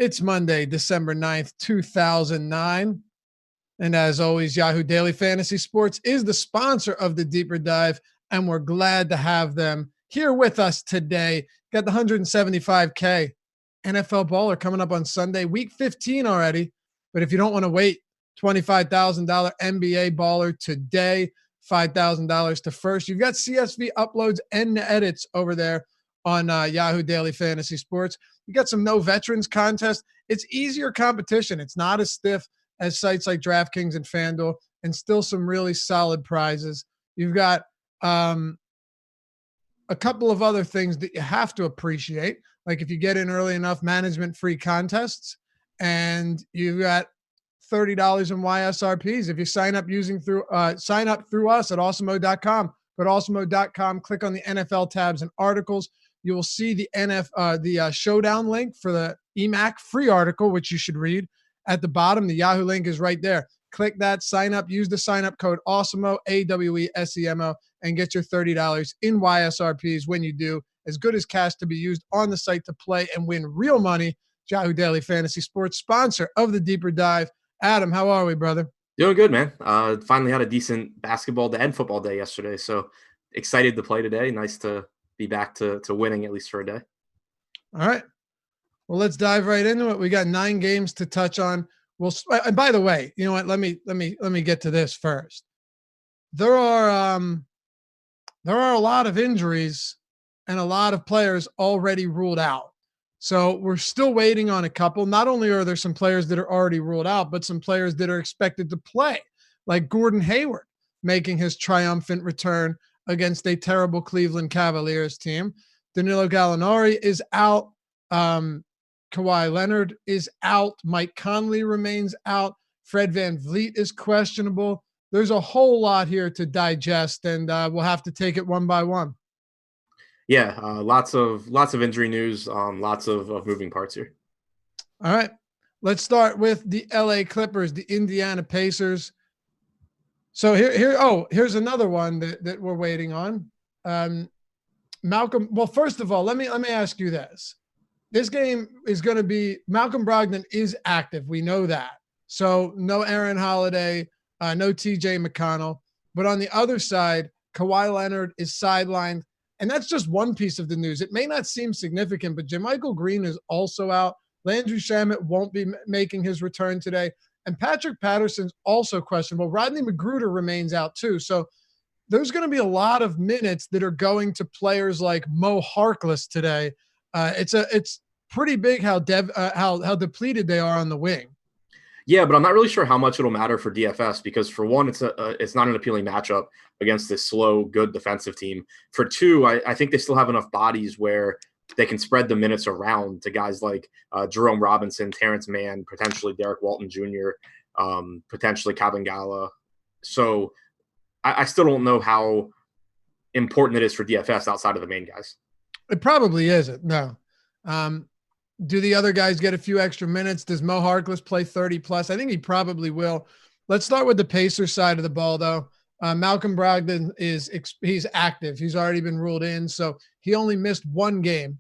It's Monday, December 9th, 2009. And as always, Yahoo Daily Fantasy Sports is the sponsor of the Deeper Dive, and we're glad to have them here with us today. Got the 175K NFL baller coming up on Sunday, week 15 already. But if you don't want to wait, $25,000 NBA baller today, $5,000 to first. You've got CSV uploads and edits over there on Yahoo Daily Fantasy Sports. You got some no veterans contest. It's easier competition. It's not as stiff as sites like DraftKings and FanDuel, and still some really solid prizes. You've got a couple of other things that you have to appreciate. Like if you get in early enough, management-free contests, and you've got $30 in YSRPs. If you sign up sign up through us at awesomemode.com. Go to awesomemode.com, click on the NFL tabs and articles. You will see the showdown link for the EMAC free article, which you should read. At the bottom, the Yahoo link is right there. Click that, sign up, use the sign-up code AWESEMO, AWESEMO, and get your $30 in YSRPs when you do. As good as cash to be used on the site to play and win real money. Yahoo Daily Fantasy Sports, sponsor of the Deeper Dive. Adam, how are we, brother? Doing good, man. Finally had a decent basketball day and football day yesterday, so excited to play today. Nice to be back to winning, at least for a day. All right. Well, let's dive right into it. We got 9 games to touch on. And by the way, you know what? Let me get to this first. There are a lot of injuries and a lot of players already ruled out. So we're still waiting on a couple. Not only are there some players that are already ruled out, but some players that are expected to play, like Gordon Hayward making his triumphant return against a terrible Cleveland Cavaliers team. Danilo Gallinari is out. Kawhi Leonard is out. Mike Conley remains out. Fred VanVleet is questionable. There's a whole lot here to digest, and we'll have to take it one by one. Yeah, lots of injury news, lots of moving parts here. All right, let's start with the LA Clippers, the Indiana Pacers. So here's another one that we're waiting on. Malcolm. Well, first of all, let me ask you this. This game is going to be Malcolm Brogdon is active. We know that. So no Aaron Holiday, no TJ McConnell. But on the other side, Kawhi Leonard is sidelined. And that's just one piece of the news. It may not seem significant, but JaMychal Green is also out. Landry Shamet won't be making his return today. And Patrick Patterson's also questionable. Rodney McGruder remains out too. So there's going to be a lot of minutes that are going to players like Mo Harkless today. It's pretty big how depleted they are on the wing. Yeah, but I'm not really sure how much it'll matter for DFS because for one, it's not an appealing matchup against this slow, good defensive team. For two, I think they still have enough bodies where they can spread the minutes around to guys like Jerome Robinson, Terrence Mann, potentially Derek Walton Jr., potentially Kabengala. So I still don't know how important it is for DFS outside of the main guys. It probably isn't. No. Do the other guys get a few extra minutes? Does Mo Harkless play 30 plus? I think he probably will. Let's start with the Pacers side of the ball, though. Malcolm Brogdon he's active. He's already been ruled in, so he only missed one game.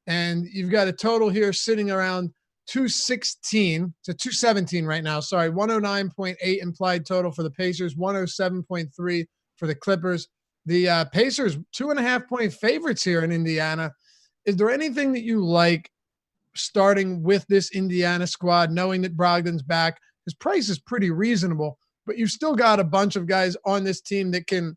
And you've got a total here sitting around 216 to 217 right now. Sorry, 109.8 implied total for the Pacers, 107.3 for the Clippers. The Pacers 2.5-point favorites here in Indiana. Is there anything that you like starting with this Indiana squad, knowing that Brogdon's back? His price is pretty reasonable, but you've still got a bunch of guys on this team that can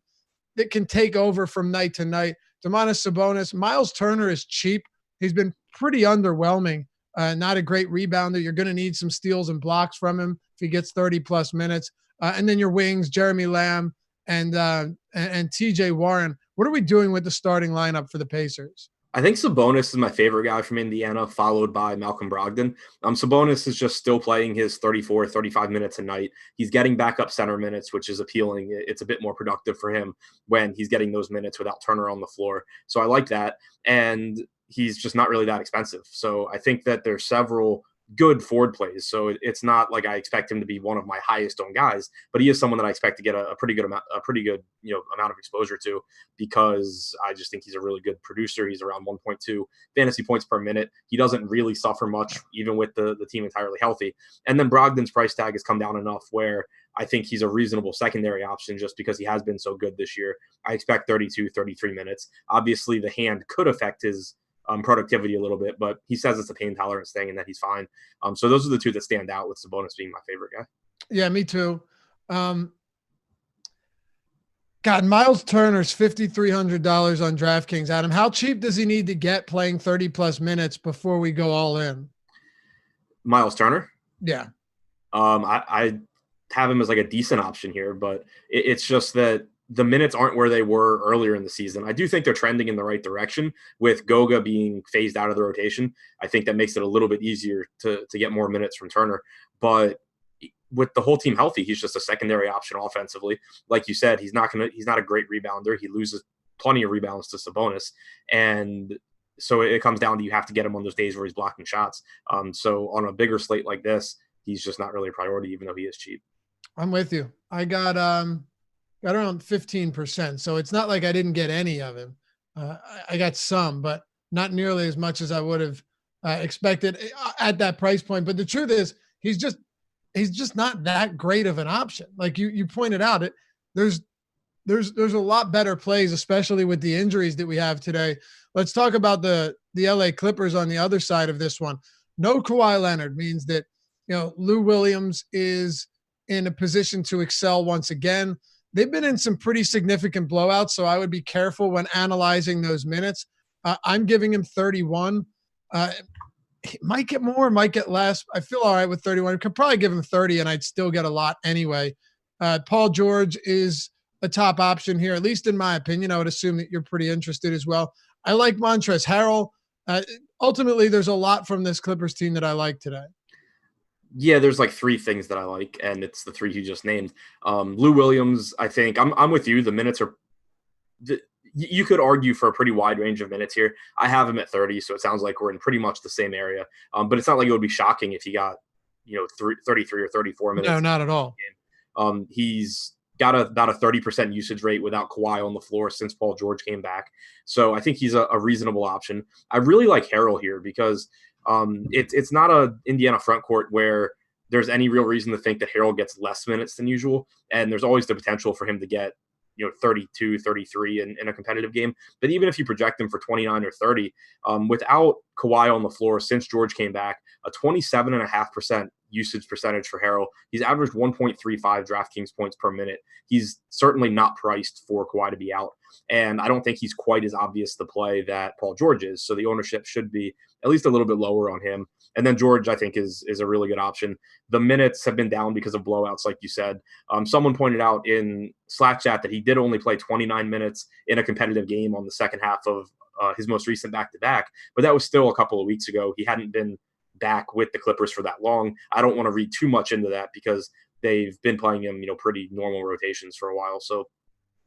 take over from night to night. Domantas Sabonis, Miles Turner is cheap. He's been pretty underwhelming. Not a great rebounder. You're going to need some steals and blocks from him if he gets 30-plus minutes. And then your wings, Jeremy Lamb and TJ Warren. What are we doing with the starting lineup for the Pacers? I think Sabonis is my favorite guy from Indiana, followed by Malcolm Brogdon. Sabonis is just still playing his 34, 35 minutes a night. He's getting backup center minutes, which is appealing. It's a bit more productive for him when he's getting those minutes without Turner on the floor. So I like that. And he's just not really that expensive. So I think that there's several good forward plays. So it's not like I expect him to be one of my highest owned guys, but he is someone that I expect to get a pretty good amount, amount of exposure to, because I just think he's a really good producer. He's around 1.2 fantasy points per minute. He doesn't really suffer much, even with the team entirely healthy. And then Brogdon's price tag has come down enough where I think he's a reasonable secondary option just because he has been so good this year. I expect 32, 33 minutes. Obviously, the hand could affect his productivity a little bit, but he says it's a pain tolerance thing and that he's fine. So those are the two that stand out, with Sabonis being my favorite guy. Yeah, me too. God, Miles Turner's $5,300 on DraftKings. Adam, how cheap does he need to get playing 30 plus minutes before we go all in? Miles Turner? Yeah. I have him as like a decent option here, but it's just that the minutes aren't where they were earlier in the season. I do think they're trending in the right direction with Goga being phased out of the rotation. I think that makes it a little bit easier to get more minutes from Turner. But with the whole team healthy, he's just a secondary option offensively. Like you said, he's not a great rebounder. He loses plenty of rebounds to Sabonis. And so it comes down to, you have to get him on those days where he's blocking shots. So on a bigger slate like this, he's just not really a priority, even though he is cheap. I'm with you. I got around 15%. So it's not like I didn't get any of him. I got some, but not nearly as much as I would have expected at that price point. But the truth is, he's just not that great of an option. Like you pointed out, there's a lot better plays, especially with the injuries that we have today. Let's talk about the LA Clippers on the other side of this one. No Kawhi Leonard means that, Lou Williams is in a position to excel once again. They've been in some pretty significant blowouts, so I would be careful when analyzing those minutes. I'm giving him 31. He might get more, might get less. I feel all right with 31. Could probably give him 30, and I'd still get a lot anyway. Paul George is a top option here, at least in my opinion. I would assume that you're pretty interested as well. I like Montrezl Harrell. Ultimately, there's a lot from this Clippers team that I like today. Yeah, there's like three things that I like, and it's the three you just named. Lou Williams, I think I'm with you. The minutes are you could argue for a pretty wide range of minutes here. I have him at 30, so it sounds like we're in pretty much the same area. But it's not like it would be shocking if he got 33 or 34 minutes. No, not at all. He's got about a 30% usage rate without Kawhi on the floor since Paul George came back. So I think he's a reasonable option. I really like Harrell here because it's not a Indiana front court where there's any real reason to think that Harrell gets less minutes than usual. And there's always the potential for him to get 32, 33 in a competitive game. But even if you project him for 29 or 30, without Kawhi on the floor since George came back, a 27.5% usage percentage for Harrell. He's averaged 1.35 DraftKings points per minute. He's certainly not priced for Kawhi to be out. And I don't think he's quite as obvious the play that Paul George is. So the ownership should be at least a little bit lower on him. And then George, I think, is a really good option. The minutes have been down because of blowouts, like you said. Someone pointed out in Slack chat that he did only play 29 minutes in a competitive game on the second half of his most recent back-to-back. But that was still a couple of weeks ago. He hadn't been back with the Clippers for that long. I don't want to read too much into that because they've been playing him, pretty normal rotations for a while. So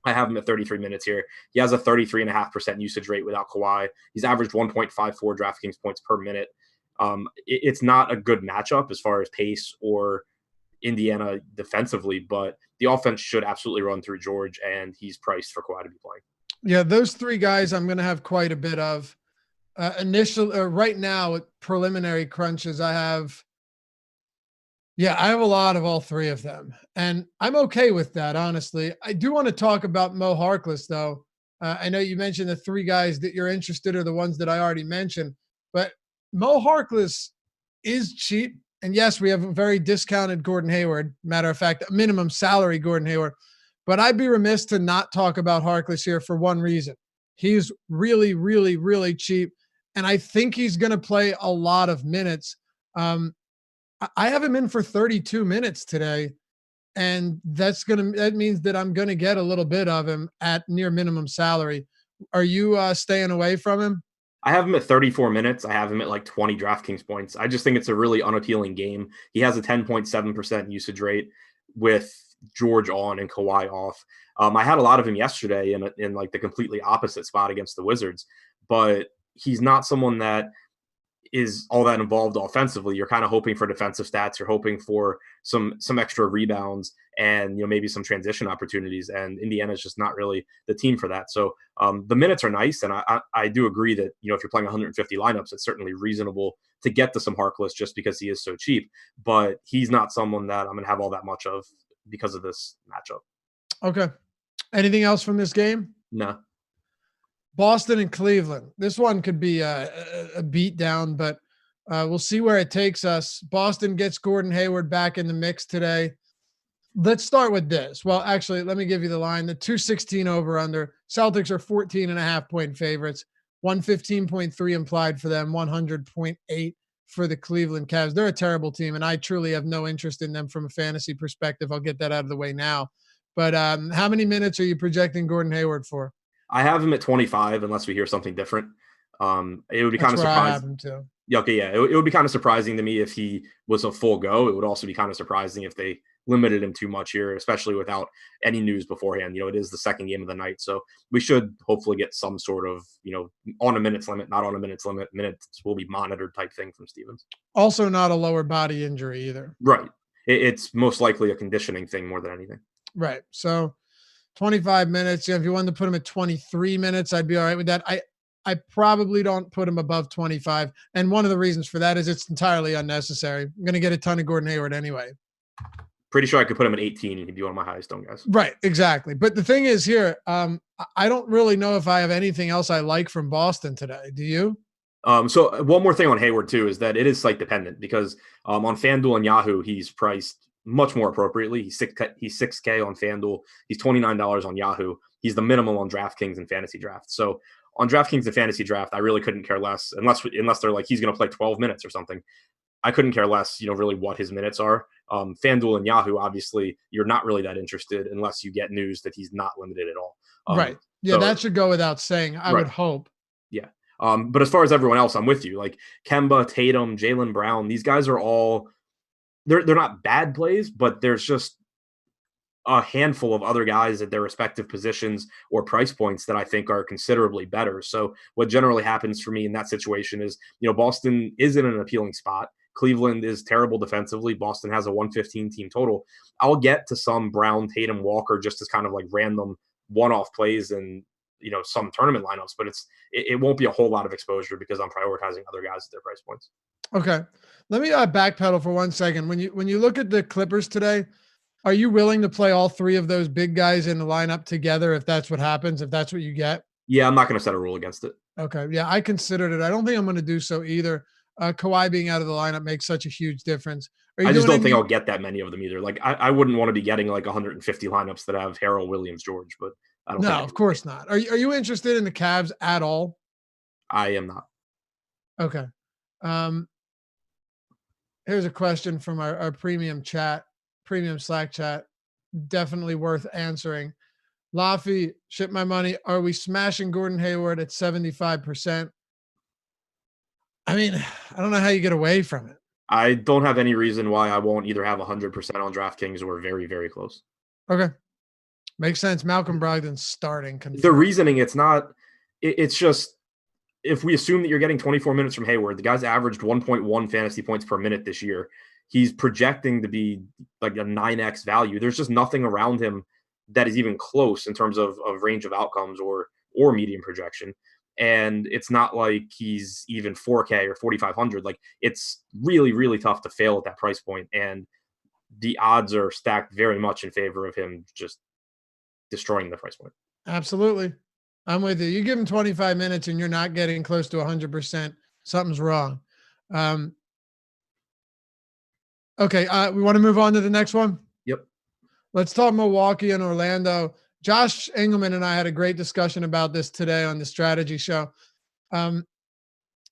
I have him at 33 minutes here. He has a 33.5% usage rate without Kawhi. He's averaged 1.54 DraftKings points per minute. It's not a good matchup as far as pace or Indiana defensively, but the offense should absolutely run through George, and he's priced for Kawhi to be playing. Yeah, those three guys I'm going to have quite a bit of. Right now at preliminary crunches, I have a lot of all three of them, and I'm okay with that. Honestly, I do want to talk about Mo Harkless though. I know you mentioned the three guys that you're interested are the ones that I already mentioned, but Mo Harkless is cheap. And yes, we have a very discounted Gordon Hayward. Matter of fact, a minimum salary Gordon Hayward. But I'd be remiss to not talk about Harkless here for one reason. He's really, really, really cheap. And I think he's going to play a lot of minutes. I have him in for 32 minutes today. And that means that I'm going to get a little bit of him at near minimum salary. Are you staying away from him? I have him at 34 minutes. I have him at like 20 DraftKings points. I just think it's a really unappealing game. He has a 10.7% usage rate with George on and Kawhi off. I had a lot of him yesterday in like the completely opposite spot against the Wizards, but he's not someone that is all that involved offensively. You're kind of hoping for defensive stats. You're hoping for some extra rebounds and, maybe some transition opportunities. And Indiana is just not really the team for that. So the minutes are nice. And I do agree that, if you're playing 150 lineups, it's certainly reasonable to get to some Harkless just because he is so cheap. But he's not someone that I'm going to have all that much of because of this matchup. Okay. Anything else from this game? No. Boston and Cleveland. This one could be a beat down, but we'll see where it takes us. Boston gets Gordon Hayward back in the mix today. Let's start with this. Well, actually, let me give you the line. The 216 over under. Celtics are 14.5-point favorites. 115.3 implied for them. 100.8 for the Cleveland Cavs. They're a terrible team, and I truly have no interest in them from a fantasy perspective. I'll get that out of the way now. But how many minutes are you projecting Gordon Hayward for? I have him at 25, unless we hear something different. It would be kind of surprising. It would be kind of surprising to me if he was a full go. It would also be kind of surprising if they limited him too much here, especially without any news beforehand. It is the second game of the night, so we should hopefully get some sort of, on a minutes limit, not on a minutes limit. Minutes will be monitored type thing from Stevens. Also, not a lower body injury either. Right. It's most likely a conditioning thing more than anything. Right. So 25 minutes. If you wanted to put him at 23 minutes, I'd be all right with that. I probably don't put him above 25. And one of the reasons for that is it's entirely unnecessary. I'm going to get a ton of Gordon Hayward anyway. Pretty sure I could put him at 18 and he'd be one of my highest owned guys. Right. Exactly. But the thing is here, I don't really know if I have anything else I like from Boston today. Do you? So one more thing on Hayward too, is that it is site dependent because on FanDuel and Yahoo, he's priced much more appropriately. He's 6K on FanDuel. He's $29 on Yahoo. He's the minimum on DraftKings and Fantasy Draft. So on DraftKings and Fantasy Draft, I really couldn't care less unless they're like, he's going to play 12 minutes or something. I couldn't care less, really what his minutes are. FanDuel and Yahoo, obviously, you're not really that interested unless you get news that he's not limited at all. Right. Yeah, so, that should go without saying, I would hope. Yeah. But as far as everyone else, I'm with you. Like Kemba, Tatum, Jaylen Brown, these guys are all they're not bad plays, but there's just a handful of other guys at their respective positions or price points that I think are considerably better. So what generally happens for me in that situation is, Boston is in an appealing spot. Cleveland is terrible defensively. Boston has a 115 team total. I'll get to some Brown, Tatum, Walker just as kind of like random one-off plays and, some tournament lineups, but it won't be a whole lot of exposure because I'm prioritizing other guys at their price points. Okay. Let me backpedal for 1 second. When you look at the Clippers today, are you willing to play all three of those big guys in the lineup together if that's what happens, if that's what you get? Yeah, I'm not going to set a rule against it. Okay. Yeah, I considered it. I don't think I'm going to do so either. Kawhi being out of the lineup makes such a huge difference. I just don't think I'll get that many of them either. Like I wouldn't want to be getting like 150 lineups that have Harrell, Williams, George, but I don't. No, of course not. Are you interested in the Cavs at all? I am not. Okay. Here's a question from our premium Slack chat. Definitely worth answering. Laffy, ship my money. Are we smashing Gordon Hayward at 75%? I mean, I don't know how you get away from it. I don't have any reason why I won't either have 100% on DraftKings or very, very close. Okay. Makes sense. Malcolm Brogdon's starting. Confirmed. The reasoning, it's just, if we assume that you're getting 24 minutes from Hayward, the guy's averaged 1.1 fantasy points per minute this year. He's projecting to be like a 9x value. There's just nothing around him that is even close in terms of range of outcomes or median projection. And it's not like he's even 4K or 4,500. Like it's really, really tough to fail at that price point. And the odds are stacked very much in favor of him just destroying the price point. Absolutely. I'm with you. You give him 25 minutes and you're not getting close to 100%. Something's wrong. Okay. We want to move on to the next one. Yep. Let's talk Milwaukee and Orlando. Josh Engelman and I had a great discussion about this today on the strategy show.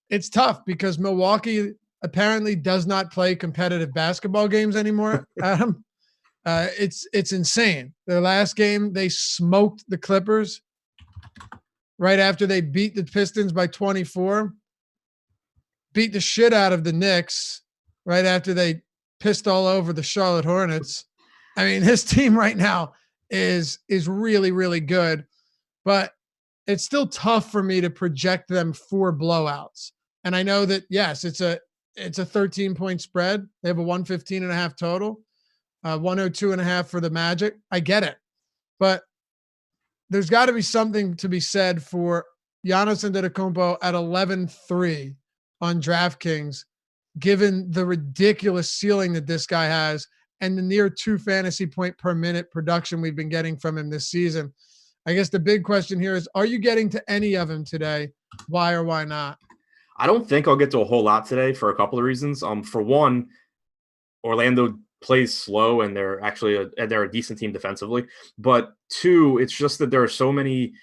It's tough because Milwaukee apparently does not play competitive basketball games anymore. It's insane. Their last game, they smoked the Clippers right after they beat the Pistons by 24, beat the shit out of the Knicks right after they pissed all over the Charlotte Hornets. I mean, his team right now is really, really good, but it's still tough for me to project them for blowouts. And I know that, yes, it's a 13-point spread. They have a 115.5 total, 102.5 for the Magic. I get it. But there's got to be something to be said for Giannis Antetokounmpo at 11-3 on DraftKings, given the ridiculous ceiling that this guy has and the near 2 fantasy point per minute production we've been getting from him this season. I guess the big question here is, are you getting to any of them today? Why or why not? I don't think I'll get to a whole lot today for a couple of reasons. For one, Orlando plays slow and they're actually they're a decent team defensively. But two, it's just that there are so many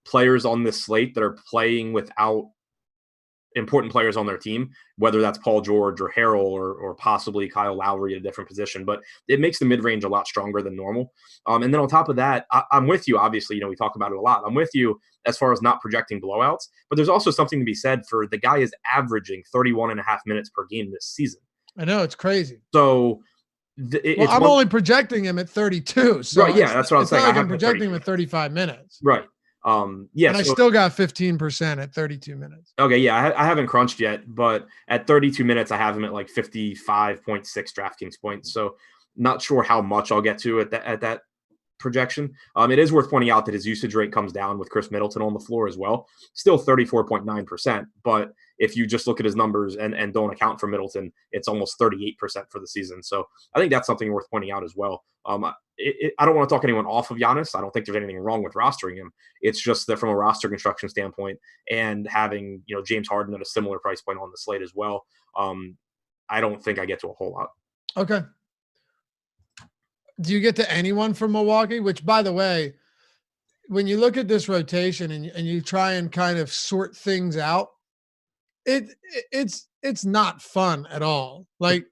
players on this slate that are playing without important players on their team, whether that's Paul George or Harrell or possibly Kyle Lowry at a different position. But it makes the mid-range a lot stronger than normal. And then on top of that, I'm with you. Obviously, we talk about it a lot. I'm with you as far as not projecting blowouts. But there's also something to be said for the guy is averaging 31.5 minutes per game this season. I know, it's crazy. So I'm only projecting him at 32. So right, yeah, that's what I'm saying. Like I'm projecting him at 35 minutes. Right. Yeah, and I still got 15% at 32 minutes. Okay, yeah, I haven't crunched yet, but at 32 minutes, I have him at like 55.6 DraftKings points. So not sure how much I'll get to at that projection. It is worth pointing out that his usage rate comes down with Chris Middleton on the floor as well. Still 34.9%, but if you just look at his numbers and don't account for Middleton, it's almost 38% for the season. So I think that's something worth pointing out as well. I don't want to talk anyone off of Giannis. I don't think there's anything wrong with rostering him. It's just that from a roster construction standpoint and having, James Harden at a similar price point on the slate as well, I don't think I get to a whole lot. Okay. Do you get to anyone from Milwaukee? Which, by the way, when you look at this rotation and you try and kind of sort things out, it's not fun at all. Like,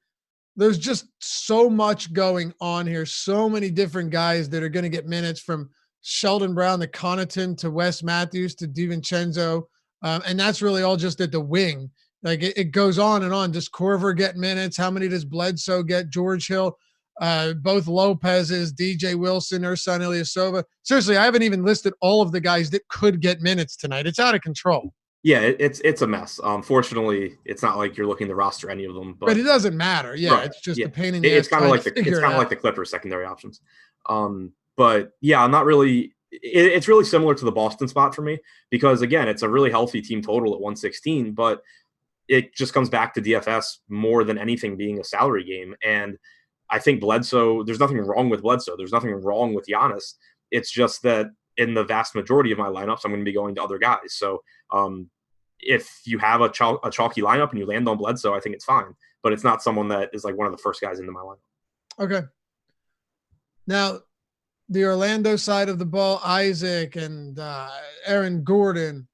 there's just so much going on here. So many different guys that are going to get minutes, from Sheldon Brown to Connaughton to Wes Matthews to DiVincenzo. And that's really all just at the wing. Like it goes on and on. Does Korver get minutes? How many does Bledsoe get? George Hill, both Lopez's, DJ Wilson, Ersan Ilyasova. Seriously, I haven't even listed all of the guys that could get minutes tonight. It's out of control. Yeah, it's a mess. Fortunately, it's not like you're looking to roster any of them. But it doesn't matter. Yeah, right. It's just a pain in the ass. It's kind of like the Clippers secondary options. But yeah, I'm not really. It's really similar to the Boston spot for me because again, it's a really healthy team total at 116, but it just comes back to DFS more than anything being a salary game. And I think Bledsoe. There's nothing wrong with Bledsoe. There's nothing wrong with Giannis. It's just that in the vast majority of my lineups, I'm going to be going to other guys. So if you have a chalky lineup and you land on Bledsoe, I think it's fine. But it's not someone that is like one of the first guys into my lineup. Okay. Now, the Orlando side of the ball, Isaac and Aaron Gordon,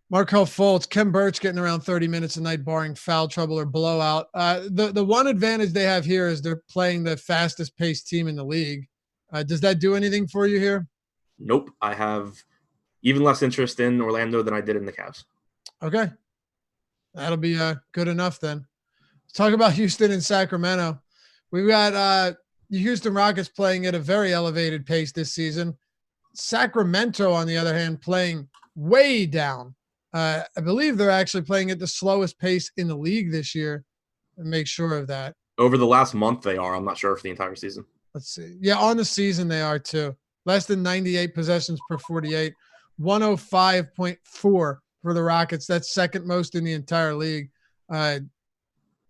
Markelle Fultz, Kem Birch getting around 30 minutes a night, barring foul trouble or blowout. The one advantage they have here is they're playing the fastest paced team in the league. Does that do anything for you here? Nope. I have even less interest in Orlando than I did in the Cavs. Okay. That'll be good enough then. Let's talk about Houston and Sacramento. We've got the Houston Rockets playing at a very elevated pace this season. Sacramento, on the other hand, playing way down. I believe they're actually playing at the slowest pace in the league this year. And make sure of that. Over the last month, they are. I'm not sure for the entire season. Let's see. Yeah, on the season they are too. Less than 98 possessions per 48. 105.4 for the Rockets. That's second most in the entire league.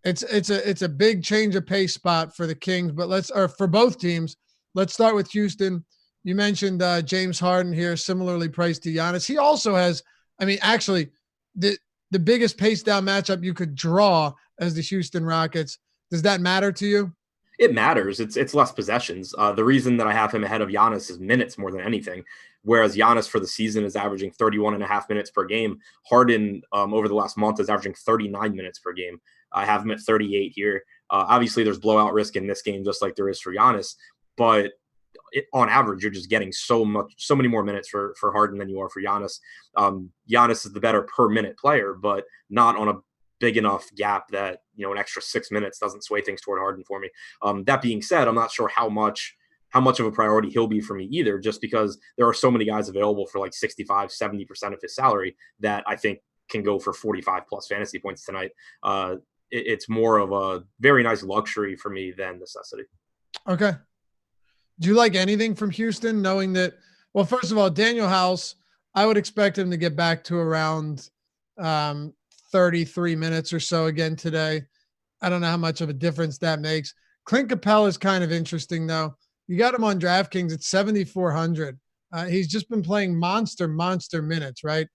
It's a big change of pace spot for the Kings, but for both teams. Let's start with Houston. You mentioned James Harden here, similarly priced to Giannis. He also has, actually, the biggest pace down matchup you could draw as the Houston Rockets. Does that matter to you? It matters. It's less possessions. The reason that I have him ahead of Giannis is minutes more than anything, whereas Giannis for the season is averaging 31.5 minutes per game. Harden over the last month is averaging 39 minutes per game. I have him at 38 here. Obviously, there's blowout risk in this game, just like there is for Giannis, but on average, you're just getting so many more minutes for Harden than you are for Giannis. Giannis is the better per minute player, but not on a big enough gap that, an extra 6 minutes doesn't sway things toward Harden for me. That being said, I'm not sure how much of a priority he'll be for me either, just because there are so many guys available for like 65, 70% of his salary that I think can go for 45 plus fantasy points tonight. It's more of a very nice luxury for me than necessity. Okay. Do you like anything from Houston, knowing that, well, first of all, Daniel House, I would expect him to get back to around 33 minutes or so again today. I don't know how much of a difference that makes. Clint Capella is kind of interesting, though. You got him on DraftKings at 7,400. He's just been playing monster minutes, right?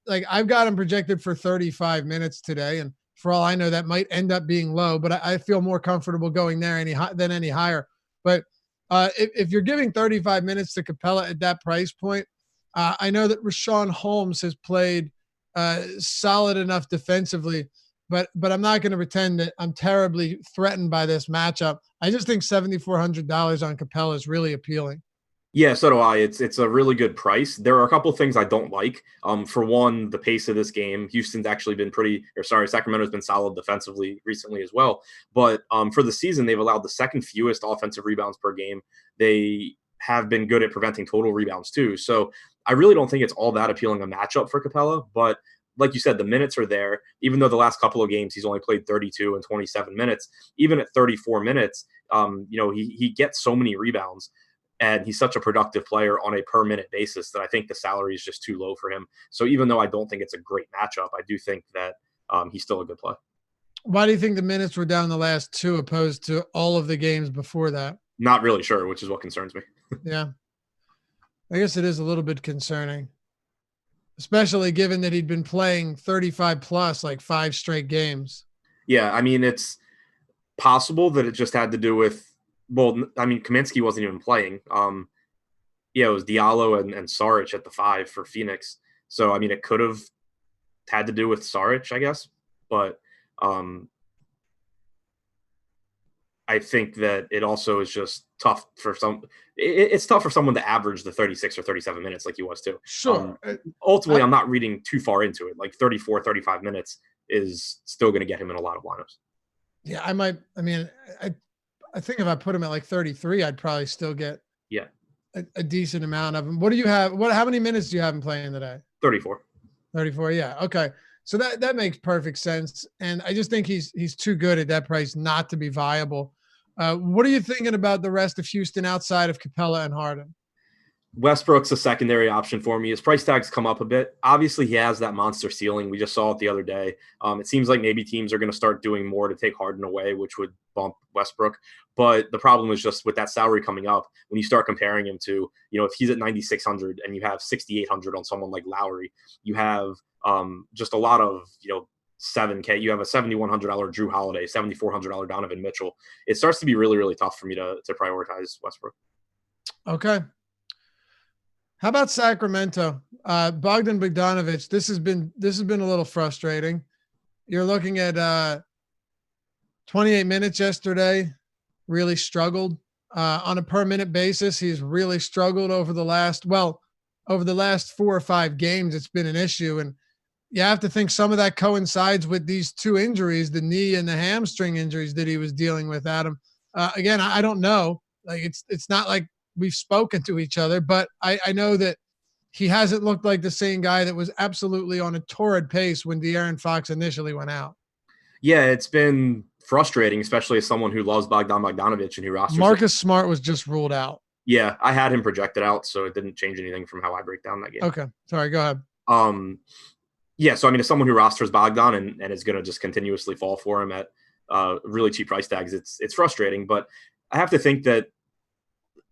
Like I've got him projected for 35 minutes today, and for all I know, that might end up being low, but I feel more comfortable going there than any higher. But if you're giving 35 minutes to Capella at that price point, I know that Rashawn Holmes has played solid enough defensively, but I'm not going to pretend that I'm terribly threatened by this matchup. I just think $7,400 on Capella is really appealing. Yeah, so do I. It's a really good price. There are a couple of things I don't like. For one, the pace of this game. Houston's actually been Sacramento's been solid defensively recently as well. But for the season, they've allowed the second fewest offensive rebounds per game. They have been good at preventing total rebounds too. So I really don't think it's all that appealing a matchup for Capella. But like you said, the minutes are there. Even though the last couple of games he's only played 32 and 27 minutes, even at 34 minutes, he gets so many rebounds. And he's such a productive player on a per minute basis that I think the salary is just too low for him. So even though I don't think it's a great matchup, I do think that he's still a good play. Why do you think the minutes were down the last two opposed to all of the games before that? Not really sure, which is what concerns me. Yeah. I guess it is a little bit concerning, especially given that he'd been playing 35 plus like 5 straight games. Yeah, I mean, it's possible that it just had to do with, Kaminsky wasn't even playing. It was Diallo and Saric at the 5 for Phoenix. So, I mean, it could have had to do with Saric, I guess. But I think that it also is just tough for it's tough for someone to average the 36 or 37 minutes like he was too. Sure. Ultimately, I'm not reading too far into it. Like 34, 35 minutes is still going to get him in a lot of lineups. Yeah, I think if I put him at like 33, I'd probably still get a decent amount of him. What do you have? How many minutes do you have him playing today? 34. 34. Yeah. Okay. So that makes perfect sense. And I just think he's too good at that price not to be viable. What are you thinking about the rest of Houston outside of Capella and Harden? Westbrook's a secondary option for me. His price tag's come up a bit. Obviously, he has that monster ceiling. We just saw it the other day. It seems like maybe teams are going to start doing more to take Harden away, which would bump Westbrook. But the problem is just with that salary coming up, when you start comparing him to, if he's at 9,600 and you have 6,800 on someone like Lowry, you have just a lot of, $7K. You have a $7,100 Drew Holiday, $7,400 Donovan Mitchell. It starts to be really, really tough for me to prioritize Westbrook. Okay. How about Sacramento? Bogdan Bogdanović, this has been a little frustrating. You're looking at 28 minutes yesterday, really struggled. On a per minute basis, he's really struggled over the last 4 or 5 games. It's been an issue. And you have to think some of that coincides with these 2 injuries, the knee and the hamstring injuries that he was dealing with, Adam. Again, I don't know. Like it's not like we've spoken to each other, but I know that he hasn't looked like the same guy that was absolutely on a torrid pace when De'Aaron Fox initially went out. Yeah, it's been frustrating, especially as someone who loves Bogdan Bogdanović and who rosters Marcus Smart was just ruled out. Yeah, I had him projected out, so it didn't change anything from how I break down that game. Okay. Sorry, go ahead. Yeah, so I mean, as someone who rosters Bogdan and is going to just continuously fall for him at really cheap price tags, it's frustrating. But I have to think that,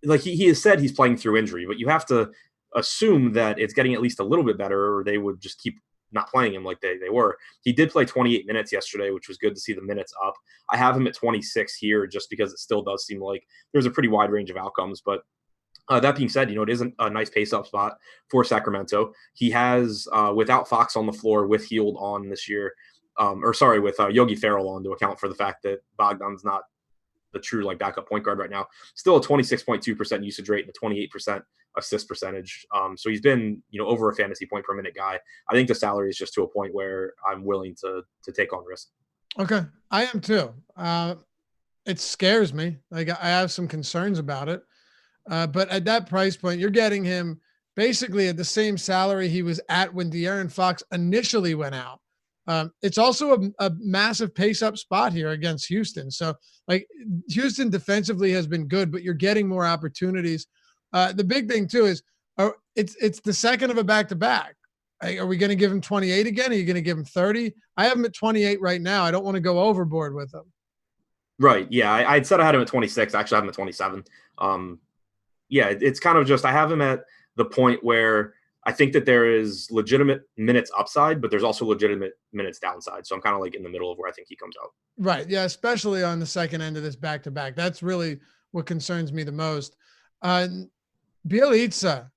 like he has said he's playing through injury, but you have to assume that it's getting at least a little bit better, or they would just keep not playing him like they were. He did play 28 minutes yesterday, which was good to see the minutes up. I have him at 26 here just because it still does seem like there's a pretty wide range of outcomes. But that being said, it is a nice pace-up spot for Sacramento. He has, without Fox on the floor, with Hield on this year, with Yogi Ferrell on to account for the fact that Bogdan's not the true backup point guard right now. Still a 26.2% usage rate and a 28% assist percentage. So he's been, over a fantasy point per minute guy. I think the salary is just to a point where I'm willing to take on risk. Okay. I am too. It scares me. I have some concerns about it. But at that price point, you're getting him basically at the same salary he was at when De'Aaron Fox initially went out. It's also a massive pace up spot here against Houston. So like Houston defensively has been good, but you're getting more opportunities. The big thing too is it's the second of a back-to-back. Are we going to give him 28 again? Are you going to give him 30? I have him at 28 right now. I don't want to go overboard with him. Right. Yeah. I'd said I had him at 26. Actually, I have him at 27. Yeah, it's kind of just I have him at the point where I think that there is legitimate minutes upside, but there's also legitimate minutes downside. So I'm kind of like in the middle of where I think he comes out. Right. Yeah. Especially on the second end of this back-to-back. That's really what concerns me the most. Bjelica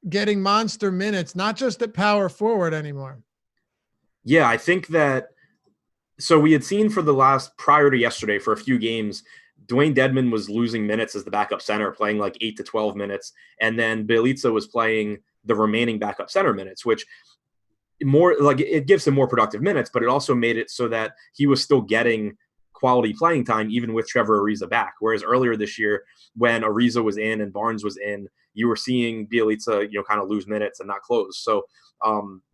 getting monster minutes, not just at power forward anymore. Yeah, I think that. So we had seen for the last prior to yesterday for a few games, Dwayne Dedmon was losing minutes as the backup center, playing like 8 to 12 minutes. And then Bjelica was playing the remaining backup center minutes, which more like it gives him more productive minutes, but it also made it so that he was still getting quality playing time, even with Trevor Ariza back. Whereas earlier this year, when Ariza was in and Barnes was in, you were seeing Bjelica, kind of lose minutes and not close. So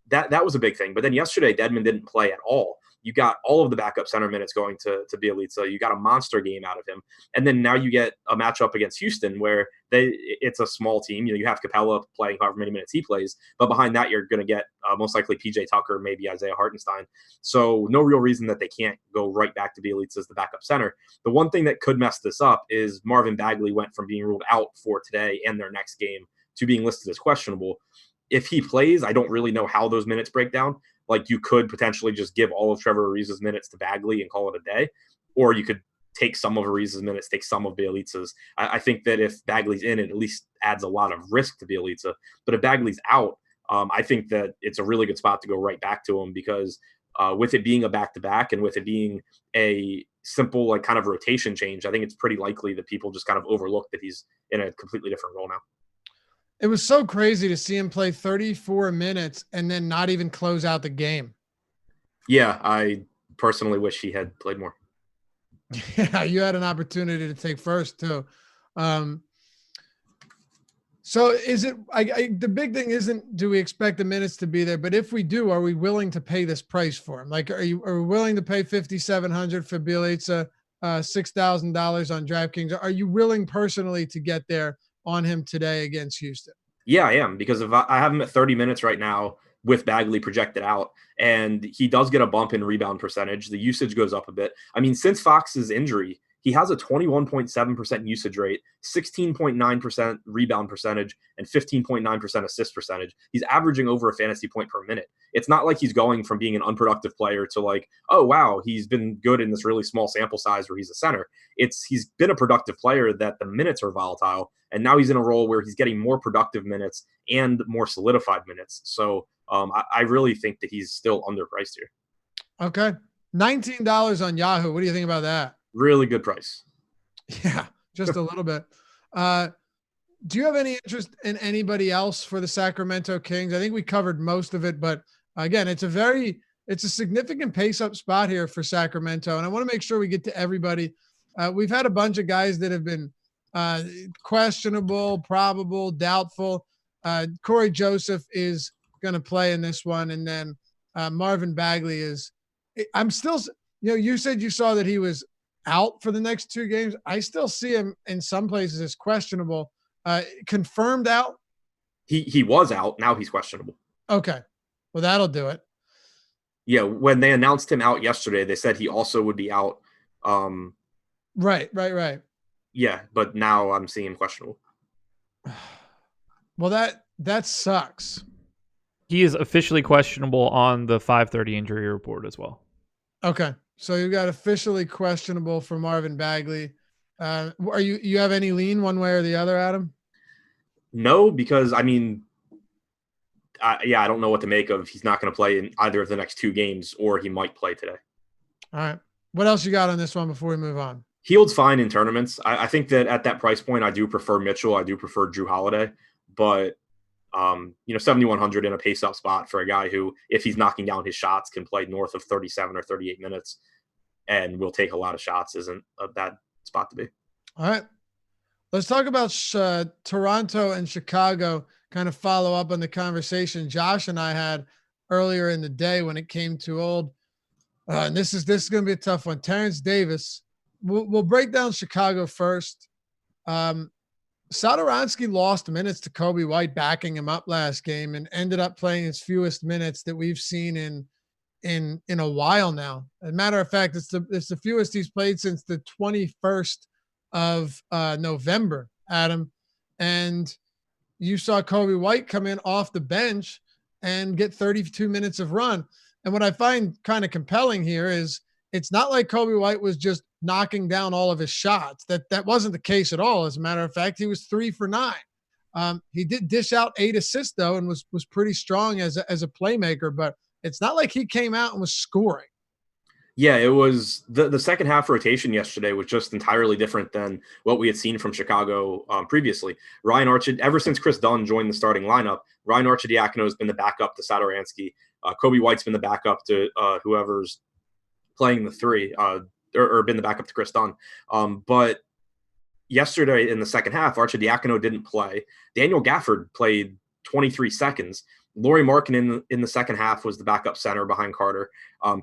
that was a big thing. But then yesterday, Dedmon didn't play at all. You got all of the backup center minutes going to Bjelica. You got a monster game out of him. And then now you get a matchup against Houston where it's a small team. You have Capella playing however many minutes he plays. But behind that, you're going to get most likely PJ Tucker, maybe Isaiah Hartenstein. So no real reason that they can't go right back to Bjelica as the backup center. The one thing that could mess this up is Marvin Bagley went from being ruled out for today and their next game to being listed as questionable. If he plays, I don't really know how those minutes break down. Like you could potentially just give all of Trevor Ariza's minutes to Bagley and call it a day, or you could take some of Ariza's minutes, take some of Bjelica's. I think that if Bagley's in, it at least adds a lot of risk to Bjelica. But if Bagley's out, I think that it's a really good spot to go right back to him because with it being a back-to-back and with it being a simple like kind of rotation change, I think it's pretty likely that people just kind of overlook that he's in a completely different role now. It was so crazy to see him play 34 minutes and then not even close out the game. Yeah, I personally wish he had played more. Yeah, you had an opportunity to take first too. So is it the big thing isn't do we expect the minutes to be there, but if we do, are we willing to pay this price for him? Like, are we willing to pay $5,700 for Bjelica, $6,000 on DraftKings? Are you willing personally to get there on him today against Houston? Yeah, I am, because if I have him at 30 minutes right now with Bagley projected out, and he does get a bump in rebound percentage, the usage goes up a bit. I mean, since Fox's injury, he has a 21.7% usage rate, 16.9% rebound percentage, and 15.9% assist percentage. He's averaging over a fantasy point per minute. It's not like he's going from being an unproductive player to like, oh, wow, he's been good in this really small sample size where he's a center. He's been a productive player that the minutes are volatile, and now he's in a role where he's getting more productive minutes and more solidified minutes. So I really think that he's still underpriced here. Okay. $19 on Yahoo. What do you think about that? Really good price. Yeah, just a little bit. Do you have any interest in anybody else for the Sacramento Kings? I think we covered most of it, but again, it's a significant pace up spot here for Sacramento. And I want to make sure we get to everybody. We've had a bunch of guys that have been questionable, probable, doubtful. Corey Joseph is going to play in this one. And then Marvin Bagley I'm still, you said you saw that he was out for the next 2 games. I still see him in some places as questionable. Confirmed out? He was out. Now he's questionable. Okay. Well, that'll do it. Yeah, when they announced him out yesterday, they said he also would be out. Right. Yeah, but now I'm seeing him questionable. Well, that sucks. He is officially questionable on the 5:30 injury report as well. Okay. So you got officially questionable for Marvin Bagley. Are you have any lean one way or the other, Adam? No, because I mean, I don't know what to make of. He's not going to play in either of the next 2 games, or he might play today. All right. What else you got on this one before we move on? He holds fine in tournaments. I think that at that price point, I do prefer Mitchell. I do prefer Drew Holiday, but 7,100 in a pace-up spot for a guy who, if he's knocking down his shots, can play north of 37 or 38 minutes and will take a lot of shots isn't a bad spot to be. All right. Let's talk about Toronto and Chicago. kind of follow up on the conversation Josh and I had earlier in the day when it came to old. And this is going to be a tough one. Terrence Davis. We'll break down Chicago first. Satoransky lost minutes to Kobe White backing him up last game and ended up playing his fewest minutes that we've seen in a while now. As a matter of fact, it's the fewest he's played since the 21st of November, Adam. And you saw Kobe White come in off the bench and get 32 minutes of run. And what I find kind of compelling here is it's not like Kobe White was just knocking down all of his shots. That wasn't the case at all. As a matter of fact, he was 3 for 9. He did dish out 8 assists though, and was pretty strong as a playmaker, but it's not like he came out and was scoring. Yeah, it was the second half rotation yesterday was just entirely different than what we had seen from Chicago previously. Ryan Archid, ever since Chris Dunn joined the starting lineup, Ryan Arcidiacono has been the backup to Satoransky. Kobe White's been the backup to whoever's playing the 3, or been the backup to Chris Dunn. But yesterday in the second half, Arcidiacono didn't play. Daniel Gafford played 23 seconds. Lauri Markkanen in the second half was the backup center behind Carter.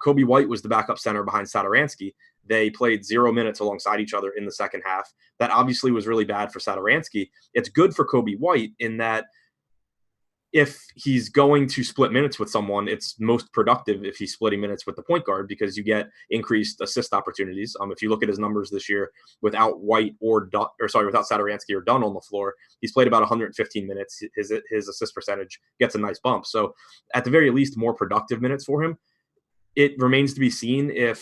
Kobe White was the backup center behind Satoransky. They played 0 minutes alongside each other in the second half. That obviously was really bad for Satoransky. It's good for Kobe White in that if he's going to split minutes with someone, it's most productive if he's splitting minutes with the point guard because you get increased assist opportunities. If you look at his numbers this year, without White without Satoransky or Dunn on the floor, he's played about 115 minutes. His assist percentage gets a nice bump. So at the very least, more productive minutes for him. It remains to be seen if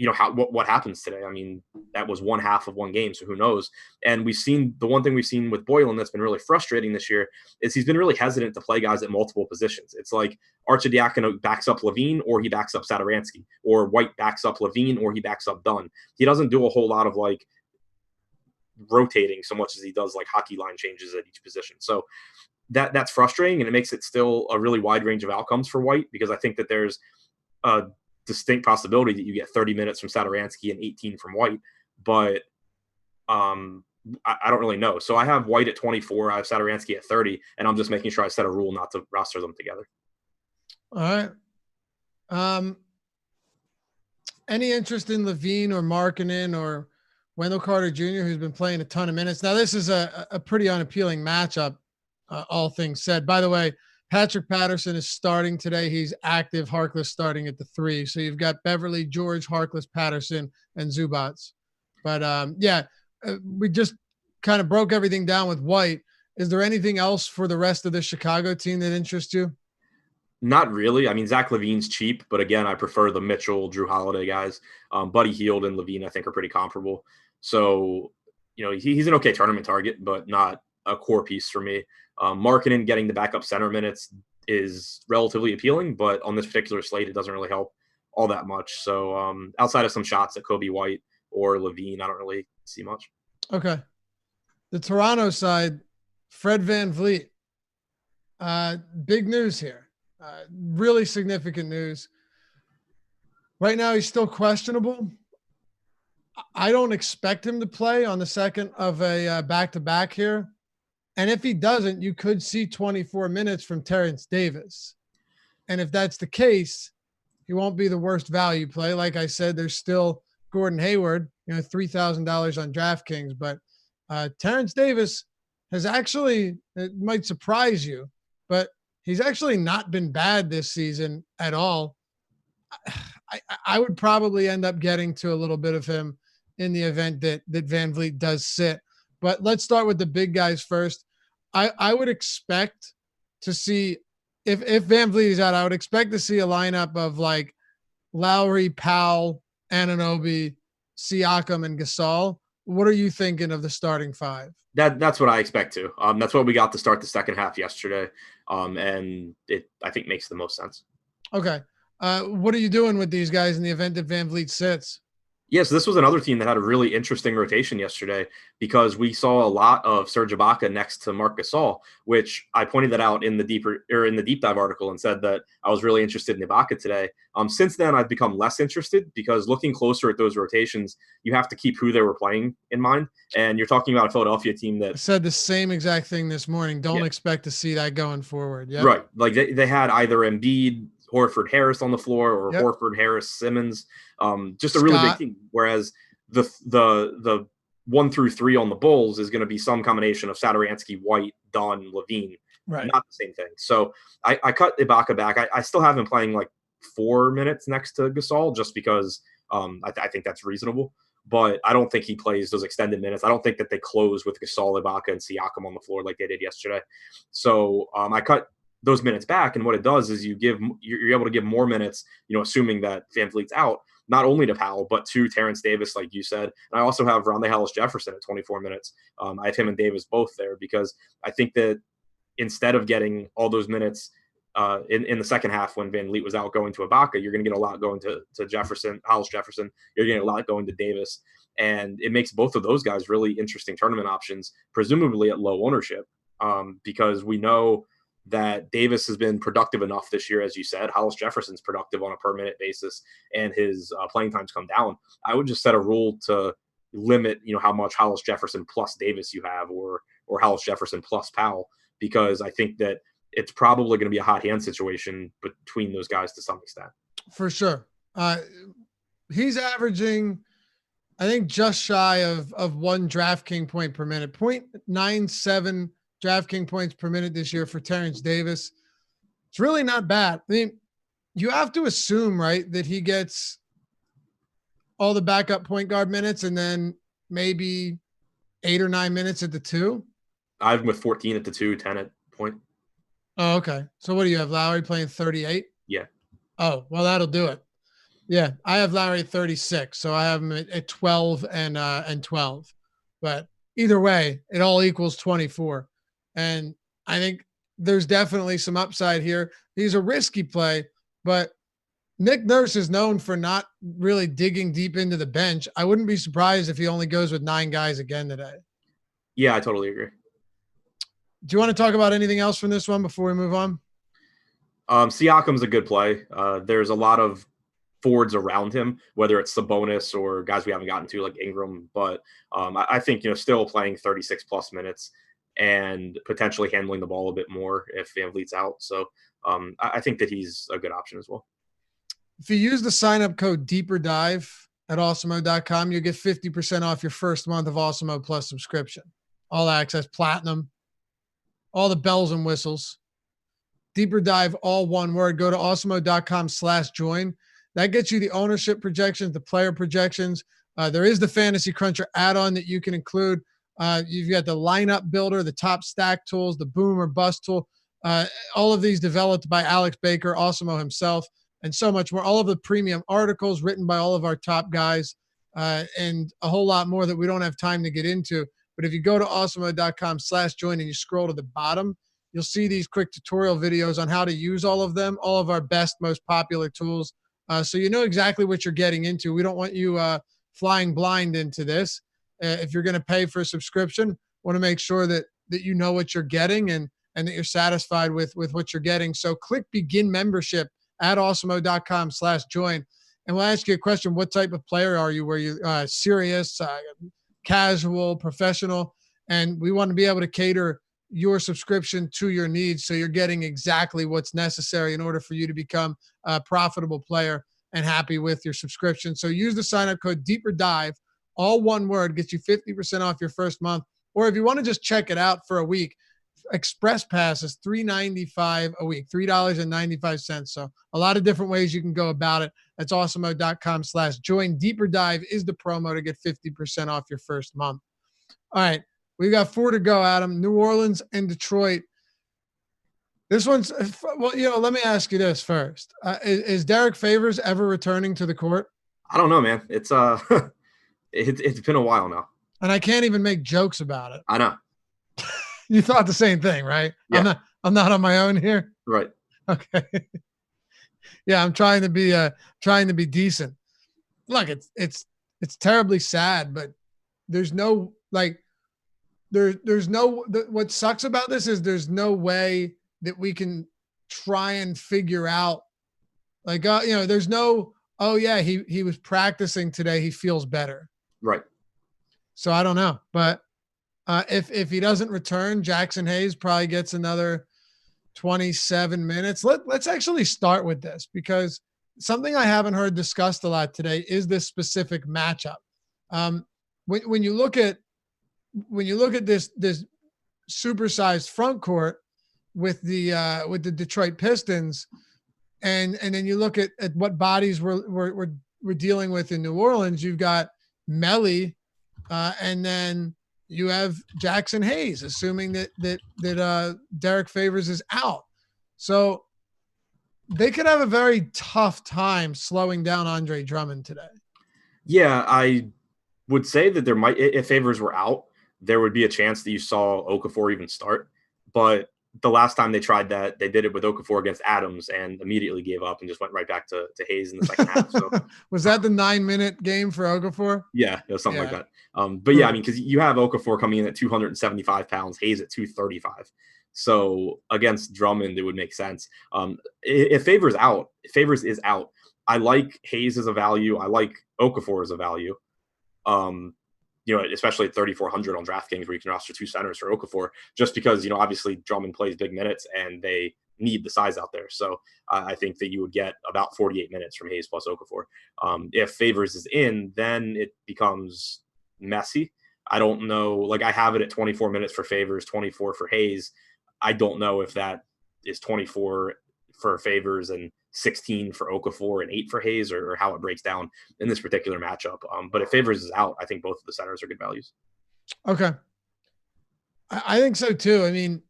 what happens today. I mean, that was one half of one game, so who knows? And the one thing we've seen with Boylen that's been really frustrating this year is he's been really hesitant to play guys at multiple positions. It's like Arcidiacono backs up Levine or he backs up Satoransky, or White backs up Levine or he backs up Dunn. He doesn't do a whole lot of like rotating so much as he does like hockey line changes at each position. So that's frustrating, and it makes it still a really wide range of outcomes for White, because I think that there's a distinct possibility that you get 30 minutes from Satoransky and 18 from White, but I don't really know. So I have White at 24, I have Satoransky at 30, and I'm just making sure I set a rule not to roster them together. All right. Any interest in Levine or Markkanen or Wendell Carter Jr., who's been playing a ton of minutes? Now, this is a pretty unappealing matchup, all things said. By the way, Patrick Patterson is starting today. He's active. Harkless starting at the 3. So you've got Beverly, George, Harkless, Patterson, and Zubats. But we just kind of broke everything down with White. Is there anything else for the rest of the Chicago team that interests you? Not really. I mean, Zach LaVine's cheap, but again, I prefer the Mitchell, Drew Holiday guys. Buddy Hield and LaVine, I think, are pretty comparable. So, he's an okay tournament target, but not a core piece for me. Markkanen getting the backup center minutes is relatively appealing, but on this particular slate, it doesn't really help all that much. So outside of some shots at Kobe White or Levine, I don't really see much. Okay. The Toronto side, Fred VanVleet. Big news here. Really significant news. Right now, he's still questionable. I don't expect him to play on the second of a back-to-back here. And if he doesn't, you could see 24 minutes from Terrence Davis. And if that's the case, he won't be the worst value play. Like I said, there's still Gordon Hayward, $3,000 on DraftKings. But Terrence Davis has actually, it might surprise you, but he's actually not been bad this season at all. I would probably end up getting to a little bit of him in the event that VanVleet does sit. But let's start with the big guys first. I would expect to see, if VanVleet is out, I would expect to see a lineup of like Lowry, Powell, Anunoby, Siakam, and Gasol. What are you thinking of the starting 5? That's what I expect to. That's what we got to start the second half yesterday. And it, I think, makes the most sense. Okay. What are you doing with these guys in the event that VanVleet sits? Yes, this was another team that had a really interesting rotation yesterday because we saw a lot of Serge Ibaka next to Marc Gasol, which I pointed that out in the deep dive article and said that I was really interested in Ibaka today. Since then, I've become less interested because looking closer at those rotations, you have to keep who they were playing in mind. And you're talking about a Philadelphia team that I said the same exact thing this morning. Don't expect to see that going forward. Yep. Right. Like they had either Embiid, Horford, Harris on the floor, or Horford, Harris, Simmons. Just a really big team. Whereas the 1 through 3 on the Bulls is going to be some combination of Satoransky, White, Dunn, Levine. Right. Not the same thing. So I cut Ibaka back. I still have him playing like 4 minutes next to Gasol just because I think that's reasonable. But I don't think he plays those extended minutes. I don't think that they close with Gasol, Ibaka, and Siakam on the floor like they did yesterday. So I cut those minutes back, and what it does is you're able to give more minutes, assuming that VanVleet's out, not only to Powell, but to Terrence Davis, like you said. And I also have Rondae Hollis-Jefferson at 24 minutes. I have him and Davis both there because I think that instead of getting all those minutes in the second half when VanVleet was out going to Ibaka, you're going to get a lot going to Hollis-Jefferson. You're getting a lot going to Davis. And it makes both of those guys really interesting tournament options, presumably at low ownership, because we know that Davis has been productive enough this year, as you said. Hollis-Jefferson's productive on a per minute basis, and his playing times come down. I would just set a rule to limit, how much Hollis-Jefferson plus Davis you have, or Hollis-Jefferson plus Powell, because I think that it's probably going to be a hot hand situation between those guys to some extent. For sure. He's averaging, I think, just shy of 1 DraftKings point per minute, 0.97 DraftKings points per minute this year for Terrence Davis. It's really not bad. I mean, you have to assume, right, that he gets all the backup point guard minutes and then maybe 8 or 9 minutes at the 2. I have him with 14 at the 2, 10 at point. Oh, okay. So what do you have, Lowry playing 38? Yeah. Oh, well, that'll do it. Yeah, I have Lowry at 36, so I have him at 12 and 12. But either way, it all equals 24. And I think there's definitely some upside here. He's a risky play, but Nick Nurse is known for not really digging deep into the bench. I wouldn't be surprised if he only goes with 9 guys again today. Yeah, I totally agree. Do you want to talk about anything else from this one before we move on? Siakam's a good play. There's a lot of forwards around him, whether it's Sabonis or guys we haven't gotten to like Ingram. But I think, still playing 36 plus minutes and potentially handling the ball a bit more if VanVleet's out. So I think that he's a good option as well. If you use the sign-up code DeeperDive at awesemo.com, you'll get 50% off your first month of Awesemo Plus subscription. All access, platinum, all the bells and whistles. Deeper Dive, all one word. Go to awesemo.com/join. That gets you the ownership projections, the player projections. There is the Fantasy Cruncher add-on that you can include. You've got the lineup builder, the top stack tools, the boom or bust tool. All of these developed by Alex Baker, Awesemo himself, and so much more. All of the premium articles written by all of our top guys, and a whole lot more that we don't have time to get into. But if you go to awesemo.com/join and you scroll to the bottom, you'll see these quick tutorial videos on how to use all of them, all of our best, most popular tools. So you know exactly what you're getting into. We don't want you flying blind into this. If you're going to pay for a subscription, want to make sure that you know what you're getting and that you're satisfied with what you're getting. So click begin membership at awesemo.com/join. And we'll ask you a question. What type of player are you? Were you serious, casual, professional? And we want to be able to cater your subscription to your needs, so you're getting exactly what's necessary in order for you to become a profitable player and happy with your subscription. So use the sign-up code DeeperDive, all one word, gets you 50% off your first month. Or if you want to just check it out for a week, Express Pass is $3.95 a week, $3.95. So a lot of different ways you can go about it. That's awesemo.com/join. Deeper Dive is the promo to get 50% off your first month. All right. We got 4 to go, Adam. New Orleans and Detroit. This one's, well, let me ask you this first. Is Derek Favors ever returning to the court? I don't know, man. It's it's been a while now. And I can't even make jokes about it. I know. You thought the same thing, right? Yeah. I'm not on my own here. Right. Okay. Yeah, I'm trying to be decent. Look, it's it's terribly sad, but there's no like there's no what sucks about this is there's no way that we can try and figure out like there's no he was practicing today, he feels better. Right. So I don't know, but if he doesn't return, Jackson Hayes probably gets another 27 minutes. Let's actually start with this because something I haven't heard discussed a lot today is this specific matchup. When you look at this supersized front court with the Detroit Pistons, and then you look at what bodies we're dealing with in New Orleans, you've got Melly, and then you have Jackson Hayes, assuming that Derek Favors is out. So they could have a very tough time slowing down Andre Drummond today. Yeah, I would say that there might, if Favors were out, there would be a chance that you saw Okafor even start. But the last time they tried that, they did it with Okafor against Adams and immediately gave up and just went right back to Hayes in the second half. So was that the 9-minute game for Okafor? Yeah, it was something like that. But yeah, I mean, because you have Okafor coming in at 275 pounds, Hayes at 235. So against Drummond, it would make sense. If Favors is out, I like Hayes as a value. I like Okafor as a value. Especially at 3,400 on DraftKings where you can roster two centers for Okafor, just because, obviously Drummond plays big minutes and they need the size out there. So I think that you would get about 48 minutes from Hayes plus Okafor. If Favors is in, then it becomes messy. I don't know. Like I have it at 24 minutes for Favors, 24 for Hayes. I don't know if that is 24 for Favors and 16 for Okafor and 8 for Hayes or how it breaks down in this particular matchup. But if Favors is out, I think both of the centers are good values. Okay. I think so too. I mean,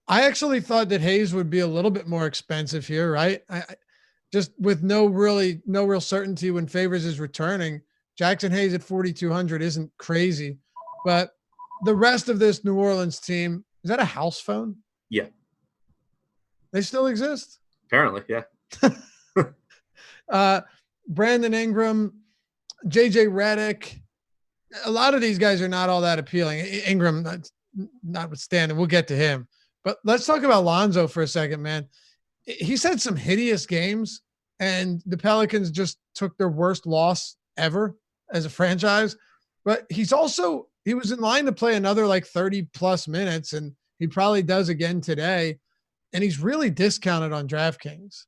I actually thought that Hayes would be a little bit more expensive here, right? I just with no real certainty when Favors is returning. Jackson Hayes at 4,200 isn't crazy, but the rest of this New Orleans team, is that a house phone? Yeah. They still exist? Apparently, yeah. Brandon Ingram, JJ Redick. A lot of these guys are not all that appealing. Ingram, notwithstanding, we'll get to him. But let's talk about Lonzo for a second, man. He's had some hideous games, and the Pelicans just took their worst loss ever as a franchise. But he was in line to play another like 30-plus minutes, and he probably does again today. And he's really discounted on DraftKings.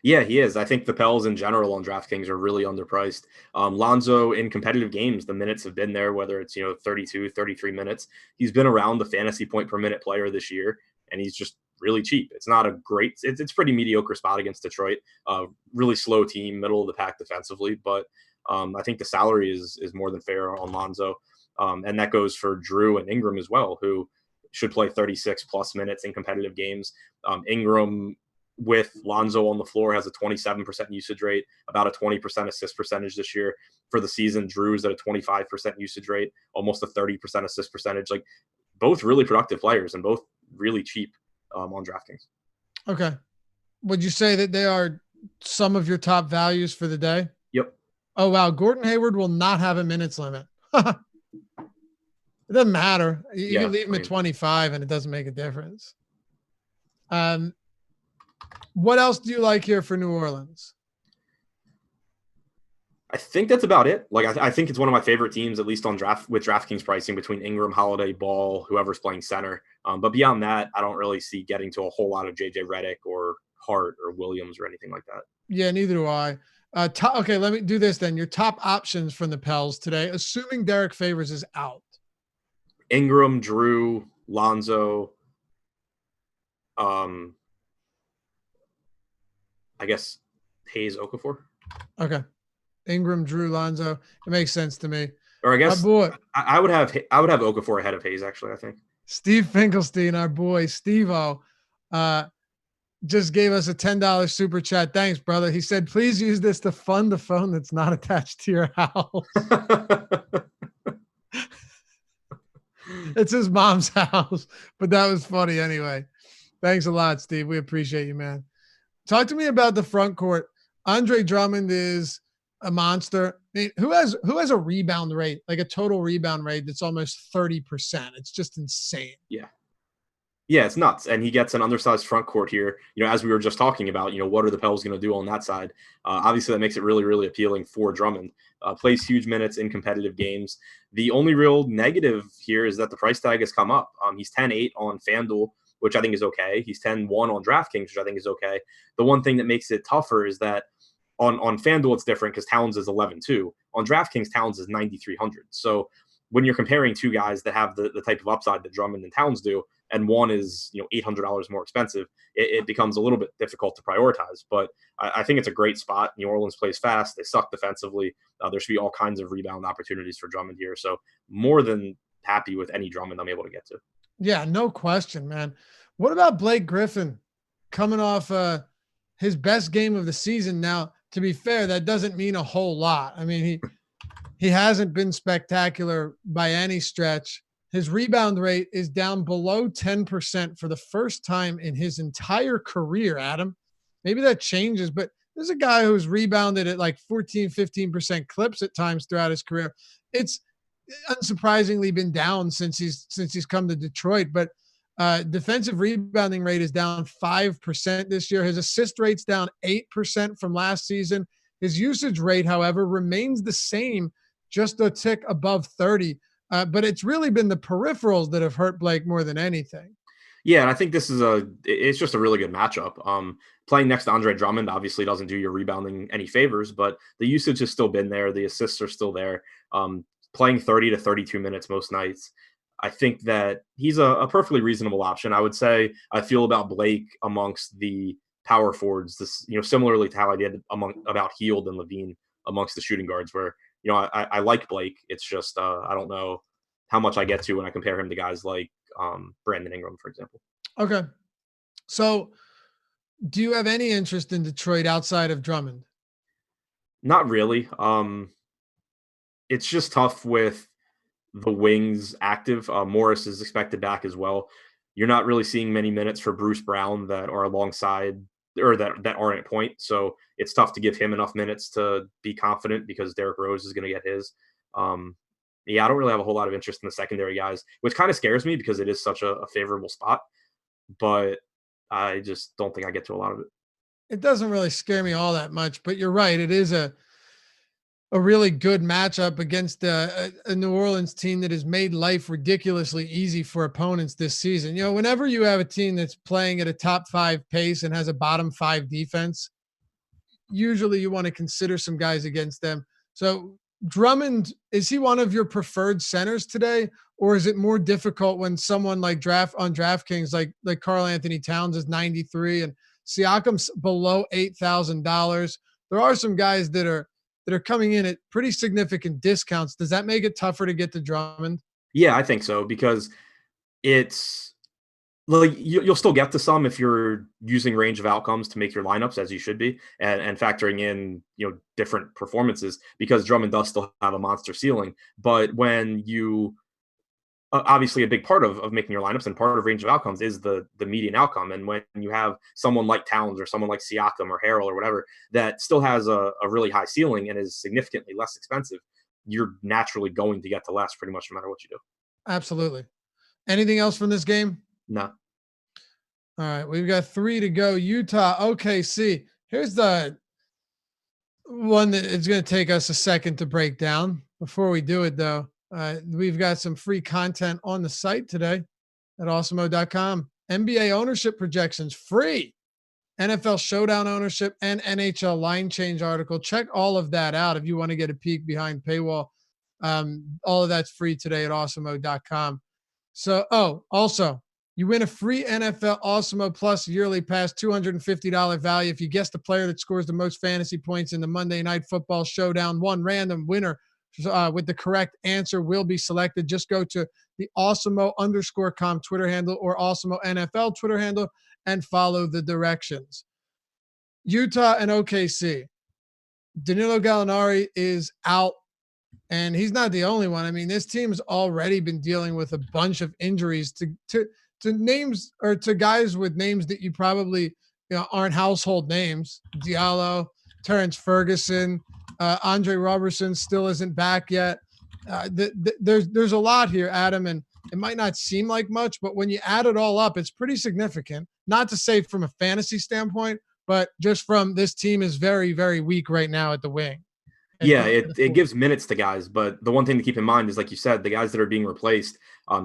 Yeah, he is. I think the Pels in general on DraftKings are really underpriced. Lonzo in competitive games, the minutes have been there, whether it's 32, 33 minutes. He's been around the fantasy point per minute player this year, and he's just really cheap. It's not a great, it's pretty mediocre spot against Detroit. Really slow team, middle of the pack defensively, but I think the salary is more than fair on Lonzo, and that goes for Drew and Ingram as well, who should play 36 plus minutes in competitive games. Ingram with Lonzo on the floor has a 27% usage rate, about a 20% assist percentage this year. For the season, Drew's at a 25% usage rate, almost a 30% assist percentage. Like both really productive players and both really cheap on DraftKings. Okay. Would you say that they are some of your top values for the day? Yep. Oh, wow. Gordon Hayward will not have a minutes limit. It doesn't matter. You can leave him at 25 and it doesn't make a difference. What else do you like here for New Orleans? I think that's about it. Like, I think it's one of my favorite teams, at least on DraftKings pricing, between Ingram, Holiday, Ball, whoever's playing center. But beyond that, I don't really see getting to a whole lot of JJ Redick or Hart or Williams or anything like that. Yeah, neither do I. Okay, let me do this then. Your top options from the Pels today, assuming Derek Favors is out. Ingram, Drew, Lonzo, I guess Hayes, Okafor. Okay. Ingram, Drew, Lonzo. It makes sense to me. Or I guess I would have Okafor ahead of Hayes, actually, I think. Steve Finkelstein, our boy, Steve-O, just gave us a $10 super chat. Thanks, brother. He said, please use this to fund the phone that's not attached to your house. It's his mom's house, but that was funny anyway. Thanks a lot, Steve. We appreciate you, man. Talk to me about the front court. Andre Drummond is a monster. I mean, who has a rebound rate, like a total rebound rate that's almost 30%? It's just insane. Yeah. Yeah, it's nuts. And he gets an undersized front court here. As we were just talking about, what are the Pels going to do on that side? Obviously, that makes it really, really appealing for Drummond. Plays huge minutes in competitive games. The only real negative here is that the price tag has come up. He's 10-8 on FanDuel, which I think is okay. He's 10-1 on DraftKings, which I think is okay. The one thing that makes it tougher is that on FanDuel, it's different because Towns is 11-2. On DraftKings, Towns is 9,300. So when you're comparing two guys that have the type of upside that Drummond and Towns do, and one is $800 more expensive, it becomes a little bit difficult to prioritize. But I think it's a great spot. New Orleans plays fast. They suck defensively. There should be all kinds of rebound opportunities for Drummond here. So more than happy with any Drummond I'm able to get to. Yeah, no question, man. What about Blake Griffin coming off his best game of the season? Now, to be fair, that doesn't mean a whole lot. I mean, he hasn't been spectacular by any stretch. His rebound rate is down below 10% for the first time in his entire career, Adam. Maybe that changes, but there's a guy who's rebounded at like 14, 15% clips at times throughout his career. It's unsurprisingly been down since he's come to Detroit, but defensive rebounding rate is down 5% this year. His assist rate's down 8% from last season. His usage rate, however, remains the same, just a tick above 30. But it's really been the peripherals that have hurt Blake more than anything. Yeah, and I think it's just a really good matchup. Playing next to Andre Drummond obviously doesn't do your rebounding any favors, but the usage has still been there. The assists are still there. Playing 30 to 32 minutes most nights. I think that he's a perfectly reasonable option. I would say I feel about Blake amongst the power forwards, similarly to how I did about Hield and Levine amongst the shooting guards, where I like Blake. It's just I don't know how much I get to when I compare him to guys like Brandon Ingram, for example. Okay. So do you have any interest in Detroit outside of Drummond? Not really. It's just tough with the wings active. Morris is expected back as well. You're not really seeing many minutes for Bruce Brown that are alongside or that aren't at point. So it's tough to give him enough minutes to be confident because Derrick Rose is going to get his. I don't really have a whole lot of interest in the secondary guys, which kind of scares me because it is such a favorable spot. But I just don't think I get to a lot of it. It doesn't really scare me all that much, but you're right. It is a really good matchup against a New Orleans team that has made life ridiculously easy for opponents this season. Whenever you have a team that's playing at a top 5 pace and has a bottom 5 defense, usually you want to consider some guys against them. So Drummond, is he one of your preferred centers today? Or is it more difficult when someone like DraftKings, like Karl-Anthony Towns is 93 and Siakam's below $8,000? There are some guys that are coming in at pretty significant discounts. Does that make it tougher to get to Drummond? Yeah, I think so, because it's like you'll still get to some if you're using range of outcomes to make your lineups, as you should be, and factoring in different performances, because Drummond does still have a monster ceiling. But when you obviously a big part of making your lineups and part of range of outcomes is the median outcome. And when you have someone like Towns or someone like Siakam or Harrell or whatever that still has a really high ceiling and is significantly less expensive, you're naturally going to get to less pretty much no matter what you do. Absolutely. Anything else from this game? No. All right. We've got 3 to go. Utah, OKC. Here's the one that it's going to take us a second to break down. Before we do it, though, we've got some free content on the site today at awesemo.com. NBA ownership projections, free. NFL showdown ownership and NHL line change article. Check all of that out if you want to get a peek behind paywall. All of that's free today at awesemo.com. So, also, you win a free NFL Awesemo Plus yearly pass, $250 value if you guess the player that scores the most fantasy points in the Monday Night Football Showdown. One random winner with the correct answer will be selected. Just go to the Awesemo_com Twitter handle or Awesemo NFL Twitter handle and follow the directions. Utah and OKC. Danilo Gallinari is out, and he's not the only one. I mean, this team's already been dealing with a bunch of injuries to names or to guys with names that you probably aren't household names. Diallo, Terrence Ferguson, Andre Robertson still isn't back yet. There's a lot here, Adam, and it might not seem like much, but when you add it all up, it's pretty significant. Not to say from a fantasy standpoint, but just from this team is very, very weak right now at the wing. Yeah, it gives minutes to guys, but the one thing to keep in mind is, like you said, the guys that are being replaced.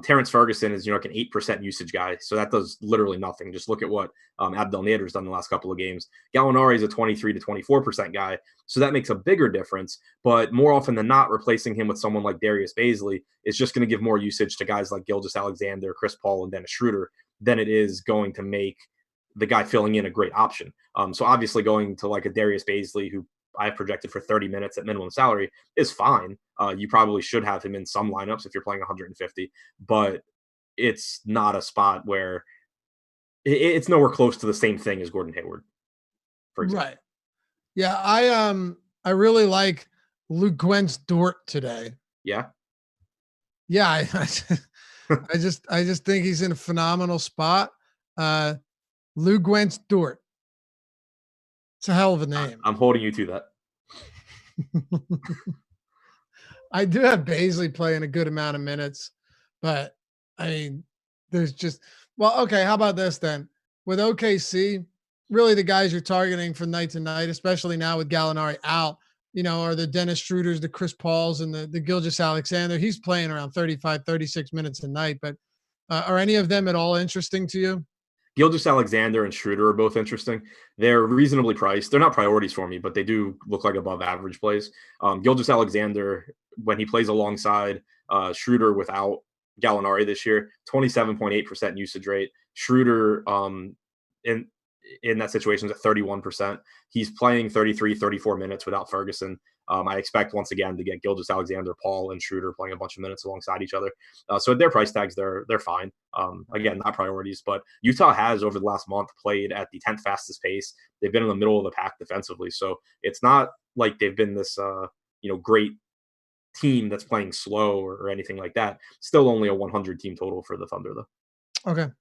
Terrence Ferguson is like an 8% usage guy, so that does literally nothing. Just look at what Abdel Nader's done the last couple of games. Gallinari is a 23 to 24% guy, so that makes a bigger difference. But more often than not, replacing him with someone like Darius Bosley is just going to give more usage to guys like Gilgeous-Alexander, Chris Paul, and Dennis Schroeder than it is going to make the guy filling in a great option. So obviously going to like a Darius Bosley, who I've projected for 30 minutes at minimum salary, is fine. You probably should have him in some lineups if you're playing 150, but it's not a spot where it's nowhere close to the same thing as Gordon Hayward, for example. Right. Yeah, I really like Luguentz Dort today. Yeah. Yeah, I just think he's in a phenomenal spot. Luguentz Dort. It's a hell of a name. I'm holding you to that. I do have Bosley playing a good amount of minutes, but I mean, there's just, well, okay, how about this then? With OKC, really the guys you're targeting from night to night, especially now with Gallinari out, are the Dennis Schroeders, the Chris Pauls, and the Gilgeous-Alexander. He's playing around 35, 36 minutes a night, but are any of them at all interesting to you? Gilgeous-Alexander and Schroeder are both interesting. They're reasonably priced. They're not priorities for me, but they do look like above average plays. Gilgeous-Alexander, when he plays alongside Schroeder without Gallinari this year, 27.8% usage rate. Schroeder in that situation is at 31%. He's playing 33, 34 minutes without Ferguson. I expect once again to get Gilgeous-Alexander, Paul, and Schroeder playing a bunch of minutes alongside each other. So at their price tags, they're fine. Again, not priorities, but Utah has over the last month played at the 10th fastest pace. They've been in the middle of the pack defensively, so it's not like they've been this great team that's playing slow or anything like that. Still only a 100 team total for the Thunder, though. Okay.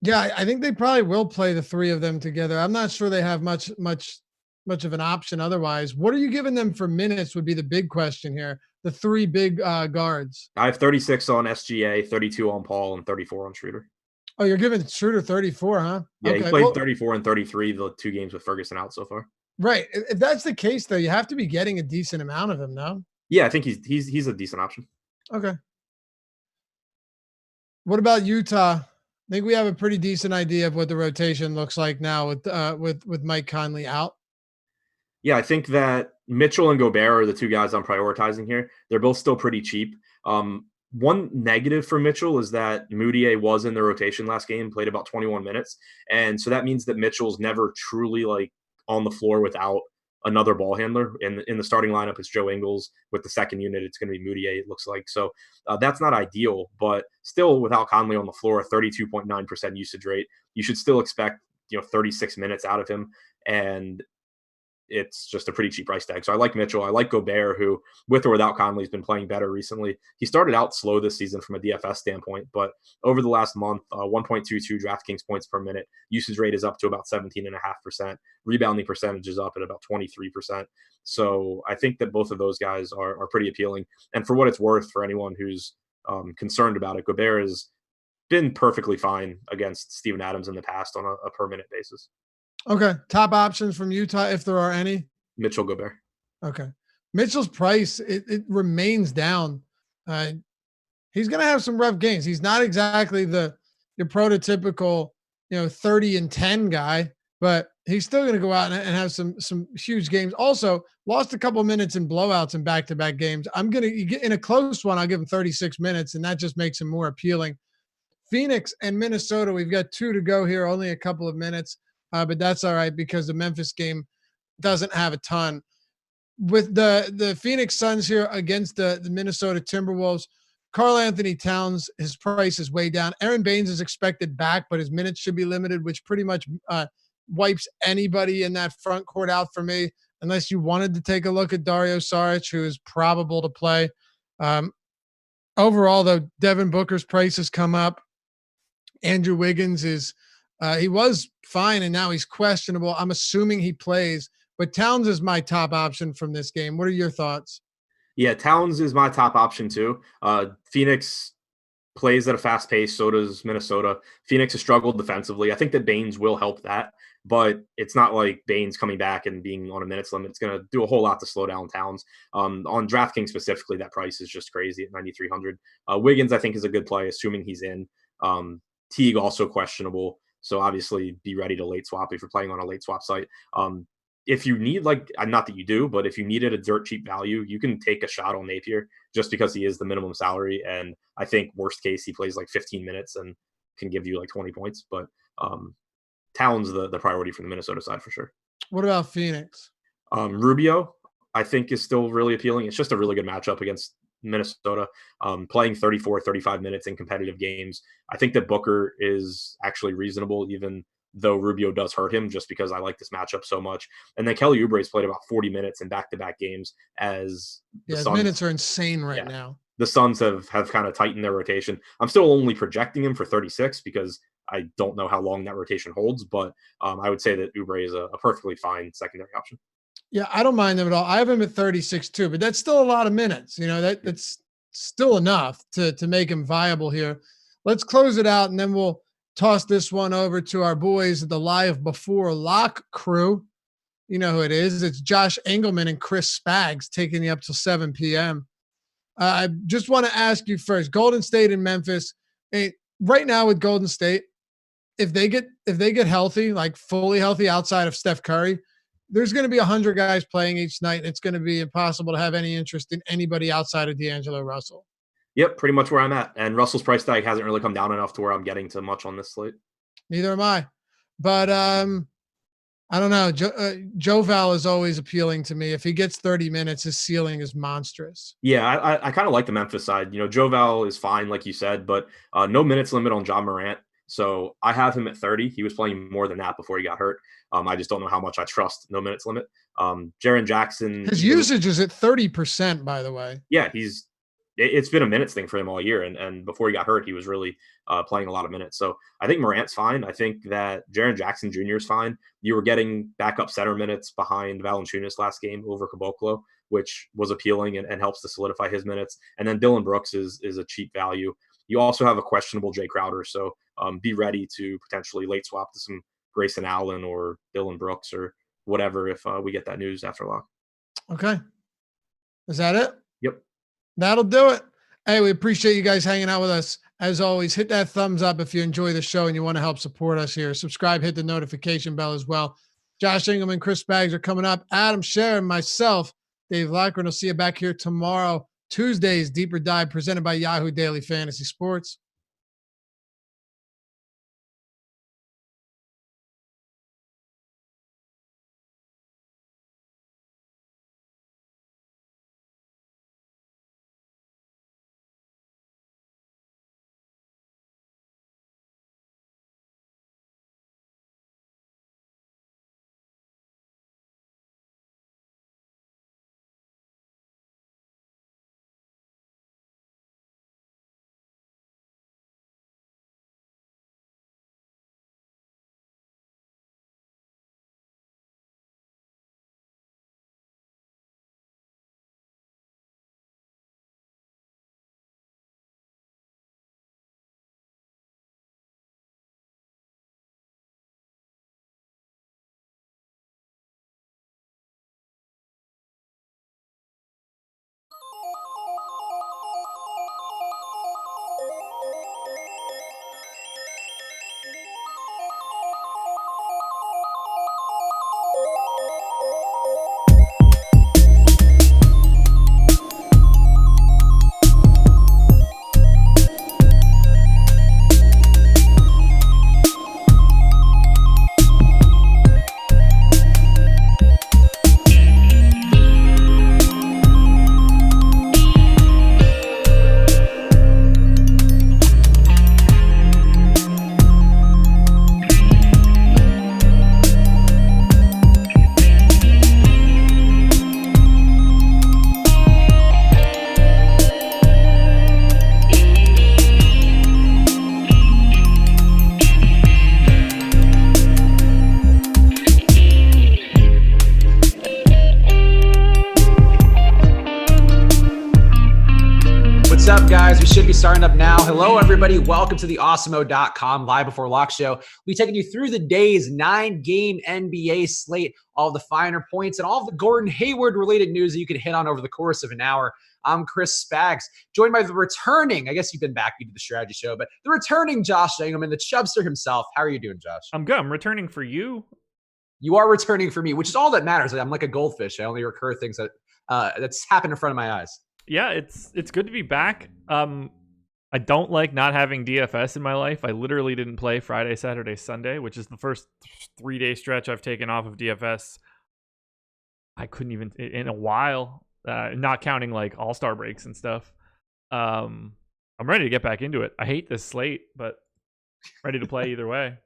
Yeah, I think they probably will play the three of them together. I'm not sure they have much of an option otherwise. What are you giving them for minutes would be the big question here. The three big guards. I have 36 on SGA, 32 on Paul, and 34 on Schroeder. Oh, you're giving Schroeder 34, huh? Yeah, okay. He played 34 and 33 the 2 games with Ferguson out so far. Right. If that's the case, though, you have to be getting a decent amount of him, no? Yeah, I think he's a decent option. Okay. What about Utah? I think we have a pretty decent idea of what the rotation looks like now with Mike Conley out. Yeah, I think that Mitchell and Gobert are the two guys I'm prioritizing here. They're both still pretty cheap. One negative for Mitchell is that Moutier was in the rotation last game, played about 21 minutes. And so that means that Mitchell's never truly on the floor without another ball handler. In the starting lineup, it's Joe Ingles. With the second unit, it's going to be Moutier, it looks like. So that's not ideal, but still without Conley on the floor, 32.9% usage rate, you should still expect 36 minutes out of him. And it's just a pretty cheap price tag. So I like Mitchell. I like Gobert, who with or without Conley has been playing better recently. He started out slow this season from a DFS standpoint, but over the last month, 1.22 DraftKings points per minute. Usage rate is up to about 17.5%. Rebounding percentage is up at about 23%. So I think that both of those guys are pretty appealing. And for what it's worth, for anyone who's concerned about it, Gobert has been perfectly fine against Steven Adams in the past on a per minute basis. Okay. Top options from Utah, if there are any. Mitchell, Gobert. Okay. Mitchell's price, it remains down. He's going to have some rough games. He's not exactly your prototypical, 30 and 10 guy, but he's still going to go out and have some huge games. Also, lost a couple minutes in blowouts in back-to-back games. I'm going to get in a close one. I'll give him 36 minutes, and that just makes him more appealing. Phoenix and Minnesota, we've got 2 to go here, only a couple of minutes. But that's all right because the Memphis game doesn't have a ton. With the Phoenix Suns here against the Minnesota Timberwolves, Karl-Anthony Towns, his price is way down. Aaron Baines is expected back, but his minutes should be limited, which pretty much wipes anybody in that front court out for me, unless you wanted to take a look at Dario Saric, who is probable to play. Overall, though, Devin Booker's price has come up. Andrew Wiggins is he was fine, and now he's questionable. I'm assuming he plays, but Towns is my top option from this game. What are your thoughts? Yeah, Towns is my top option too. Phoenix plays at a fast pace. So does Minnesota. Phoenix has struggled defensively. I think that Baines will help that, but it's not like Baines coming back and being on a minutes limit. It's going to do a whole lot to slow down Towns. On DraftKings specifically, that price is just crazy at 9,300. Wiggins, I think, is a good play, assuming he's in. Teague also questionable. So obviously be ready to late swap if you're playing on a late swap site. If you need, like, not that you do, but if you needed a dirt cheap value, you can take a shot on Napier just because he is the minimum salary. And I think worst case, he plays like 15 minutes and can give you like 20 points. But Towns the priority from the Minnesota side for sure. What about Phoenix? Rubio, I think, is still really appealing. It's just a really good matchup against Minnesota, playing 34, 35 minutes in competitive games. I think that Booker is actually reasonable, even though Rubio does hurt him, just because I like this matchup so much. And then Kelly Oubre's played about 40 minutes in back-to-back games as the His Suns. Minutes are insane right now. The Suns have kind of tightened their rotation. I'm still only projecting him for 36 because I don't know how long that rotation holds, but I would say that Oubre is a perfectly fine secondary option. Yeah, I don't mind them at all. I have him at 36 too, but that's still a lot of minutes. That's still enough to make him viable here. Let's close it out, and then we'll toss this one over to our boys at the Live Before Lock crew. You know who it is. It's Josh Engelman and Chris Spags taking you up till 7 p.m. I just want to ask you first, Golden State and Memphis. Right now with Golden State, if they get healthy, like fully healthy outside of Steph Curry, there's going to be 100 guys playing each night. It's going to be impossible to have any interest in anybody outside of D'Angelo Russell. Yep, pretty much where I'm at. And Russell's price tag hasn't really come down enough to where I'm getting to much on this slate. Neither am I. But I don't know. Joe Val is always appealing to me. If he gets 30 minutes, his ceiling is monstrous. Yeah, I kind of like the Memphis side. Joe Val is fine, like you said, but no minutes limit on John Morant. So I have him at 30. He was playing more than that before he got hurt. I just don't know how much I trust no minutes limit. Jaren Jackson. His usage is at 30%, by the way. Yeah, it's been a minutes thing for him all year. And before he got hurt, he was really playing a lot of minutes. So I think Morant's fine. I think that Jaren Jackson Jr. is fine. You were getting backup center minutes behind Valanciunas last game over Caboclo, which was appealing and helps to solidify his minutes. And then Dylan Brooks is a cheap value. You also have a questionable Jay Crowder. So be ready to potentially late swap to some Grayson Allen or Dylan Brooks or whatever if we get that news after lock. Okay. Is that it? Yep. That'll do it. Hey, we appreciate you guys hanging out with us. As always, hit that thumbs up if you enjoy the show and you want to help support us here. Subscribe, hit the notification bell as well. Josh Engelman, Chris Spags are coming up. Adam Scher and myself, Dave Lockren, will see you back here tomorrow. Tuesday's Deeper Dive presented by Yahoo Daily Fantasy Sports. What's up, guys? We should be starting up now. Hello, everybody. Welcome to the Awesemo.com Live Before Lock show. We'll be taking you through the day's 9-game NBA slate, all the finer points, and all of the Gordon Hayward-related news that you can hit on over the course of an hour. I'm Chris Spags, joined by the returning, I guess you've been back to the strategy show, but the returning Josh Engelman, the Chubster himself. How are you doing, Josh? I'm good. I'm returning for you. You are returning for me, which is all that matters. I'm like a goldfish. I only recur things that's happened in front of my eyes. Yeah, it's good to be back. I don't like not having DFS in my life. I literally didn't play Friday, Saturday, Sunday, which is the first 3-day stretch I've taken off of DFS. I couldn't even in a while. Not counting like all-star breaks and stuff. I'm ready to get back into it. I hate this slate, but ready to play either way.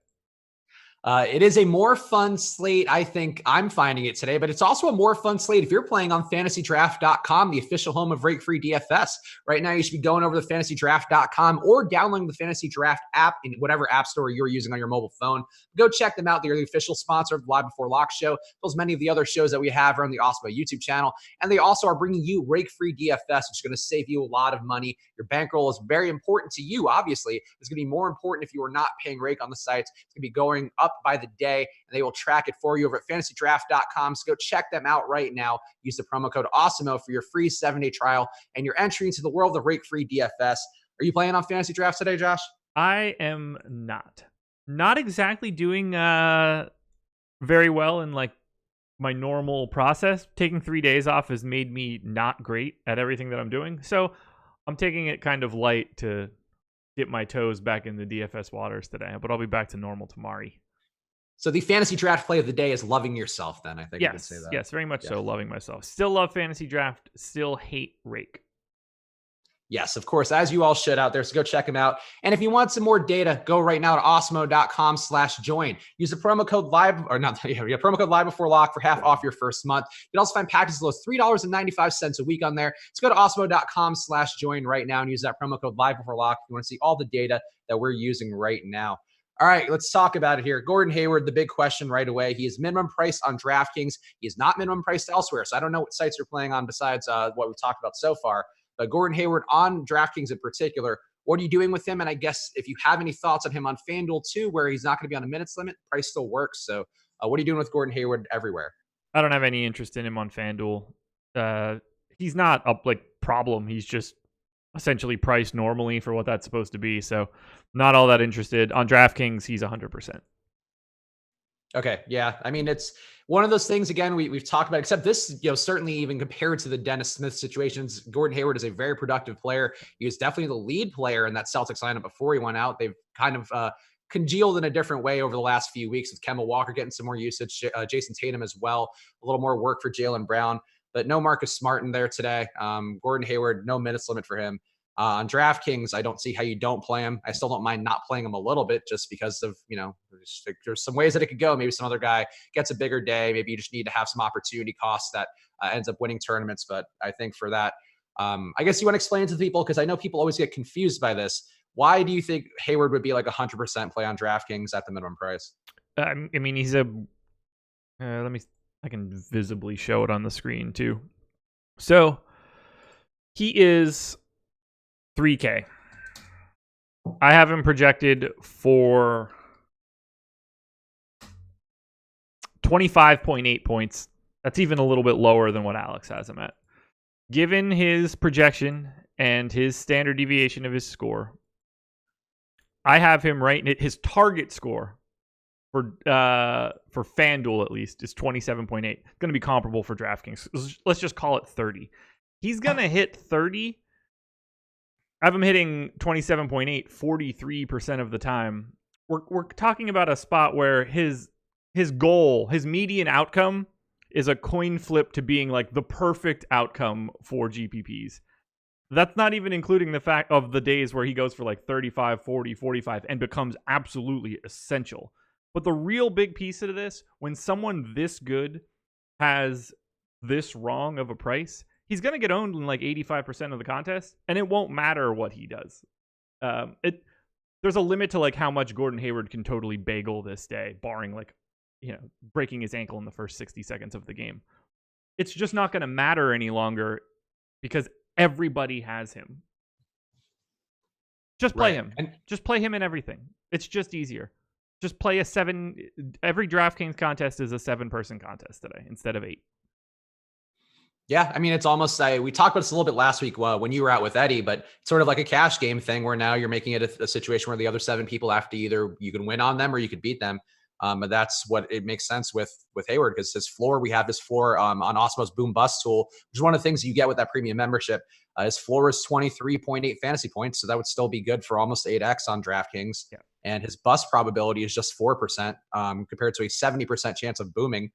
It is a more fun slate, I think I'm finding it today, but it's also a more fun slate if you're playing on fantasydraft.com, the official home of rake-free DFS. Right now, you should be going over to fantasydraft.com or downloading the Fantasy Draft app in whatever app store you're using on your mobile phone. Go check them out. They're the official sponsor of the Live Before Lock show, as many of the other shows that we have are on the Awesemo YouTube channel. And they also are bringing you rake-free DFS, which is going to save you a lot of money. Your bankroll is very important to you, obviously. It's going to be more important if you are not paying rake on the sites. It's going to be going up by the day, and they will track it for you over at fantasydraft.com. So go check them out right now. Use the promo code AWESEMO for your free 7-day trial and your entry into the world of rake-free DFS. Are you playing on Fantasy Draft today, Josh? I am not exactly doing very well in like my normal process. Taking 3 days off has made me not great at everything that I'm doing, so I'm taking it kind of light to dip my toes back in the DFS waters today, but I'll be back to normal tomorrow. So the fantasy draft play of the day is loving yourself, then, I think. Yes, you could say that. Yes, very much so, loving myself. Still love fantasy draft, still hate rake. Yes, of course, as you all should out there. So go check them out. And if you want some more data, go right now to awesemo.com/join. Use the promo code promo code live before lock for half off your first month. You can also find packages as low as $3.95 a week on there. So go to awesemo.com/join right now and use that promo code live before lock if you want to see all the data that we're using right now. All right, let's talk about it here. Gordon Hayward, the big question right away. He is minimum priced on DraftKings. He is not minimum priced elsewhere. So I don't know what sites you're playing on besides what we've talked about so far. But Gordon Hayward on DraftKings in particular, what are you doing with him? And I guess if you have any thoughts on him on FanDuel too, where he's not going to be on a minutes limit, price still works. So what are you doing with Gordon Hayward everywhere? I don't have any interest in him on FanDuel. He's not a problem. He's just essentially priced normally for what that's supposed to be. So not all that interested. On DraftKings, he's 100%. Okay. Yeah. I mean, it's one of those things, again, we've talked about, except this, certainly even compared to the Dennis Smith situations, Gordon Hayward is a very productive player. He was definitely the lead player in that Celtics lineup before he went out. They've kind of congealed in a different way over the last few weeks with Kemba Walker getting some more usage, Jason Tatum as well, a little more work for Jaylen Brown, but no Marcus Smart in there today. Gordon Hayward, no minutes limit for him. On DraftKings, I don't see how you don't play him. I still don't mind not playing him a little bit just because of, there's some ways that it could go. Maybe some other guy gets a bigger day. Maybe you just need to have some opportunity costs that ends up winning tournaments. But I think for that, I guess you want to explain to the people, because I know people always get confused by this. Why do you think Hayward would be like 100% play on DraftKings at the minimum price? I mean, he's I can visibly show it on the screen too. So he is 3K. I have him projected for 25.8 points. That's even a little bit lower than what Alex has him at. Given his projection and his standard deviation of his score, I have him right at his target score for FanDuel at least is 27.8. It's going to be comparable for DraftKings. Let's just call it 30. He's going to hit 30. I have him hitting 27.8 43% of the time. We're talking about a spot where his goal, his median outcome is a coin flip to being like the perfect outcome for GPPs. That's not even including the fact of the days where he goes for like 35, 40, 45 and becomes absolutely essential. But the real big piece of this, when someone this good has this wrong of a price, he's going to get owned in like 85% of the contest, and it won't matter what he does. There's a limit to like how much Gordon Hayward can totally bagel this day, barring like, breaking his ankle in the first 60 seconds of the game. It's just not going to matter any longer because everybody has him. Just play him. And Just play him in everything. It's just easier. Just play a 7. Every DraftKings contest is a 7-person contest today instead of 8. yeah, I mean, it's almost we talked about this a little bit last week when you were out with Eddie, but it's sort of like a cash game thing where now you're making it a situation where the other 7 people have to either you can win on them or you could beat them. But that's what it makes sense with Hayward, because we have his floor on Osmo's Boom Bust tool, which is one of the things you get with that premium membership. His floor is 23.8 fantasy points, so that would still be good for almost 8x on DraftKings. Yeah. And his bust probability is just 4% compared to a 70% chance of booming.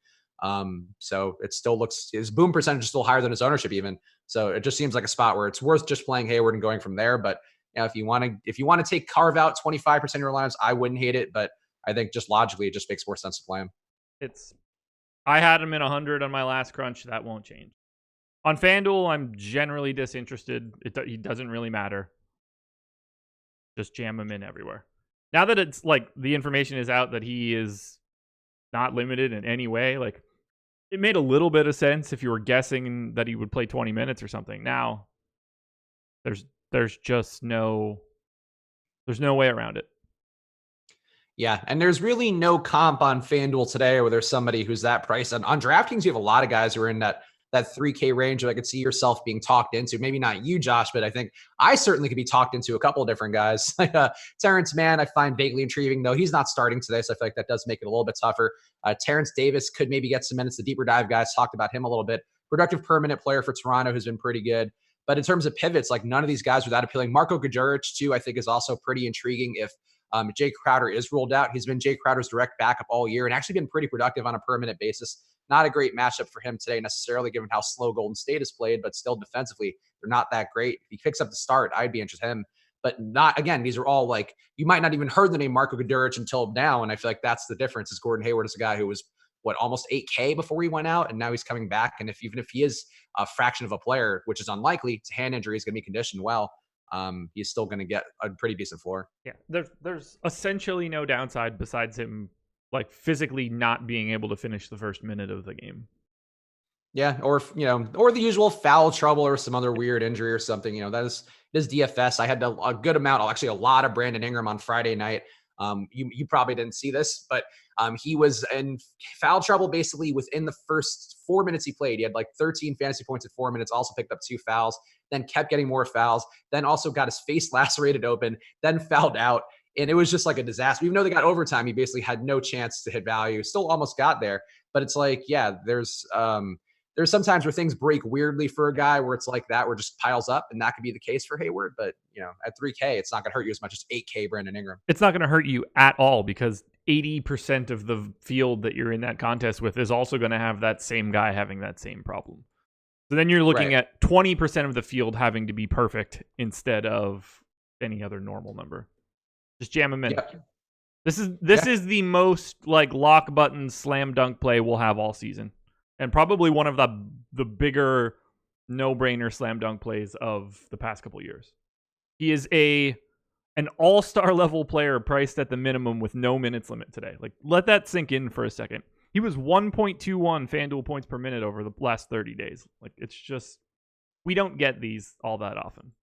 So it still looks, his boom percentage is still higher than his ownership even. So it just seems like a spot where it's worth just playing Hayward and going from there. But if you want to carve out 25% of your lineups, I wouldn't hate it, but I think just logically, it just makes more sense to play him. I had him in 100 on my last crunch. That won't change. On FanDuel, I'm generally disinterested. He doesn't really matter. Just jam him in everywhere. Now that it's like the information is out that he is not limited in any way, like it made a little bit of sense if you were guessing that he would play 20 minutes or something. Now there's just no way around it. Yeah, and there's really no comp on FanDuel today where there's somebody who's that price. And on DraftKings, you have a lot of guys who are in that 3K range that I could see yourself being talked into. Maybe not you, Josh, but I think I certainly could be talked into a couple of different guys. Like Terrence Mann, I find vaguely intriguing, though he's not starting today, so I feel like that does make it a little bit tougher. Terrence Davis could maybe get some minutes. The deeper dive guys talked about him a little bit. Productive permanent player for Toronto who's been pretty good. But in terms of pivots, like none of these guys are that appealing. Marko Guduric, too, I think is also pretty intriguing if Jay Crowder is ruled out. He's been Jay Crowder's direct backup all year and actually been pretty productive on a permanent basis. Not a great matchup for him today necessarily, given how slow Golden State has played, but still defensively, they're not that great. If he picks up the start, I'd be interested in him. But not, again, these are all like, you might not even heard the name Marko Guduric until now, and I feel like that's the difference is Gordon Hayward is a guy who was, almost 8K before he went out, and now he's coming back. And even if he is a fraction of a player, which is unlikely, it's a hand injury, he's going to be conditioned well. He's still going to get a pretty decent floor. Yeah, there's essentially no downside besides him like physically not being able to finish the first minute of the game. Yeah, or the usual foul trouble or some other weird injury or something. That is DFS. I had a good amount, actually a lot of Brandon Ingram on Friday night. You probably didn't see this, but he was in foul trouble basically within the first 4 minutes he played. He had like 13 fantasy points in 4 minutes, also picked up 2 fouls, then kept getting more fouls, then also got his face lacerated open, then fouled out. And it was just like a disaster. Even though they got overtime, he basically had no chance to hit value. Still almost got there. But it's like, yeah, there's sometimes where things break weirdly for a guy where it's like that, where it just piles up. And that could be the case for Hayward. But, at 3K, it's not going to hurt you as much as 8K Brandon Ingram. It's not going to hurt you at all because 80% of the field that you're in that contest with is also going to have that same guy having that same problem. So then you're looking at 20% of the field having to be perfect instead of any other normal number. Just jam him in. Yeah. This is the most like lock button slam dunk play we'll have all season, and probably one of the bigger no brainer slam dunk plays of the past couple years. He is an all-star level player priced at the minimum with no minutes limit today. Like, let that sink in for a second. He was 1.21 FanDuel points per minute over the last 30 days. Like, it's just, we don't get these all that often.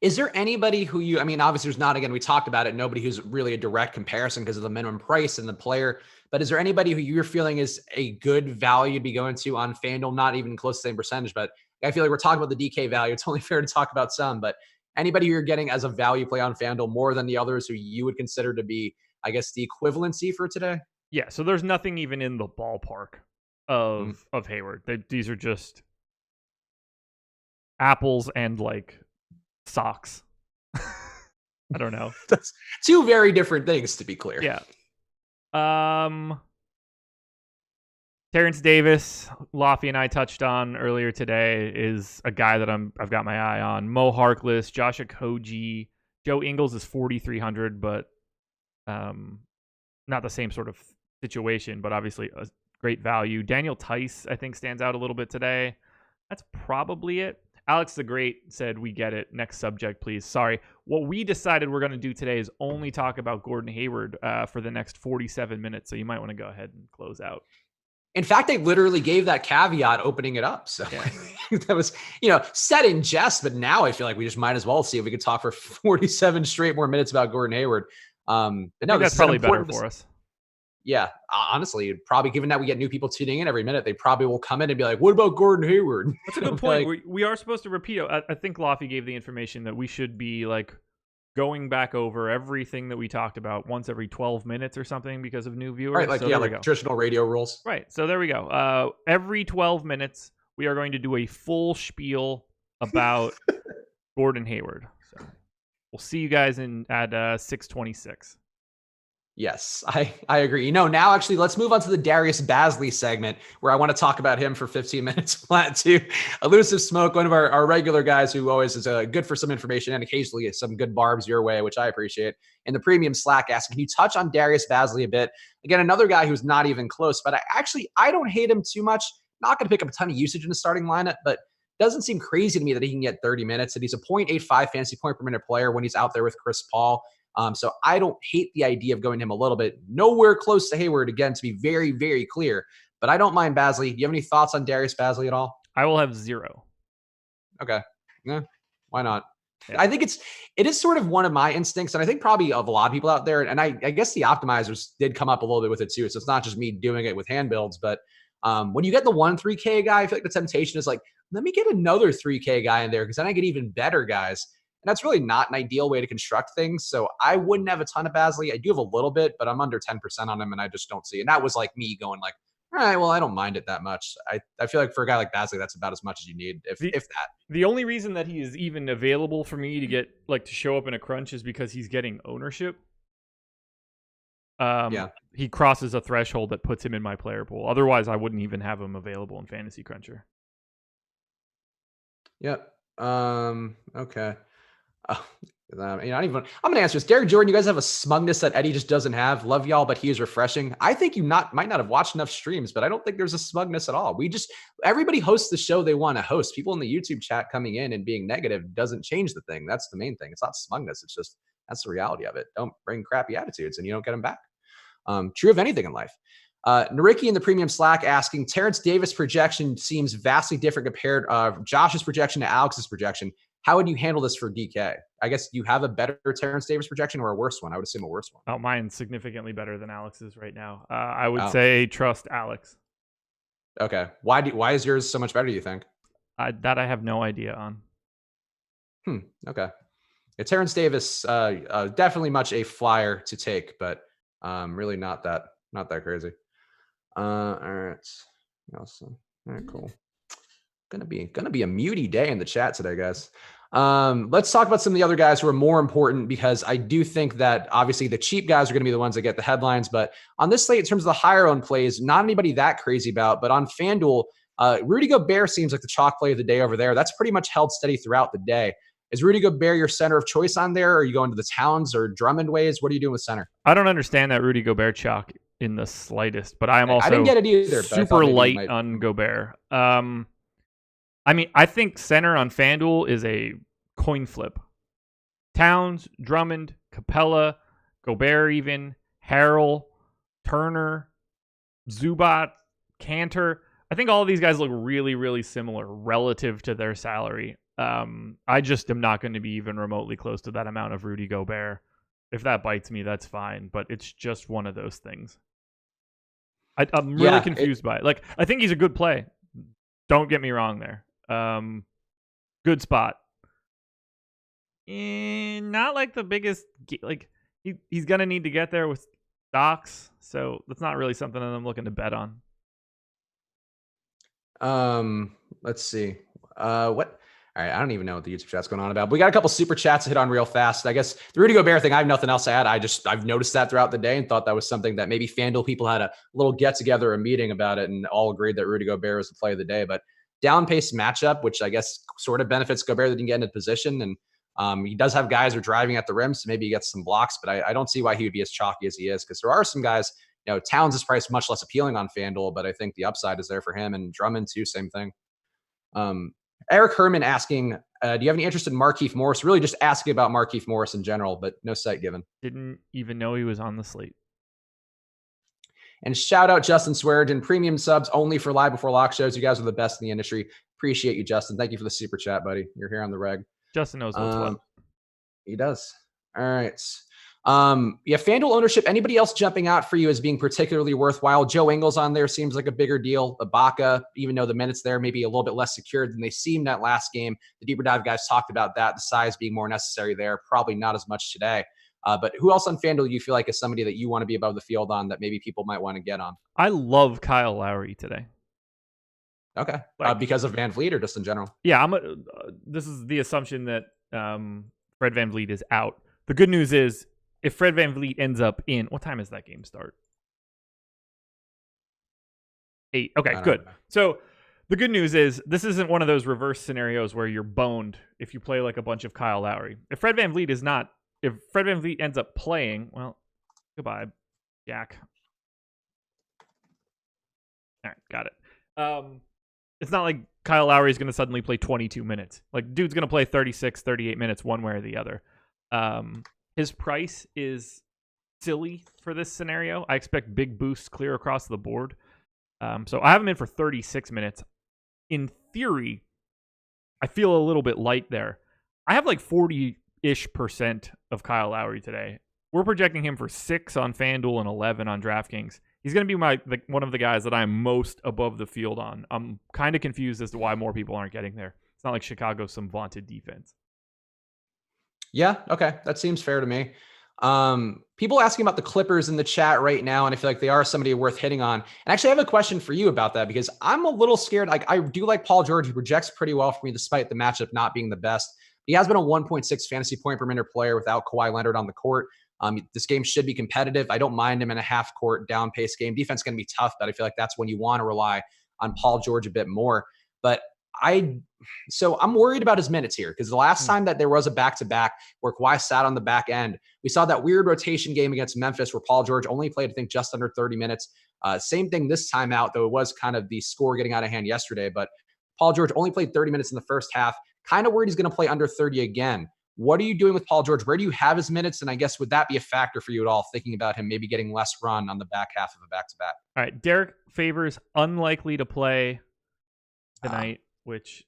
Is there anybody who obviously there's not, again, we talked about it, nobody who's really a direct comparison because of the minimum price and the player, but is there anybody who you're feeling is a good value to be going to on FanDuel, not even close to the same percentage, but I feel like we're talking about the DK value. It's only fair to talk about some, but anybody who you're getting as a value play on FanDuel more than the others who you would consider to be, I guess, the equivalency for today? Yeah, so there's nothing even in the ballpark of Hayward. These are just apples and like socks. I don't know. That's two very different things, to be clear. Yeah. Terrence Davis, Lofty and I touched on earlier today, is a guy that I've got my eye on. Mo Harkless, Josh Okogie, Joe Ingles is 4,300, but not the same sort of situation, but obviously a great value. Daniel Theis, I think, stands out a little bit today. That's probably it. Alex the Great said, we get it. Next subject, please. Sorry. What we decided we're going to do today is only talk about Gordon Hayward for the next 47 minutes. So you might want to go ahead and close out. In fact, they literally gave that caveat opening it up. So that was, said in jest, but now I feel like we just might as well see if we could talk for 47 straight more minutes about Gordon Hayward. But no, that's probably better for us. Yeah, honestly, probably given that we get new people tuning in every minute, they probably will come in and be like, what about Gordon Hayward? That's a good point. We are supposed to repeat. I think Lofty gave the information that we should be like going back over everything that we talked about once every 12 minutes or something because of new viewers. Right, like traditional radio rules. Right, so there we go. Every 12 minutes, we are going to do a full spiel about Gordon Hayward. So we'll see you guys at 6:26. Yes, I agree. Now actually, let's move on to the Darius Bosley segment where I want to talk about him for 15 minutes flat too. Elusive Smoke, one of our regular guys who always is good for some information and occasionally some good barbs your way, which I appreciate. And the premium Slack asking, can you touch on Darius Bosley a bit? Again, another guy who's not even close, but I don't hate him too much. Not going to pick up a ton of usage in the starting lineup, but doesn't seem crazy to me that he can get 30 minutes. And he's a 0.85 fantasy point per minute player when he's out there with Chris Paul. So I don't hate the idea of going to him a little bit. Nowhere close to Hayward, again, to be very, very clear. But I don't mind Bosley. Do you have any thoughts on Darius Bosley at all? I will have 0. Okay. Yeah, why not? Yeah. I think it is sort of one of my instincts, and I think probably of a lot of people out there. And I guess the optimizers did come up a little bit with it too. So it's not just me doing it with hand builds, but when you get the 3K guy, I feel like the temptation is like, let me get another 3K guy in there because then I get even better guys. And that's really not an ideal way to construct things. So I wouldn't have a ton of Bosley. I do have a little bit, but I'm under 10% on him, and I just don't see it. And that was like me going like, all right, well, I don't mind it that much. I feel like for a guy like Bosley, that's about as much as you need, if that. The only reason that he is even available for me to get to show up in a crunch is because he's getting ownership. He crosses a threshold that puts him in my player pool. Otherwise, I wouldn't even have him available in Fantasy Cruncher. Yep. Okay. I'm going to answer this. Derek Jordan, you guys have a smugness that Eddie just doesn't have. Love y'all, but he is refreshing. I think you might not have watched enough streams, but I don't think there's a smugness at all. Everybody hosts the show they want to host. People in the YouTube chat coming in and being negative doesn't change the thing. That's the main thing. It's not smugness. It's just, that's the reality of it. Don't bring crappy attitudes and you don't get them back. True of anything in life. Nariki in the premium Slack asking, Terrence Davis projection seems vastly different compared Josh's projection to Alex's projection. How would you handle this for DK? I guess you have a better Terrence Davis projection or a worse one. I would assume a worse one. Oh, mine's significantly better than Alex's right now. I would say trust Alex. Okay. Why is yours so much better, do you think? That I have no idea on. Okay. Yeah, Terrence Davis, definitely much a flyer to take, but really not that crazy. All right. Awesome. All right, cool. Gonna be a muty day in the chat today, guys. Let's talk about some of the other guys who are more important, because I do think that obviously the cheap guys are going to be the ones that get the headlines. But on this slate, in terms of the higher owned plays, not anybody that crazy about. But on FanDuel, Rudy Gobert seems like the chalk play of the day over there. That's pretty much held steady throughout the day. Is Rudy Gobert your center of choice on there? Or are you going to the Towns or Drummond ways? What are you doing with center? I don't understand that Rudy Gobert chalk in the slightest, but I am also I didn't get it either, super light on Gobert. I mean, I think center on FanDuel is a coin flip. Towns, Drummond, Capella, Gobert even, Harrell, Turner, Zubac, Cantor. I think all of these guys look really, really similar relative to their salary. I just am not going to be even remotely close to that amount of Rudy Gobert. If that bites me, that's fine, but it's just one of those things. I'm really confused by it. Like, I think he's a good play. Don't get me wrong there. Good spot. Not like the biggest, like he's gonna need to get there with stocks, so that's not really something that I'm looking to bet on. Let's see. All right, I don't even know what the YouTube chat's going on about. But we got a couple super chats to hit on real fast. I guess the Rudy Gobert thing, I have nothing else to add. I've noticed that throughout the day and thought that was something that maybe FanDuel people had a little get together, a meeting about it, and all agreed that Rudy Gobert was the play of the day. But down pace matchup, which I guess sort of benefits Gobert that he can get into position. And he does have guys who are driving at the rim, so maybe he gets some blocks, but I don't see why he would be as chalky as he is, because there are some guys, Towns is priced much less appealing on FanDuel, but I think the upside is there for him, and Drummond too, same thing. Eric Herman asking, do you have any interest in Markieff Morris? Really just asking about Markieff Morris in general, but no site given. Didn't even know he was on the slate. And shout out Justin Swearingen, premium subs only for live before lock shows. You guys are the best in the industry. Appreciate you, Justin. Thank you for the super chat, buddy. You're here on the reg. Justin knows what's what. He does. All right. FanDuel ownership. Anybody else jumping out for you as being particularly worthwhile? Joe Ingles on there seems like a bigger deal. Ibaka, even though the minutes there may be a little bit less secured than they seemed that last game. The deeper dive guys talked about that, the size being more necessary there. Probably not as much today. But who else on FanDuel do you feel like is somebody that you want to be above the field on that maybe people might want to get on? I love Kyle Lowry today. Okay. Because of Van Vliet or just in general? Yeah, this is the assumption that Fred VanVleet is out. The good news is if Fred VanVleet ends up in, what time does that game start? 8. Okay, good. So the good news is this isn't one of those reverse scenarios where you're boned if you play like a bunch of Kyle Lowry. If Fred VanVleet ends up playing, well, goodbye, Jack. All right, got it. It's not like Kyle Lowry is going to suddenly play 22 minutes. Like, dude's going to play 36, 38 minutes one way or the other. His price is silly for this scenario. I expect big boosts clear across the board. So I have him in for 36 minutes. In theory, I feel a little bit light there. I have like 40-ish% of Kyle Lowry today. We're projecting him for 6 on FanDuel and 11 on DraftKings. He's going to be one of the guys that I'm most above the field on. I'm kind of confused as to why more people aren't getting there. It's not like Chicago's some vaunted defense. Yeah, okay. That seems fair to me. People asking about the Clippers in the chat right now, and I feel like they are somebody worth hitting on. And actually, I have a question for you about that because I'm a little scared. Like, I do like Paul George. He projects pretty well for me despite the matchup not being the best. He has been a 1.6 fantasy point per minute player without Kawhi Leonard on the court. This game should be competitive. I don't mind him in a half-court down-pace game. Defense is going to be tough, but I feel like that's when you want to rely on Paul George a bit more. But I'm worried about his minutes here because the last time that there was a back-to-back where Kawhi sat on the back end, we saw that weird rotation game against Memphis where Paul George only played, I think, just under 30 minutes. Same thing this time out, though it was kind of the score getting out of hand yesterday. But Paul George only played 30 minutes in the first half. Kind of worried he's going to play under 30 again. What are you doing with Paul George? Where do you have his minutes? And I guess, would that be a factor for you at all, thinking about him maybe getting less run on the back half of a back-to-back? All right, Derek Favors unlikely to play tonight, which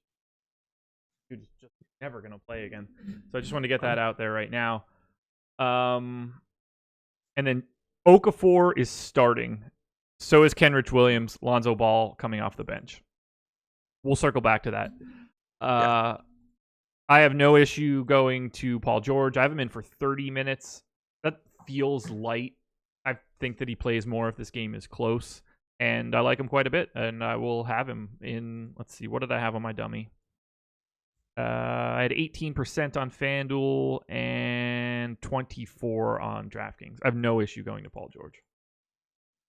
dude's just never going to play again. So I just want to get that out there right now. And then Okafor is starting. So is Kenrich Williams, Lonzo Ball coming off the bench. We'll circle back to that. I have no issue going to Paul George. I have him in for 30 minutes. That feels light. I think that he plays more if this game is close. And I like him quite a bit. And I will have him in, let's see, what did I have on my dummy? I had 18% on FanDuel and 24 on DraftKings. I have no issue going to Paul George.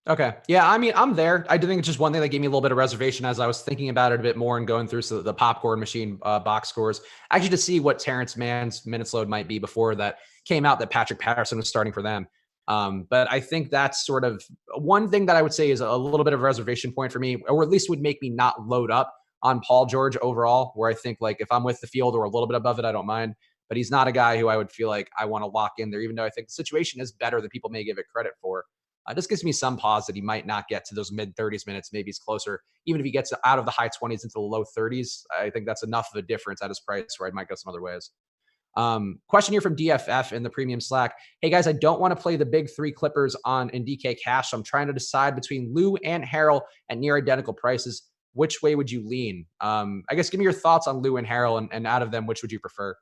Okay. Yeah, I mean, I'm there. I do think it's just one thing that gave me a little bit of reservation as I was thinking about it a bit more and going through the popcorn machine box scores, actually to see what Terrence Mann's minutes load might be before that came out that Patrick Patterson was starting for them. But I think that's sort of one thing that I would say is a little bit of a reservation point for me, or at least would make me not load up on Paul George overall, where I think like if I'm with the field or a little bit above it, I don't mind. But he's not a guy who I would feel like I want to lock in there, even though I think the situation is better than people may give it credit for. Just gives me some pause that he might not get to those mid-30s minutes. Maybe he's closer. Even if he gets out of the high 20s into the low 30s, I think that's enough of a difference at his price where I might go some other ways. Question here from DFF in the premium Slack. Hey, guys, I don't want to play the big 3 Clippers in DK Cash, so I'm trying to decide between Lou and Harrell at near identical prices. Which way would you lean? I guess give me your thoughts on Lou and Harrell, and out of them, which would you prefer?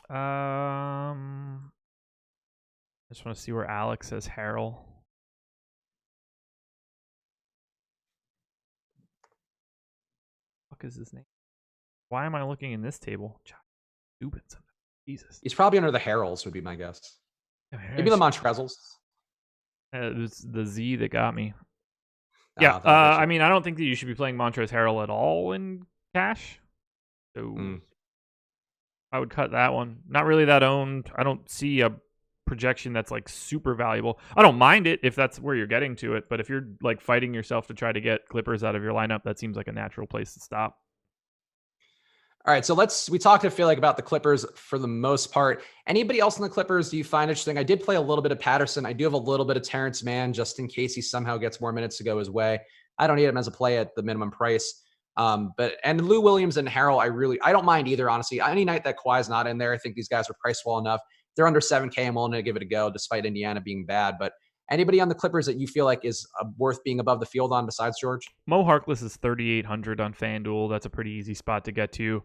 I just want to see where Alex says Harrell. Is his name? Why am I looking in this table? Stupid. Jesus. He's probably under the Harrells, would be my guess. Maybe the Montrezls. It was the Z that got me. Yeah, I mean, I don't think that you should be playing Montrezl Harrell at all in cash. So I would cut that one. Not really that owned. I don't see a projection that's like super valuable. I don't mind it if that's where you're getting to it, but if you're like fighting yourself to try to get Clippers out of your lineup, that seems like a natural place to stop. All right, so we talked, I feel like, about the Clippers for the most part. Anybody else in the Clippers do you find interesting? I did play a little bit of Patterson. I do have a little bit of Terrence Mann just in case he somehow gets more minutes to go his way. I don't need him as a play at the minimum price. And Lou Williams and Harrell, I don't mind either, honestly. Any night that Kawhi's not in there, I think these guys are priced well enough. They're under 7K. I'm willing to give it a go, despite Indiana being bad. But anybody on the Clippers that you feel like is worth being above the field on besides George? Mo Harkless is 3,800 on FanDuel. That's a pretty easy spot to get to.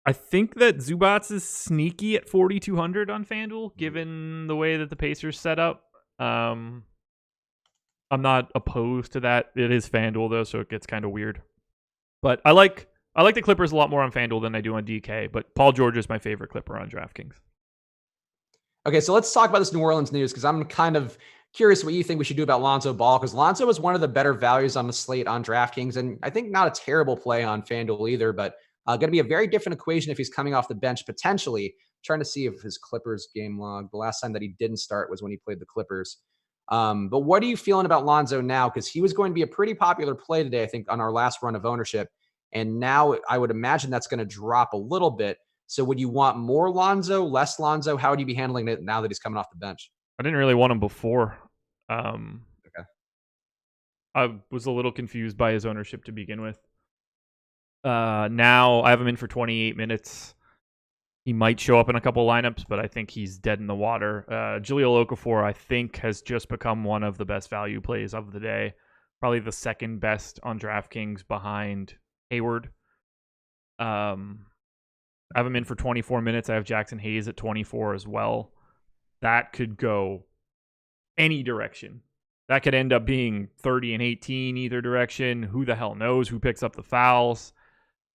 I think that Zubats is sneaky at 4,200 on FanDuel, given the way that the Pacers set up. I'm not opposed to that. It is FanDuel though, so it gets kind of weird. But I like the Clippers a lot more on FanDuel than I do on DK. But Paul George is my favorite Clipper on DraftKings. Okay, so let's talk about this New Orleans news because I'm kind of curious what you think we should do about Lonzo Ball, because Lonzo was one of the better values on the slate on DraftKings, and I think not a terrible play on FanDuel either, but going to be a very different equation if he's coming off the bench potentially. Trying to see if his Clippers game log, the last time that he didn't start was when he played the Clippers. But what are you feeling about Lonzo now? Because he was going to be a pretty popular play today, I think, on our last run of ownership. And now I would imagine that's going to drop a little bit. So would you want more Lonzo, less Lonzo? How would you be handling it now that he's coming off the bench? I didn't really want him before. Okay. I was a little confused by his ownership to begin with. Now I have him in for 28 minutes. He might show up in a couple lineups, but I think he's dead in the water. Jahlil Okafor, I think, has just become one of the best value plays of the day. Probably the second best on DraftKings behind Hayward. I have him in for 24 minutes. I have Jackson Hayes at 24 as well. That could go any direction. That could end up being 30 and 18 either direction. Who the hell knows who picks up the fouls?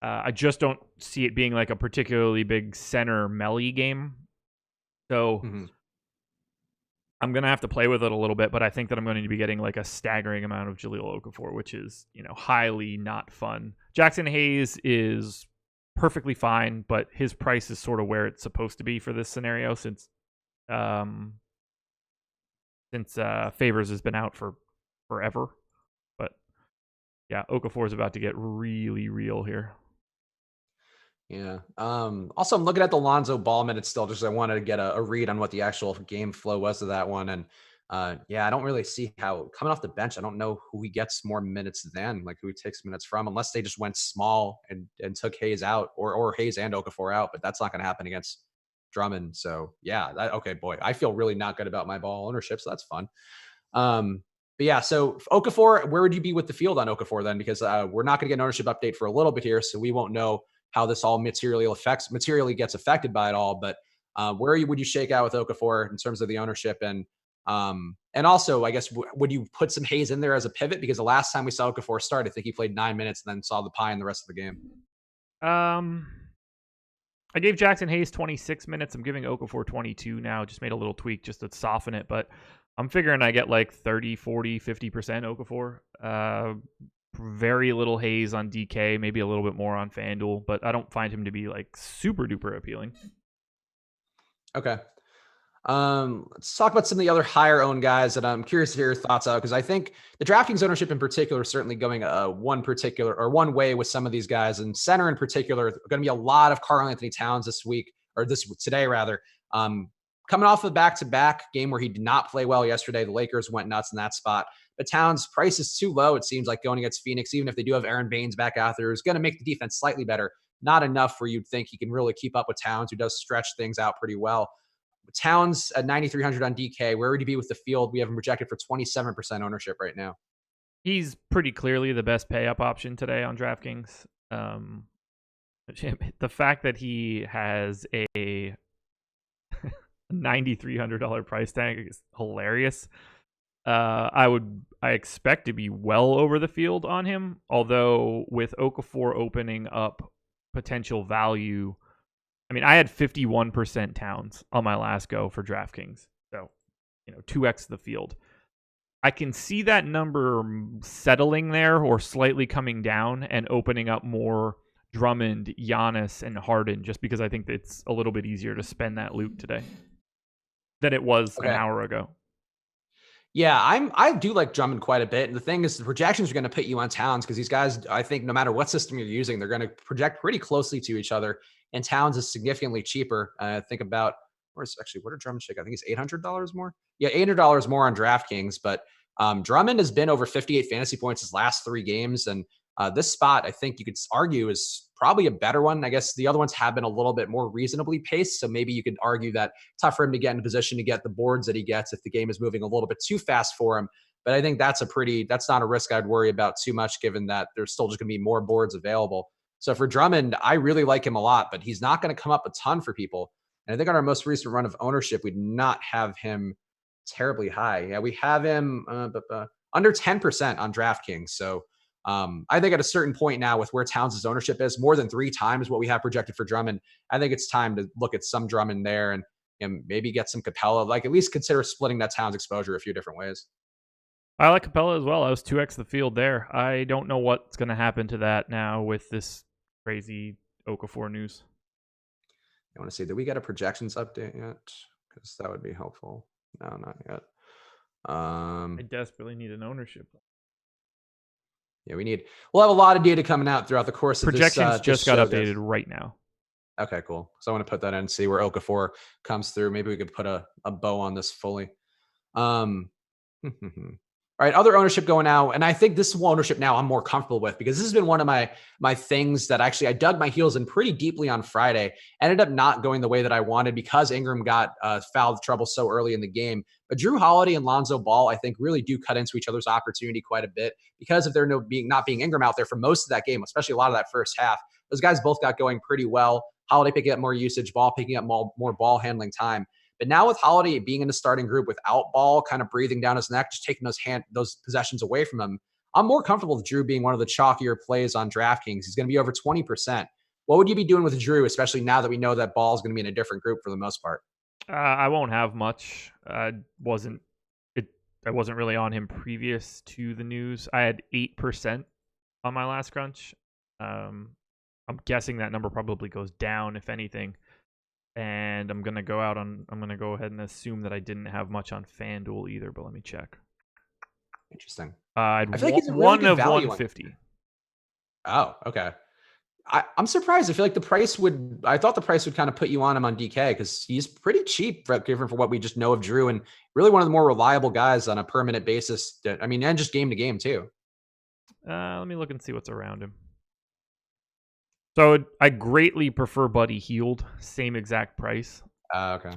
I just don't see it being like a particularly big center melee game. So I'm going to have to play with it a little bit, but I think that I'm going to be getting like a staggering amount of Jahlil Okafor, which is, highly not fun. Jackson Hayes is perfectly fine, but his price is sort of where it's supposed to be for this scenario since Favors has been out for forever. But yeah, Okafor is about to get really real here. Yeah. Also, I'm looking at the Lonzo Ball minutes still, just I wanted to get a read on what the actual game flow was of that one. And I don't really see how coming off the bench, I don't know who he gets more minutes than, like who he takes minutes from, unless they just went small and took Hayes out or Hayes and Okafor out. But that's not going to happen against Drummond. So yeah, boy, I feel really not good about my Ball ownership. So that's fun. But yeah, so Okafor, where would you be with the field on Okafor then? Because we're not going to get an ownership update for a little bit here, so we won't know how this all materially gets affected by it all. But where would you shake out with Okafor in terms of the ownership? And also, I guess, would you put some Hayes in there as a pivot? Because the last time we saw Okafor start, I think he played 9 minutes and then saw the pie in the rest of the game. I gave Jackson Hayes 26 minutes. I'm giving Okafor 22 now. Just made a little tweak just to soften it. But I'm figuring I get like 30, 40, 50% Okafor. Very little Hayes on DK, maybe a little bit more on FanDuel, but I don't find him to be like super duper appealing. Okay. Let's talk about some of the other higher owned guys that I'm curious to hear your thoughts on, because I think the DraftKings ownership in particular is certainly going one way with some of these guys, and center in particular, going to be a lot of Karl-Anthony Towns today rather. Coming off of the back-to-back game where he did not play well yesterday, the Lakers went nuts in that spot. But Towns' price is too low, it seems like, going against Phoenix, even if they do have Aaron Baines back out there, is going to make the defense slightly better. Not enough where you'd think he can really keep up with Towns, who does stretch things out pretty well. Towns at 9,300 on DK, where would he be with the field? We have him projected for 27% ownership right now. He's pretty clearly the best pay-up option today on DraftKings. The fact that he has a $9,300 price tag is hilarious. I expect to be well over the field on him, although with Okafor opening up potential value, I mean, I had 51% Towns on my last go for DraftKings, so 2x the field. I can see that number settling there or slightly coming down and opening up more Drummond, Giannis, and Harden, just because I think it's a little bit easier to spend that loot today than it was an hour ago. Yeah, I do like Drummond quite a bit. And the thing is, the projections are going to put you on Towns because these guys, I think no matter what system you're using, they're going to project pretty closely to each other. And Towns is significantly cheaper. Think about what did Drummond shake? I think it's $800 more. Yeah, $800 more on DraftKings. But Drummond has been over 58 fantasy points his last 3 games. And this spot, I think you could argue, is probably a better one. I guess the other ones have been a little bit more reasonably paced. So maybe you could argue that it's tough for him to get in a position to get the boards that he gets if the game is moving a little bit too fast for him. But I think that's not a risk I'd worry about too much, given that there's still just going to be more boards available. So for Drummond, I really like him a lot, but he's not going to come up a ton for people. And I think on our most recent run of ownership, we did not have him terribly high. Yeah, we have him under 10% on DraftKings. So I think at a certain point now, with where Towns' ownership is, more than 3 times what we have projected for Drummond, I think it's time to look at some Drummond there and maybe get some Capella. Like, at least consider splitting that Towns exposure a few different ways. I like Capella as well. I was 2x the field there. I don't know what's going to happen to that now with this crazy Okafor news. I want to see, did we get a projections update yet? Because that would be helpful. No, not yet. I desperately need an ownership. Yeah, we'll have a lot of data coming out throughout the course of projections this. Just got updated right now. Okay, cool. So I want to put that in and see where Okafor comes through. Maybe we could put a bow on this fully. All right, other ownership going out. And I think this ownership now I'm more comfortable with, because this has been one of my things that actually I dug my heels in pretty deeply on Friday. Ended up not going the way that I wanted because Ingram got foul trouble so early in the game. But Drew Holiday and Lonzo Ball, I think, really do cut into each other's opportunity quite a bit because of there not being Ingram out there for most of that game, especially a lot of that first half. Those guys both got going pretty well. Holiday picking up more usage, Ball picking up more ball handling time. But now with Holiday being in the starting group without Ball kind of breathing down his neck, just taking those possessions away from him, I'm more comfortable with Drew being one of the chalkier plays on DraftKings. He's going to be over 20%. What would you be doing with Drew, especially now that we know that Ball is going to be in a different group for the most part? I won't have much. I wasn't really on him previous to the news. I had 8% on my last crunch. I'm guessing that number probably goes down, if anything. And I'm going to go ahead and assume that I didn't have much on FanDuel either, but let me check. Interesting. I feel like he's a really one good of value 150. Oh, okay. I'm surprised. I feel like I thought the price would kind of put you on him on DK because he's pretty cheap given for what we just know of Drew, and really one of the more reliable guys on a permanent basis. And just game to game too. Let me look and see what's around him. So I greatly prefer Buddy Hield, same exact price. Okay.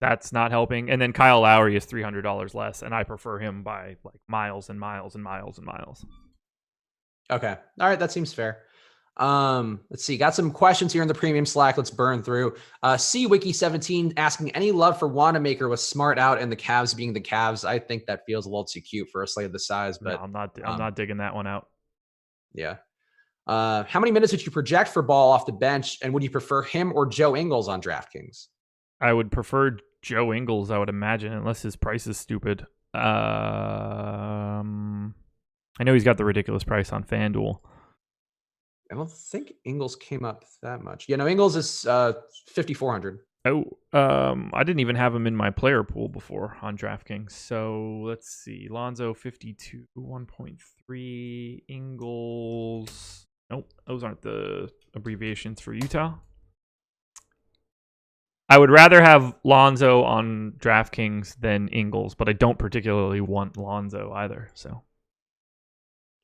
That's not helping. And then Kyle Lowry is $300 less, and I prefer him by like miles and miles and miles and miles. Okay. All right. That seems fair. Let's see. Got some questions here in the premium Slack. Let's burn through. CWiki17 asking, any love for Wanamaker with Smart out and the Cavs being the Cavs? I think that feels a little too cute for a slate of the size, but no, I'm not digging that one out. Yeah. How many minutes would you project for Ball off the bench, and would you prefer him or Joe Ingles on DraftKings? I would prefer Joe Ingles, I would imagine, unless his price is stupid. I know he's got the ridiculous price on FanDuel. I don't think Ingles came up that much. Yeah, no, Ingles is 5,400. Oh, I didn't even have him in my player pool before on DraftKings. So let's see. Lonzo 52, 1.3. Ingles. Nope, those aren't the abbreviations for Utah. I would rather have Lonzo on DraftKings than Ingles, but I don't particularly want Lonzo either. So.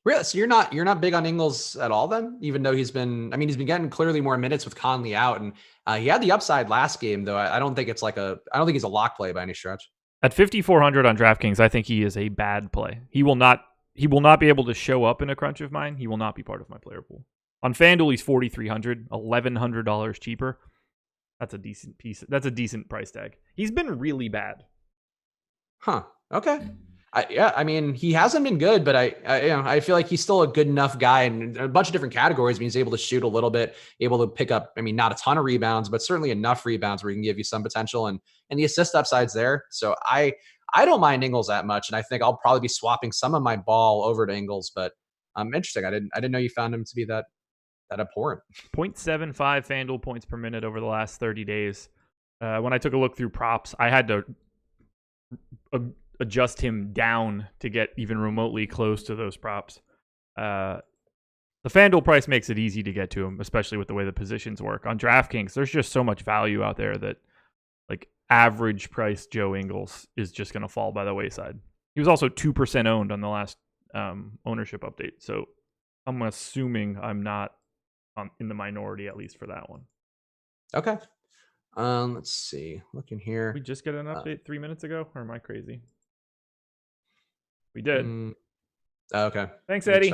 Really? So you're not big on Ingles at all then? Even though he's been getting clearly more minutes with Conley out, and he had the upside last game though. I don't think he's a lock play by any stretch. At 5,400 on DraftKings, I think he is a bad play. He will not be able to show up in a crunch of mine. He will not be part of my player pool. On FanDuel, he's 4,300, $1,100 cheaper. That's a decent piece. That's a decent price tag. He's been really bad. Huh. Okay. He hasn't been good, but I feel like he's still a good enough guy in a bunch of different categories. He's able to shoot a little bit, able to pick up, not a ton of rebounds, but certainly enough rebounds where he can give you some potential, and the assist upside's there. So I don't mind Ingles that much, and I think I'll probably be swapping some of my Ball over to Ingles, but interesting. I didn't know you found him to be that abhorrent. 0.75 FanDuel points per minute over the last 30 days. When I took a look through props, I had to adjust him down to get even remotely close to those props. The FanDuel price makes it easy to get to him, especially with the way the positions work. On DraftKings, there's just so much value out there that like average price Joe Ingles is just going to fall by the wayside. He was also 2% owned on the last ownership update. So I'm assuming I'm not in the minority, at least for that one. Okay. Let's see. Looking here. We just get an update 3 minutes ago, or am I crazy? We did. Okay. Thanks, Eddie.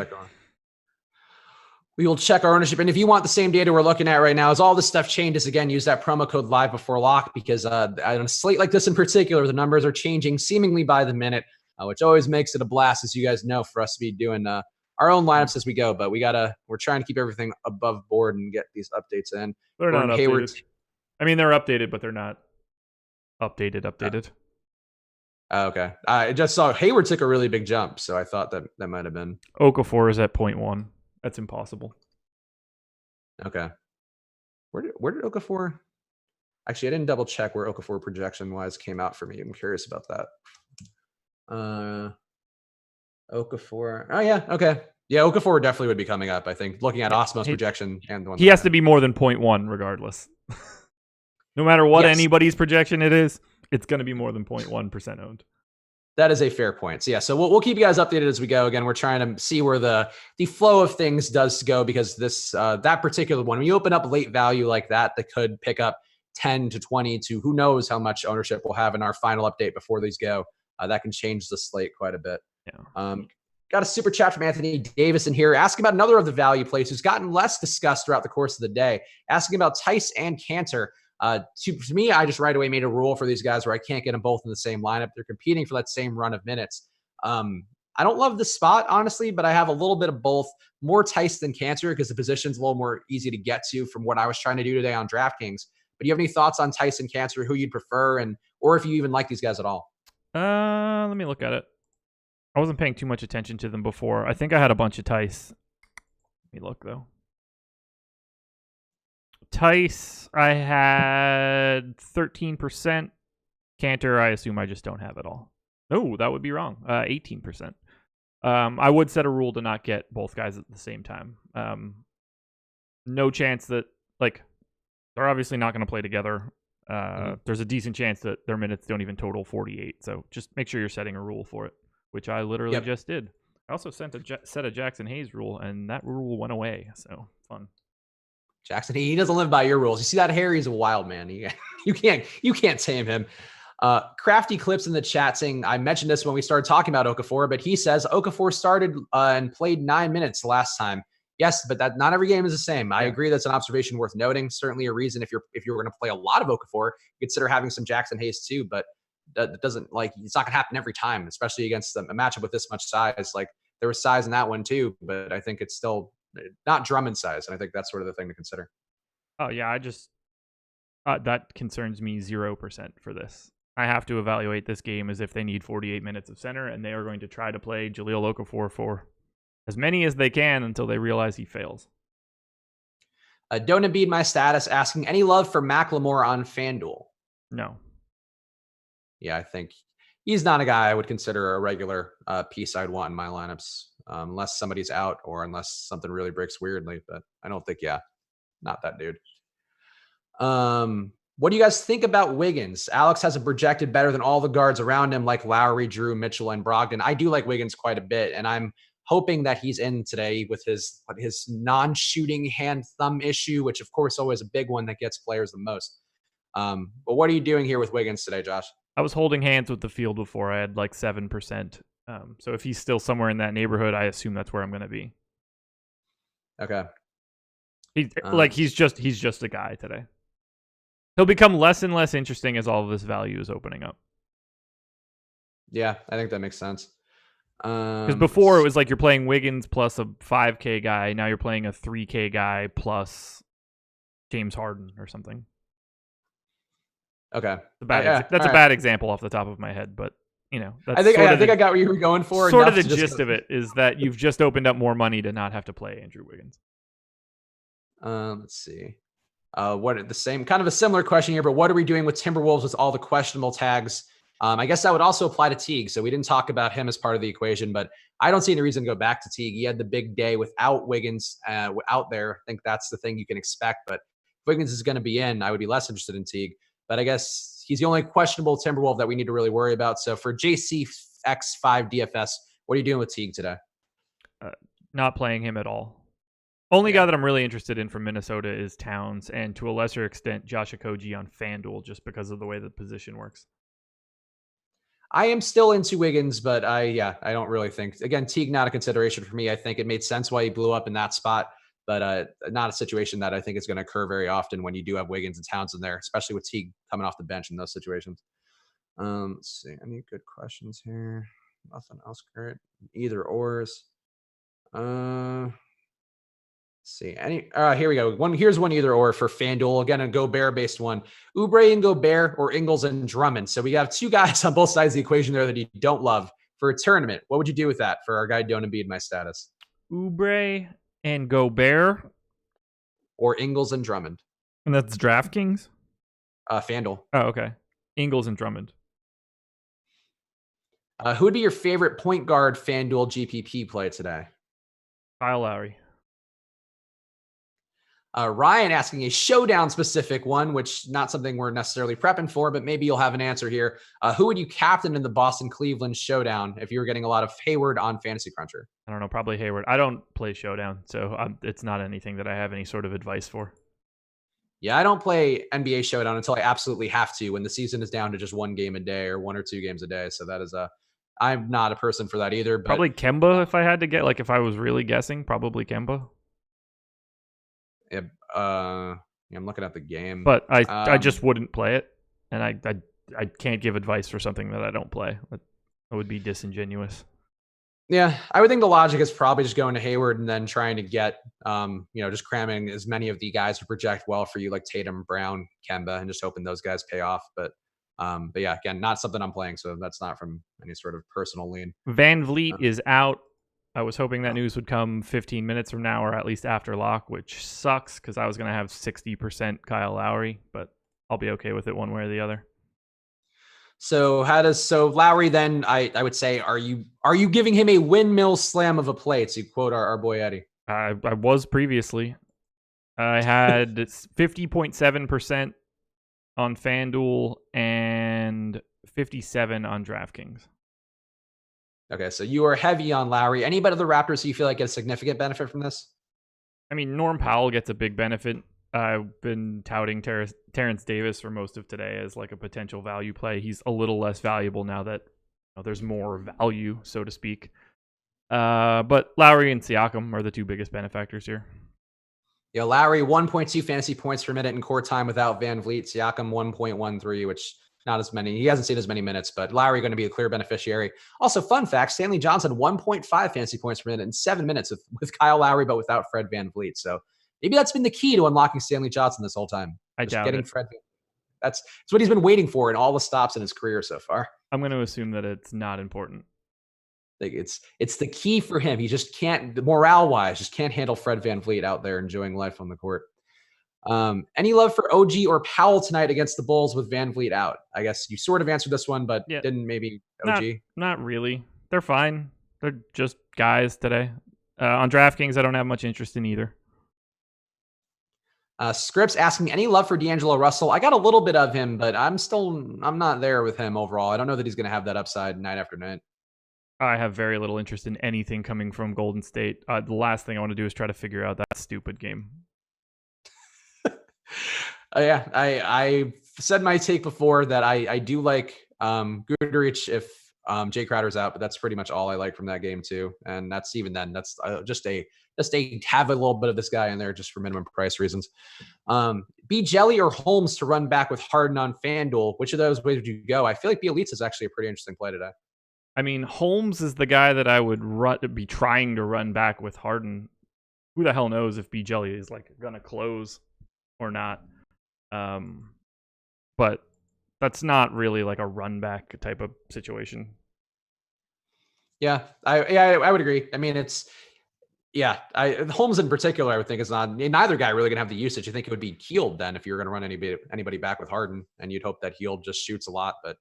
We will check our ownership. And if you want the same data we're looking at right now, as all this stuff changes, again, use that promo code live before lock, because on a slate like this in particular, the numbers are changing seemingly by the minute, which always makes it a blast, as you guys know, for us to be doing our own lineups as we go. But we're trying to keep everything above board and get these updates in. They're not Hayward. I mean, they're updated, but they're not updated. Okay. I just saw Hayward took a really big jump, so I thought that might have been. Okafor is at 0.1. That's impossible. Okay. Where did Okafor? Actually, I didn't double check where Okafor projection wise came out for me. I'm curious about that. Okafor. Oh yeah. Okay. Yeah, Okafor definitely would be coming up. I think looking at Osmo's projection and the one he has to be more than 0.1 regardless. No matter what anybody's projection it is, it's going to be more than 0.1% owned. That is a fair point. So yeah, so we'll keep you guys updated as we go. Again, we're trying to see where the flow of things does go, because this that particular one, when you open up late value like that could pick up 10 to 20 to who knows how much ownership we'll have in our final update before these go. That can change the slate quite a bit. Yeah. Got a super chat from Anthony Davis in here asking about another of the value plays who's gotten less discussed throughout the course of the day, asking about Theis and Cancer. To me, I just right away made a rule for these guys where I can't get them both in the same lineup. They're competing for that same run of minutes. I don't love the spot, honestly, but I have a little bit of both. More Theis than Cancer because the position's a little more easy to get to from what I was trying to do today on DraftKings. But do you have any thoughts on Theis and Cancer, who you'd prefer, or if you even like these guys at all? Let me look at it. I wasn't paying too much attention to them before. I think I had a bunch of Theis. Let me look, though. Theis, I had 13%. Cantor, I assume I just don't have it all. No, that would be wrong. 18%. I would set a rule to not get both guys at the same time. No chance that, they're obviously not going to play together. There's a decent chance that their minutes don't even total 48. So just make sure you're setting a rule for it, which I literally just did. I also set a Jackson Hayes rule, and that rule went away. So fun. Jackson, he doesn't live by your rules. You see that hair? He's a wild man. You can't tame him. Crafty Clips in the chat saying, I mentioned this when we started talking about Okafor, but he says Okafor started and played 9 minutes last time. Yes, but that not every game is the same. I agree. That's an observation worth noting. Certainly a reason if you're going to play a lot of Okafor, consider having some Jackson Hayes too. But that doesn't it's not going to happen every time, especially against a matchup with this much size. There was size in that one too, but I think it's still not Drummond size, and I think that's sort of the thing to consider. Oh yeah, I just that concerns me 0% for this. I have to evaluate this game as if they need 48 minutes of center, and they are going to try to play Jahlil Okafor for as many as they can until they realize he fails. Don't Embiid my status asking any love for Macklemore on FanDuel. No. Yeah, I think he's not a guy I would consider a regular piece I'd want in my lineups. Unless somebody's out or unless something really breaks weirdly. But I don't think, not that dude. What do you guys think about Wiggins? Alex has it projected better than all the guards around him, like Lowry, Drew, Mitchell, and Brogdon. I do like Wiggins quite a bit, and I'm hoping that he's in today with his non-shooting hand-thumb issue, which, of course, always a big one that gets players the most. But what are you doing here with Wiggins today, Josh? I was holding hands with the field before. I had 7%. So if he's still somewhere in that neighborhood, I assume that's where I'm going to be. Okay. He's just a guy today. He'll become less and less interesting as all of this value is opening up. Yeah, I think that makes sense. Because before it was you're playing Wiggins plus a 5K guy. Now you're playing a 3K guy plus James Harden or something. Okay. That's a bad example off the top of my head, but that's I think I got what you were going for. Sort of the gist of it is that you've just opened up more money to not have to play Andrew Wiggins. Let's see. What the same kind of a similar question here, but what are we doing with Timberwolves with all the questionable tags I guess that would also apply to Teague. So we didn't talk about him as part of the equation, but I don't see any reason to go back to Teague. He had the big day without Wiggins out there. I think that's the thing you can expect. But if Wiggins is going to be in, I would be less interested in Teague. But I guess he's the only questionable Timberwolf that we need to really worry about. So for JCX5 DFS, what are you doing with Teague today? Not playing him at all. Only guy that I'm really interested in from Minnesota is Towns, and to a lesser extent, Josh Okogie on FanDuel, just because of the way the position works. I am still into Wiggins, but I don't really think, again, Teague, not a consideration for me. I think it made sense why he blew up in that spot, but not a situation that I think is going to occur very often when you do have Wiggins and Towns in there, especially with Teague coming off the bench in those situations. Let's see. Any good questions here? Nothing else great. Either ors. See any here we go. Here's one either or for FanDuel. Again, a Gobert based one. Oubre and Gobert or Ingles and Drummond. So we have two guys on both sides of the equation there that you don't love for a tournament. What would you do with that for our guy Don't Embiid My Status? Oubre and Gobert or Ingles and Drummond. And that's DraftKings? FanDuel. Oh, okay. Ingles and Drummond. Who would be your favorite point guard FanDuel GPP play today? Kyle Lowry. Ryan asking a showdown specific one, which not something we're necessarily prepping for, but maybe you'll have an answer here. Who would you captain in the Boston-Cleveland showdown if you were getting a lot of Hayward on Fantasy Cruncher? I don't know, probably Hayward. I don't play showdown, so it's not anything that I have any sort of advice for. Yeah, I don't play NBA showdown until I absolutely have to when the season is down to just one game a day or 1 or 2 games a day. So that is I'm not a person for that either. But probably Kemba if I had to get, like if I was really guessing, probably Kemba. Yeah, I'm looking at the game, but I just wouldn't play it, and I can't give advice for something that I don't play. That would be disingenuous. Yeah, I would think the logic is probably just going to Hayward and then trying to get, just cramming as many of the guys who project well for you, like Tatum, Brown, Kemba, and just hoping those guys pay off. But yeah, again, not something I'm playing, so that's not from any sort of personal lean. Van Vliet is out. I was hoping that news would come 15 minutes from now, or at least after lock, which sucks because I was going to have 60% Kyle Lowry, but I'll be okay with it one way or the other. So Lowry then, I would say, are you giving him a windmill slam of a play, to quote our boy Eddie? I was previously. I had 50.7% on FanDuel and 57 on DraftKings. Okay, so you are heavy on Lowry. Anybody of the Raptors who you feel like get a significant benefit from this? I mean, Norm Powell gets a big benefit. I've been touting Terrence Davis for most of today as like a potential value play. He's a little less valuable now that there's more value, so to speak. But Lowry and Siakam are the two biggest benefactors here. Yeah, Lowry 1.2 fantasy points per minute in court time without Van Vliet. Siakam 1.13, which not as many. He hasn't seen as many minutes, but Lowry going to be a clear beneficiary. Also, fun fact, Stanley Johnson 1.5 fantasy points per minute in 7 minutes with Kyle Lowry, but without Fred Van Vliet. So maybe that's been the key to unlocking Stanley Johnson this whole time. I doubt it. Fred. That's what he's been waiting for in all the stops in his career so far. I'm going to assume that it's not important. Like it's the key for him. He just can't, morale-wise, just can't handle Fred Van Vliet out there enjoying life on the court. Any love for OG or Powell tonight against the Bulls with Van Vliet out? I guess you sort of answered this one, but didn't maybe OG? Not really. They're fine. They're just guys today. On DraftKings, I don't have much interest in either. Scripps asking any love for D'Angelo Russell. I got a little bit of him, but I'm not there with him overall. I don't know that he's going to have that upside night after night. I have very little interest in anything coming from Golden State. The last thing I want to do is try to figure out that stupid game. Yeah, I said my take before that I do like Goodrich if Jay Crowder's out, but that's pretty much all I like from that game too. And that's even then, that's just have a little bit of this guy in there just for minimum price reasons. B Jelly or Holmes to run back with Harden on FanDuel. Which of those ways would you go? I feel like Bielitsa is actually a pretty interesting play today. I mean, Holmes is the guy that I would be trying to run back with Harden. Who the hell knows if B Jelly is like gonna close or not? But that's not really like a run back type of situation. Yeah, I would agree. I mean, Holmes in particular, I would think is not, neither guy really gonna have the usage. You think it would be Hield then if you're gonna run anybody back with Harden, and you'd hope that Hield just shoots a lot, but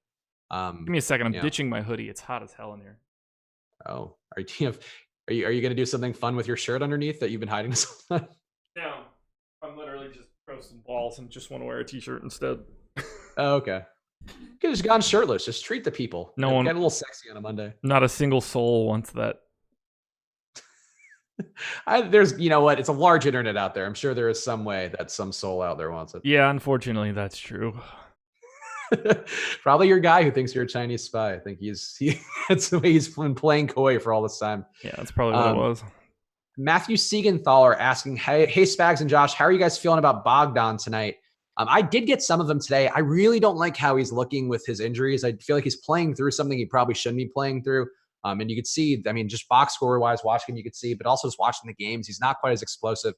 Give me a second. I'm ditching my hoodie. It's hot as hell in here. Oh, are you going to do something fun with your shirt underneath that you've been hiding so much? No, I'm literally just roasting balls and just want to wear a t-shirt instead. Oh, okay. You could have just gone shirtless. Just treat the people. No one. Get a little sexy on a Monday. Not a single soul wants that. There's, you know what? It's a large internet out there. I'm sure there is some way that some soul out there wants it. Yeah, unfortunately, that's true. Probably your guy who thinks you're a Chinese spy. I think that's the way he's been playing coy for all this time. Yeah, that's probably what it was. Matthew Siegenthaler asking, hey, Spags and Josh, how are you guys feeling about Bogdan tonight? I did get some of them today. I really don't like how he's looking with his injuries. I feel like he's playing through something he probably shouldn't be playing through. And you could see, I mean, just box score wise, watching him, you could see, but also just watching the games, he's not quite as explosive,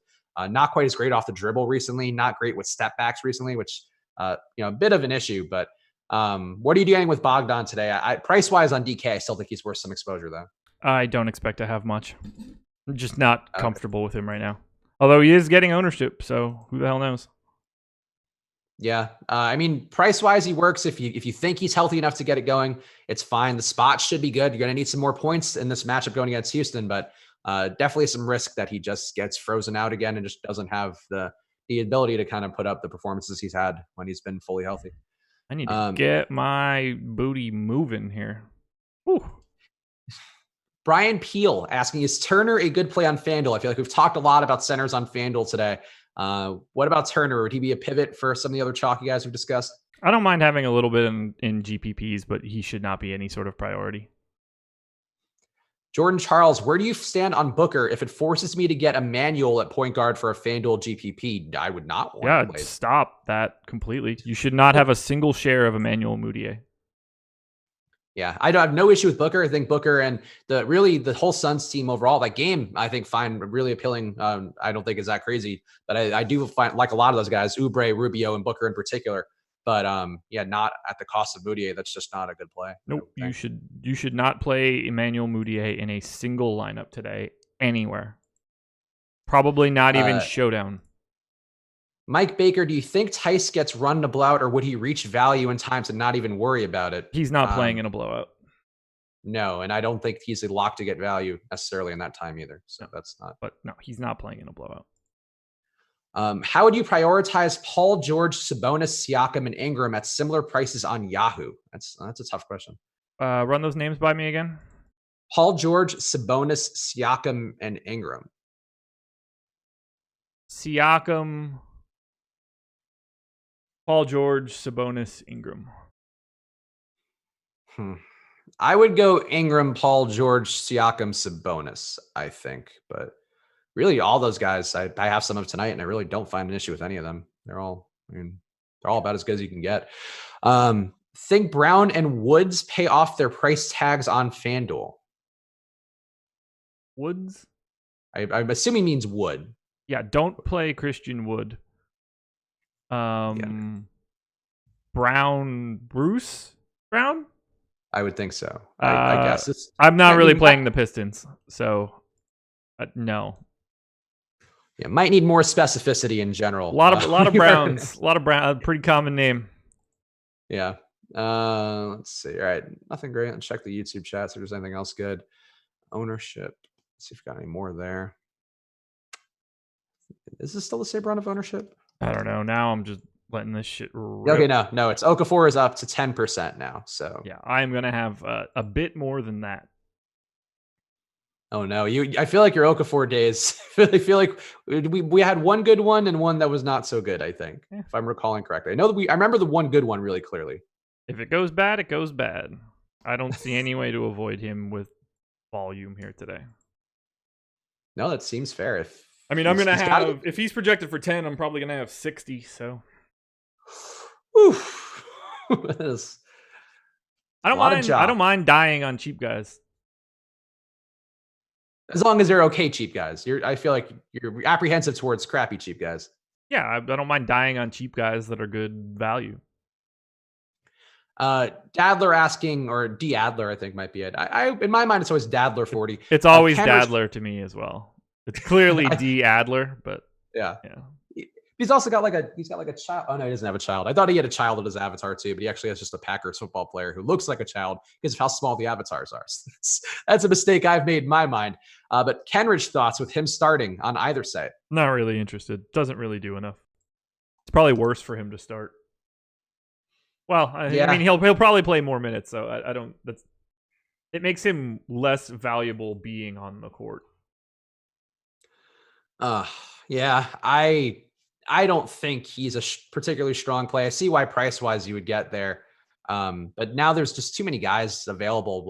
not quite as great off the dribble recently, not great with step backs recently, which, a bit of an issue. But what are you doing with Bogdan today? Price wise on DK, I still think he's worth some exposure though. I don't expect to have much. I'm just not comfortable with him right now. Although he is getting ownership, so who the hell knows? Yeah, I mean, price-wise, he works. If you think he's healthy enough to get it going, it's fine. The spot should be good. You're going to need some more points in this matchup going against Houston, but definitely some risk that he just gets frozen out again and just doesn't have the ability to kind of put up the performances he's had when he's been fully healthy. I need to get my booty moving here. Whew. Brian Peel asking, is Turner a good play on FanDuel? I feel like we've talked a lot about centers on FanDuel today. What about Turner? Would he be a pivot for some of the other chalky guys we've discussed? I don't mind having a little bit in GPPs, but he should not be any sort of priority. Jordan Charles, where do you stand on Booker? If it forces me to get Emmanuel at point guard for a FanDuel GPP, I would not want to play. Stop that completely. You should not have a single share of Emmanuel Mudiay. Yeah, I have no issue with Booker. I think Booker and the whole Suns team overall, that game, I think find really appealing. I don't think is that crazy, but I do find like a lot of those guys, Oubre, Rubio, and Booker in particular. But not at the cost of Mudiay. That's just not a good play. Nope, you should not play Emmanuel Mudiay in a single lineup today anywhere. Probably not even Showdown. Mike Baker, do you think Theis gets run to blowout, or would he reach value in time to not even worry about it? He's not playing in a blowout. No, and I don't think he's a lock to get value necessarily in that time either. So that's not. But no, he's not playing in a blowout. How would you prioritize Paul George, Sabonis, Siakam, and Ingram at similar prices on Yahoo? That's a tough question. Run those names by me again. Paul George, Sabonis, Siakam, and Ingram. Siakam, Paul George, Sabonis, Ingram. I would go Ingram, Paul George, Siakam, Sabonis, I think. But really, all those guys, I have some of tonight, and I really don't find an issue with any of them. They're all about as good as you can get. Think Brown and Woods pay off their price tags on FanDuel. Woods? I'm assuming means Wood. Yeah, don't play Christian Wood. Brown, Bruce Brown? I would think so. I guess I'm not really playing the Pistons, so no. Yeah, might need more specificity in general. A lot of Browns. A lot of Brown. Pretty common name. Yeah. Let's see. All right. Nothing great. Let's check the YouTube chat. See if there's anything else good. Ownership. Let's see if we've got any more there. Is this still the same run of ownership? I don't know. Now I'm just letting this shit rip. Okay, no. It's Okafor is up to 10% now. So yeah, I'm gonna have a bit more than that. Oh no, I feel like your Okafor days. I feel like we had one good one and one that was not so good. I think, if I'm recalling correctly. I remember the one good one really clearly. If it goes bad, it goes bad. I don't see any way to avoid him with volume here today. No, that seems fair. I'm gonna have if he's projected for 10, I'm probably gonna have 60. So, I don't mind dying on cheap guys. As long as they're okay cheap guys. I feel like you're apprehensive towards crappy cheap guys. Yeah, I don't mind dying on cheap guys that are good value. Dadler asking, or D Adler, I think might be it. I in my mind, it's always Dadler 40. It's always Dadler to me as well. It's clearly D Adler, but yeah. He's also got he's got like a child. Oh no, he doesn't have a child. I thought he had a child in his avatar too, but he actually has just a Packers football player who looks like a child because of how small the avatars are. So that's a mistake I've made in my mind. But Kenrich, thoughts with him starting on either side? Not really interested. Doesn't really do enough. It's probably worse for him to start. Well, I mean, he'll probably play more minutes, so I don't. It makes him less valuable being on the court. Yeah, I don't think he's a particularly strong play. I see why price-wise you would get there. But now there's just too many guys available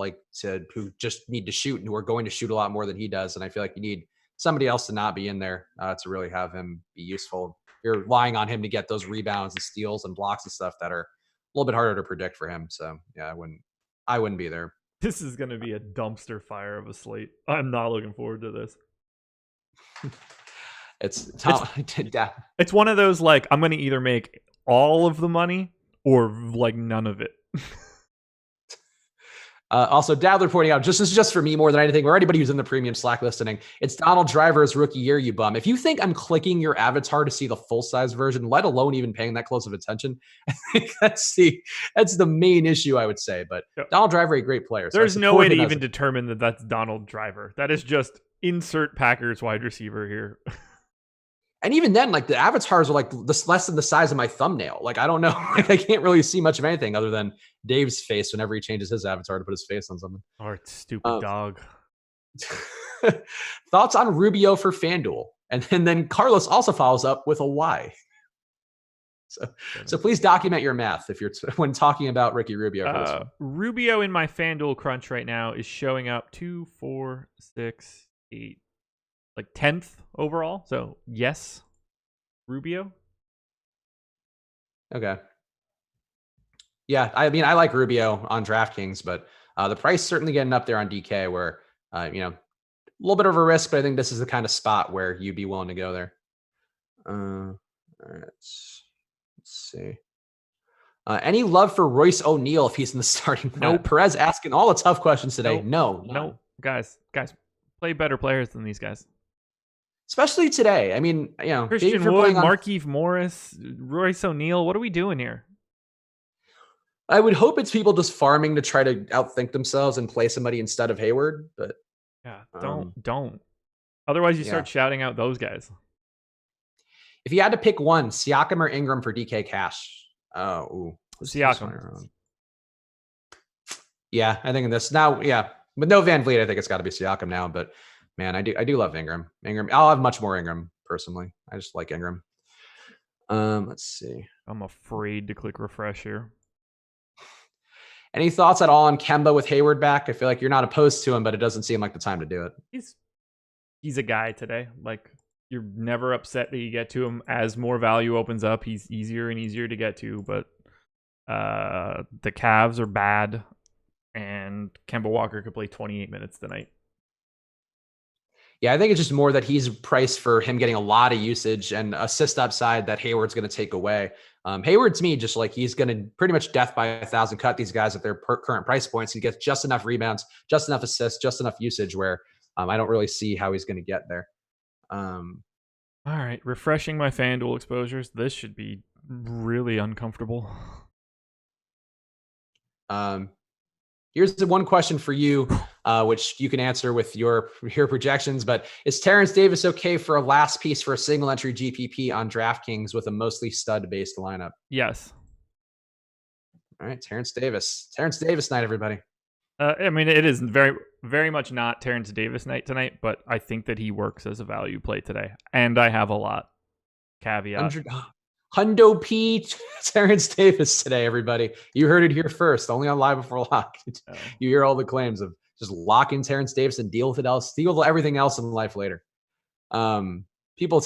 who just need to shoot and who are going to shoot a lot more than he does. And I feel like you need somebody else to not be in there to really have him be useful. You're relying on him to get those rebounds and steals and blocks and stuff that are a little bit harder to predict for him. So yeah, I wouldn't be there. This is going to be a dumpster fire of a slate. I'm not looking forward to this. It's one of those, like, I'm going to either make all of the money or like none of it. Also, Dadler pointing out, this is just for me more than anything, or anybody who's in the premium Slack listening, it's Donald Driver's rookie year, you bum. If you think I'm clicking your avatar to see the full-size version, let alone even paying that close of attention, I think that's the main issue, I would say. But Donald Driver, a great player. There's no way to even determine that that's Donald Driver. That is just insert Packers wide receiver here. And even then, like, the avatars are like less than the size of my thumbnail. Like, I don't know. Like, I can't really see much of anything other than Dave's face whenever he changes his avatar to put his face on something. Or stupid dog. Thoughts on Rubio for FanDuel? And then Carlos also follows up with a why. So please document your math when talking about Ricky Rubio. For this one. Rubio in my FanDuel crunch right now is showing up 2, 4, 6, 8. Like 10th overall. So yes, Rubio. Okay. Yeah, I mean, I like Rubio on DraftKings, but the price certainly getting up there on DK where, a little bit of a risk, but I think this is the kind of spot where you'd be willing to go there. All right. Let's see. Any love for Royce O'Neal if he's in the starting? No. Perez asking all the tough questions today. No. Guys, play better players than these guys. Especially today. I mean, Christian Wood, Markieff Morris, Royce O'Neal. What are we doing here? I would hope it's people just farming to try to outthink themselves and play somebody instead of Hayward. But yeah, don't. Otherwise, you start shouting out those guys. If you had to pick one, Siakam or Ingram for DK Cash? Siakam. Yeah, I think in this now, with no Van Vliet, I think it's got to be Siakam now. But man, I do love Ingram. I'll have much more Ingram personally. I just like Ingram. Let's see. I'm afraid to click refresh here. Any thoughts at all on Kemba with Hayward back? I feel like you're not opposed to him, but it doesn't seem like the time to do it. He's a guy today. Like, you're never upset that you get to him. As more value opens up, he's easier and easier to get to. But the Cavs are bad, and Kemba Walker could play 28 minutes tonight. Yeah, I think it's just more that he's priced for him getting a lot of usage and assist upside that Hayward's going to take away. Hayward, to me, just like he's going to pretty much death by 1,000 cut these guys at their current price points. He gets just enough rebounds, just enough assists, just enough usage where I don't really see how he's going to get there. All right, refreshing my FanDuel exposures. This should be really uncomfortable. Here's the one question for you, which you can answer with your projections, but is Terrence Davis okay for a last piece for a single entry GPP on DraftKings with a mostly stud-based lineup? Yes. All right, Terrence Davis night, everybody. I mean, it is very, very much not Terrence Davis night tonight, but I think that he works as a value play today, and I have a lot. Caveat. Hundo P. Terrence Davis today, everybody. You heard it here first, only on Live Before Lock. You hear all the claims of just lock in Terrence Davis and deal with it else, deal with everything else in life later. People,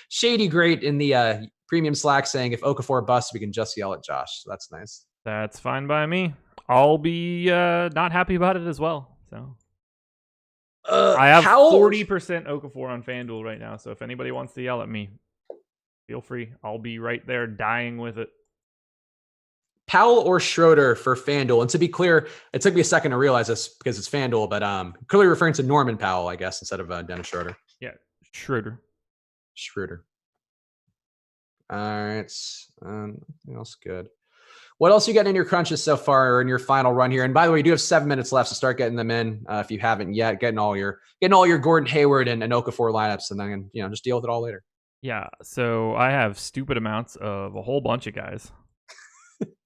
Shady Great in the premium Slack saying, if Okafor busts, we can just yell at Josh. So that's nice. That's fine by me. I'll be not happy about it as well. So I have 40% Okafor on FanDuel right now. So if anybody wants to yell at me, feel free. I'll be right there dying with it. Powell or Schroeder for FanDuel. And to be clear, it took me a second to realize this because it's FanDuel, but clearly referring to Norman Powell, I guess, instead of Dennis Schroeder. Yeah, Schroeder. All right. Anything else good? What else you got in your crunches so far, or in your final run here? And by the way, you do have 7 minutes left, so start getting them in if you haven't yet. Getting all your Gordon Hayward and Okafor lineups, and then just deal with it all later. Yeah. So I have stupid amounts of a whole bunch of guys.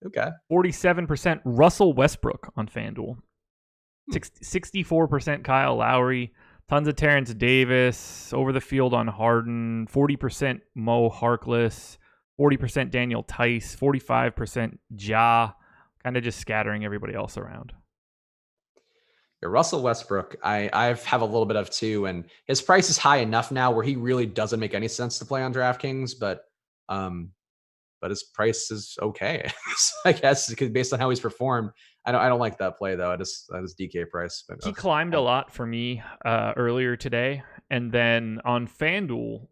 Okay. 47% Russell Westbrook on FanDuel. 64% Kyle Lowry. Tons of Terrence Davis. Over the field on Harden. 40% Mo Harkless. 40% Daniel Theis. 45% Ja. Kind of just scattering everybody else around. Yeah, Russell Westbrook, I have a little bit of too, and his price is high enough now where he really doesn't make any sense to play on DraftKings, but his price is okay, I guess, because based on how he's performed. I don't like that play though. That is DK price. But he climbed a lot for me earlier today, and then on FanDuel,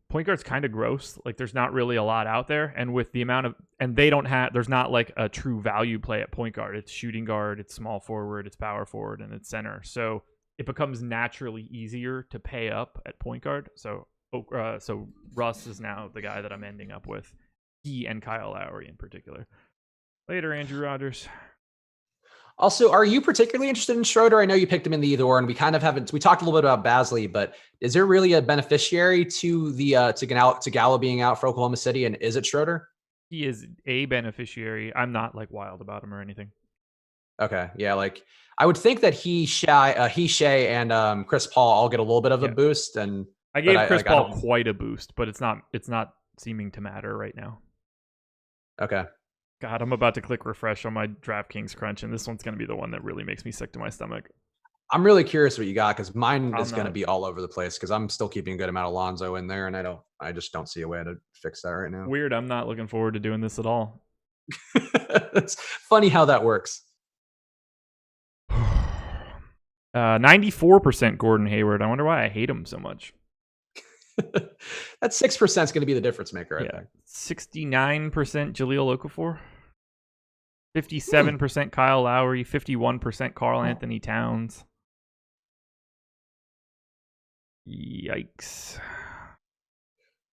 point guard's kind of gross. Like there's not really a lot out there, and with the amount of, and they don't have, there's not like a true value play at point guard. It's shooting guard, it's small forward, it's power forward, and it's center. So it becomes naturally easier to pay up at point guard. So Russ is now the guy that I'm ending up with. He and Kyle Lowry in particular. Later, Andrew Rogers. Also, are you particularly interested in Schroeder? I know you picked him in the either or, and we kind of haven't. We talked a little bit about Bosley, but is there really a beneficiary to the to Gallo being out for Oklahoma City, and is it Schroeder? He is a beneficiary. I'm not like wild about him or anything. Okay, yeah, like I would think that Shai, and Chris Paul all get a little bit of a boost, and I gave Chris Paul quite a boost, but it's not seeming to matter right now. Okay. God, I'm about to click refresh on my DraftKings crunch, and this one's going to be the one that really makes me sick to my stomach. I'm really curious what you got, because mine is going to be all over the place, because I'm still keeping a good amount of Lonzo in there, and I just don't see a way to fix that right now. Weird. I'm not looking forward to doing this at all. It's funny how that works. 94% Gordon Hayward. I wonder why I hate him so much. That 6% is going to be the difference maker, I think. 69% Jahlil Okafor. 57% Kyle Lowry. 51% Karl-Anthony Towns. Yikes.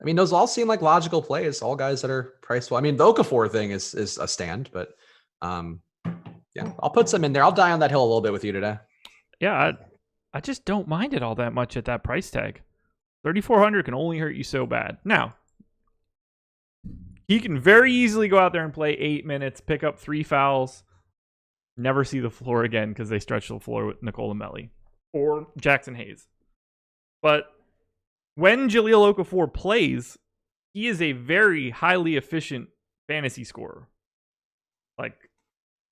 I mean, those all seem like logical plays. All guys that are priced well. I mean, the Okafor thing is a stand, but yeah, I'll put some in there. I'll die on that hill a little bit with you today. Yeah, I just don't mind it all that much at that price tag. 3,400 can only hurt you so bad. Now, he can very easily go out there and play 8 minutes, pick up 3 fouls, never see the floor again because they stretch the floor with Nikola Melli or Jackson Hayes. But when Jahlil Okafor plays, he is a very highly efficient fantasy scorer. Like,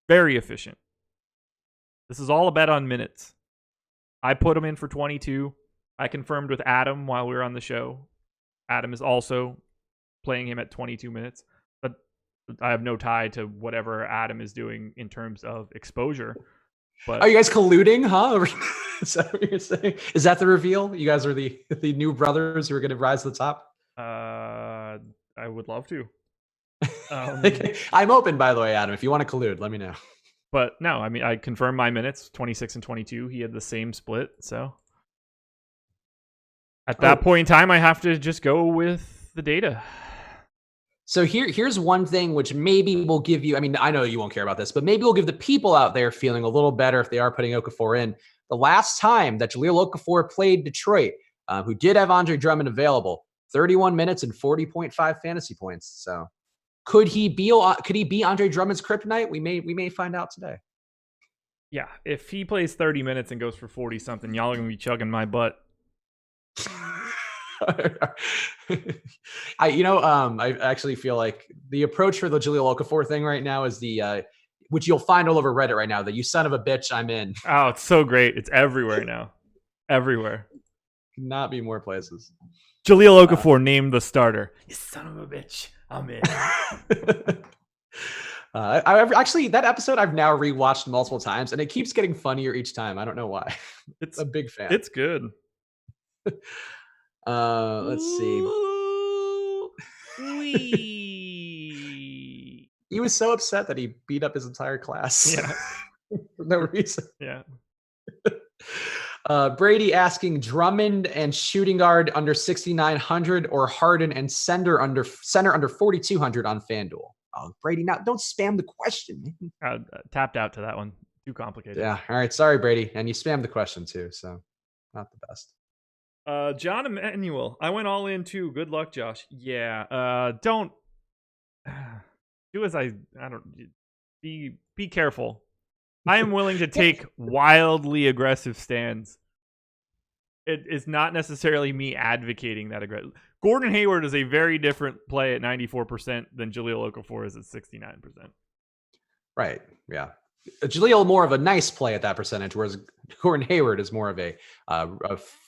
very efficient. This is all a bet on minutes. I put him in for 22. I confirmed with Adam while we were on the show. Adam is also playing him at 22 minutes. But I have no tie to whatever Adam is doing in terms of exposure. But are you guys colluding, huh? Is that what you're saying? Is that the reveal? You guys are the new brothers who are going to rise to the top? I would love to. I'm open, by the way, Adam. If you want to collude, let me know. But no, I mean, I confirmed my minutes, 26 and 22. He had the same split, so... At that point in time, I have to just go with the data. So here's one thing which maybe will give you, I mean, I know you won't care about this, but maybe we'll give the people out there feeling a little better if they are putting Okafor in. The last time that Jahlil Okafor played Detroit, who did have Andre Drummond available, 31 minutes and 40.5 fantasy points. So could he be Andre Drummond's kryptonite? We may find out today. Yeah, if he plays 30 minutes and goes for 40 something, y'all are going to be chugging my butt. I actually feel like the approach for the Jahlil Okafor thing right now is the which you'll find all over Reddit right now, that you son of a bitch, I'm in. Oh, it's so great. It's everywhere now. Everywhere. Could not be more places. Jahlil Okafor named the starter. You son of a bitch, I'm in. Actually, that episode I've now rewatched multiple times, and it keeps getting funnier each time. I don't know why. It's a big fan. It's good. Let's see. He was so upset that he beat up his entire class. Yeah. For no reason. Yeah. Brady asking Drummond and shooting guard under 6,900 or Harden and center under 4,200 on FanDuel. Oh, Brady, now don't spam the question. Tapped out to that one. Too complicated. Yeah. All right. Sorry, Brady. And you spammed the question too. So not the best. John Emmanuel. I went all in too. Good luck, Josh. Yeah. Don't do as I don't be careful. I am willing to take wildly aggressive stands. It is not necessarily me advocating that aggressive. Gordon Hayward is a very different play at 94% than Jahlil Okafor is at 69%. Right. Yeah. Jahlil more of a nice play at that percentage, whereas Gordon Hayward is more of a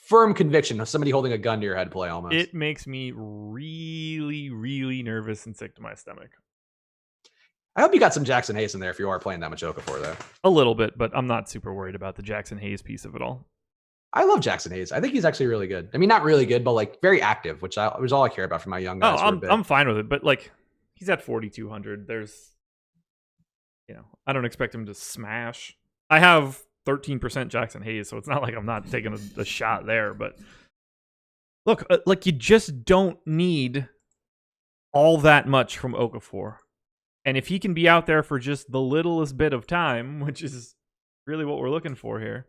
firm conviction of somebody holding a gun to your head play almost. It makes me really, really nervous and sick to my stomach. I hope you got some Jackson Hayes in there if you are playing that much Okafor there. A little bit, but I'm not super worried about the Jackson Hayes piece of it all. I love Jackson Hayes. I think he's actually really good. I mean, not really good, but like very active, which was all I care about for my young guys. I'm fine with it, but like he's at 4,200. There's, I don't expect him to smash. I have 13% Jackson Hayes, so it's not like I'm not taking a shot there. But look, like you just don't need all that much from Okafor. And if he can be out there for just the littlest bit of time, which is really what we're looking for here,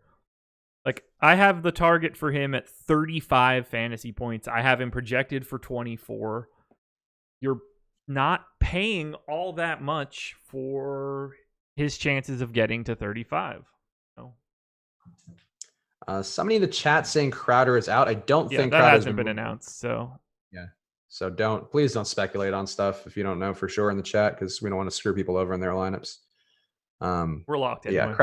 like I have the target for him at 35 fantasy points. I have him projected for 24. You're not paying all that much for his chances of getting to 35. No. Somebody in the chat saying Crowder is out. I don't think that Crowder's hasn't been announced. So yeah. So please don't speculate on stuff if you don't know for sure in the chat, because we don't want to screw people over in their lineups. We're locked in. Yeah.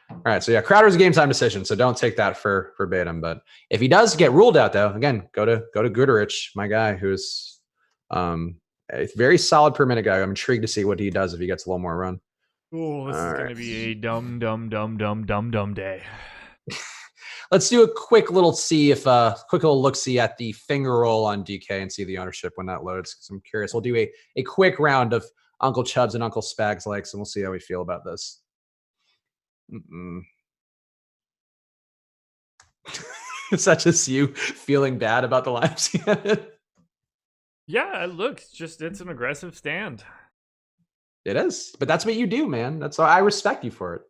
All right. So yeah, Crowder's a game time decision. So don't take that for verbatim. But if he does get ruled out, though, again, go to Goodrich, my guy, who's a very solid per minute guy. I'm intrigued to see what he does if he gets a little more run. Oh, this is going to be a dumb day. Let's do a quick little look-see at the finger roll on DK and see the ownership when that loads, because I'm curious. We'll do a quick round of Uncle Chubbs and Uncle Spags likes, and we'll see how we feel about this. Is that just you feeling bad about the lineups? Yeah, look, it's an aggressive stand. It is, but that's what you do, man. That's why I respect you for it.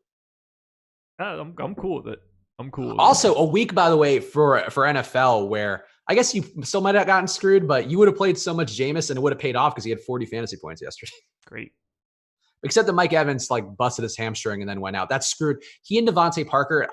I'm cool with it. Also, a week, by the way, for NFL where I guess you still might have gotten screwed, but you would have played so much Jameis and it would have paid off because he had 40 fantasy points yesterday. Great. Except that Mike Evans busted his hamstring and then went out. That's screwed. He and Devontae Parker,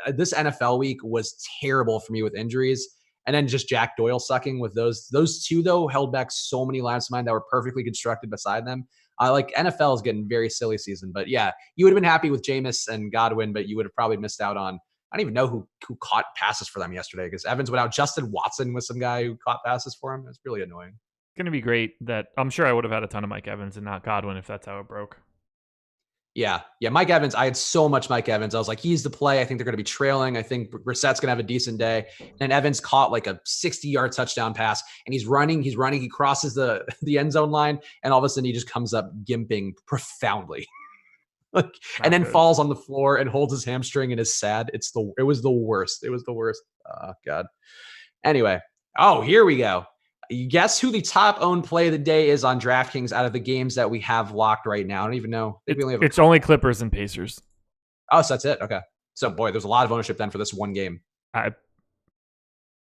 this NFL week was terrible for me with injuries. And then just Jack Doyle sucking with those two, though, held back so many lines of mine that were perfectly constructed beside them. NFL is getting very silly season. But yeah, you would have been happy with Jameis and Godwin, but you would have probably missed out on, I don't even know who caught passes for them yesterday, because Evans went out. Justin Watson was some guy who caught passes for him. It's really annoying. It's going to be great that I'm sure I would have had a ton of Mike Evans and not Godwin if that's how it broke. Yeah. Mike Evans. I had so much Mike Evans. I was like, he's the play. I think they're going to be trailing. I think Brissett's going to have a decent day. And Evans caught like a 60-yard touchdown pass, and he's running. He crosses the end zone line, and all of a sudden he just comes up gimping profoundly. And then falls on the floor and holds his hamstring and is sad. It was the worst. Oh, God. Anyway. Oh, here we go. Guess who the top owned play of the day is on DraftKings out of the games that we have locked right now? I don't even know. It's only Clippers and Pacers. Oh, so that's it? Okay. So, boy, there's a lot of ownership then for this one game. I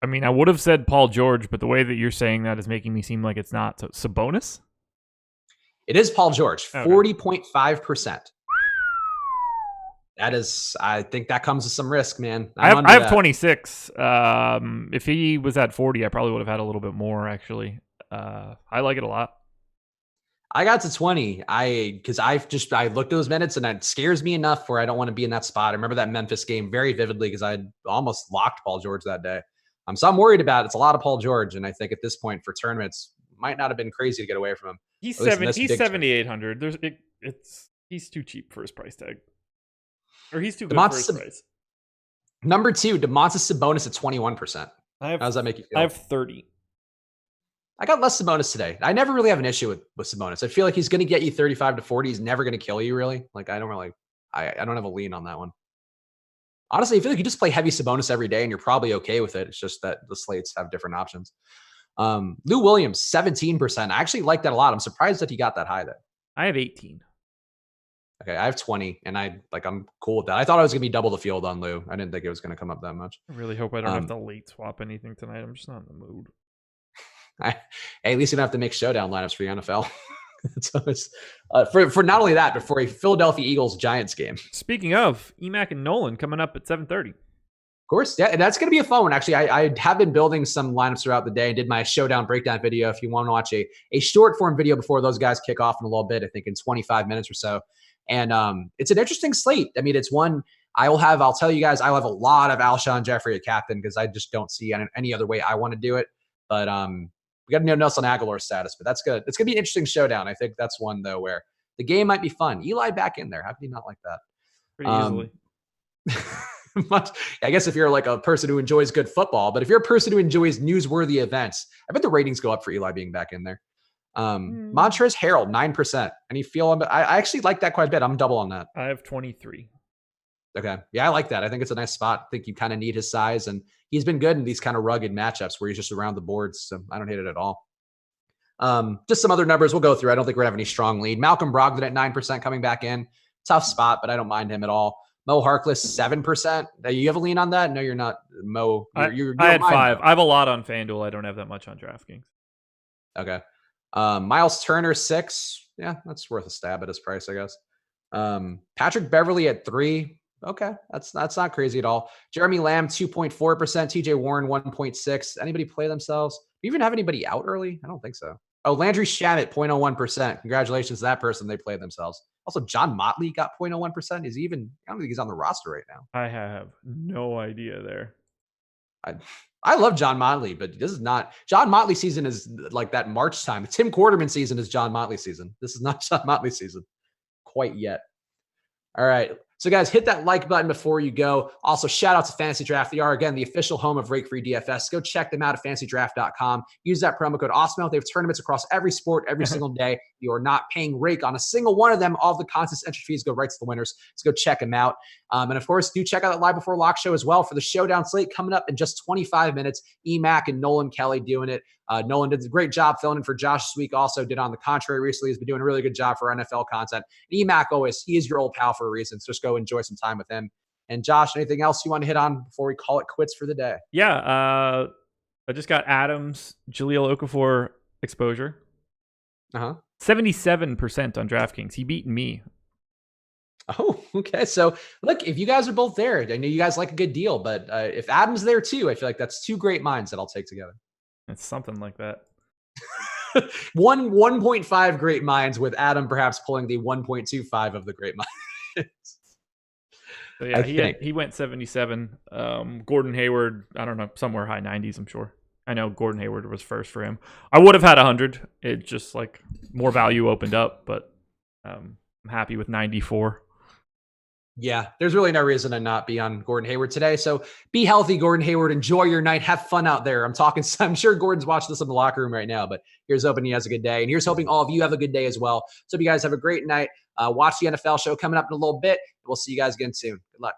mean, I would have said Paul George, but the way that you're saying that is making me seem like it's not. So, Sabonis? It is Paul George, okay. 40.5%. That is, I think that comes with some risk, man. I have 26. If he was at 40, I probably would have had a little bit more, actually. I like it a lot. I got to 20. Because I looked at those minutes and it scares me enough where I don't want to be in that spot. I remember that Memphis game very vividly because I had almost locked Paul George that day. So I'm worried about it. It's a lot of Paul George. And I think at this point for tournaments, might not have been crazy to get away from him. He's 7,800. He's too cheap for his price tag. Or he's too good for his price. Number 2, Domantas Sabonis at 21%. How does that make you feel? I have 30. I got less Sabonis today. I never really have an issue with Sabonis. I feel like he's going to get you 35 to 40. He's never going to kill you, really. Like, I don't have a lean on that one. Honestly, I feel like you just play heavy Sabonis every day and you're probably okay with it. It's just that the slates have different options. Lou Williams, 17%. I actually like that a lot. I'm surprised that he got that high there. I have 18. Okay, I have 20, and I'm cool with that. I thought I was gonna be double the field on Lou. I didn't think it was gonna come up that much. I really hope I don't have to late swap anything tonight. I'm just not in the mood. Hey, at least you don't have to make showdown lineups for the NFL. So it's, for not only that, but for a Philadelphia Eagles Giants game. Speaking of, Emac and Nolan coming up at 7:30. Of course, yeah, and that's going to be a fun one. Actually, I have been building some lineups throughout the day. I did my showdown breakdown video. If you want to watch a short form video before those guys kick off in a little bit, I think in 25 minutes or so. And it's an interesting slate. I mean, it's one I'll tell you guys, I'll have a lot of Alshon Jeffrey at captain because I just don't see any other way I want to do it. But we got to know Nelson Aguilar's status, but that's good. It's going to be an interesting showdown. I think that's one, though, where the game might be fun. Eli back in there. How can you not like that? Pretty easily. I guess if you're like a person who enjoys good football, but if you're a person who enjoys newsworthy events, I bet the ratings go up for Eli being back in there. Montrezl Harrell, 9%. Any feel on I actually like that quite a bit. I'm double on that. I have 23. Okay. Yeah, I like that. I think it's a nice spot. I think you kind of need his size, and he's been good in these kind of rugged matchups where he's just around the boards. So I don't hate it at all. Just some other numbers we'll go through. I don't think we're going to have any strong lead. Malcolm Brogdon at 9% coming back in. Tough spot, but I don't mind him at all. Mo Harkless, 7%. You have a lean on that? No, you're not. Mo, I had 5. I have a lot on FanDuel. I don't have that much on DraftKings. Okay. Miles Turner, 6. Yeah, that's worth a stab at his price, I guess. Patrick Beverley at 3. Okay, that's not crazy at all. Jeremy Lamb, 2.4%. TJ Warren, 1.6. Anybody play themselves? Do you even have anybody out early? I don't think so. Oh, Landry Shamet, 0.01%. Congratulations to that person. They played themselves. Also, John Motley got 0.01%. Is he even? I don't think he's on the roster right now. I have no idea there. I love John Motley, but this is not John Motley season. Is like that March time. Tim Quarterman season is John Motley season. This is not John Motley season quite yet. All right. So guys, hit that like button before you go. Also, shout out to Fantasy Draft. They are, again, the official home of rake-free DFS. Go check them out at fantasydraft.com. Use that promo code AWESEMO. They have tournaments across every sport, every single day. You are not paying rake on a single one of them. All of the contest entry fees go right to the winners. So go check them out. And of course, do check out that Live Before Lock show as well for the showdown slate coming up in just 25 minutes. Emac and Nolan Kelly doing it. Nolan did a great job filling in for Josh this week. Also did On the Contrary recently. He's been doing a really good job for NFL content. And Emac he is your old pal for a reason. So just go enjoy some time with him. And Josh, anything else you want to hit on before we call it quits for the day? Yeah. I just got Adams, Jahlil Okafor exposure. 77% on DraftKings. He beat me. Oh, okay. So look, if you guys are both there, I know you guys like a good deal, but if Adam's there too, I feel like that's two great minds that I'll take together. It's something like that. 1.5 great minds with Adam perhaps pulling the 1.25 of the great minds. So yeah, he went 77. Gordon Hayward, I don't know, somewhere high 90s, I'm sure. I know Gordon Hayward was first for him. I would have had 100. It just like more value opened up, but I'm happy with 94. Yeah, there's really no reason to not be on Gordon Hayward today. So be healthy, Gordon Hayward. Enjoy your night. Have fun out there. I'm sure Gordon's watching this in the locker room right now, but here's hoping he has a good day. And here's hoping all of you have a good day as well. So you guys have a great night. Watch the NFL show coming up in a little bit. We'll see you guys again soon. Good luck.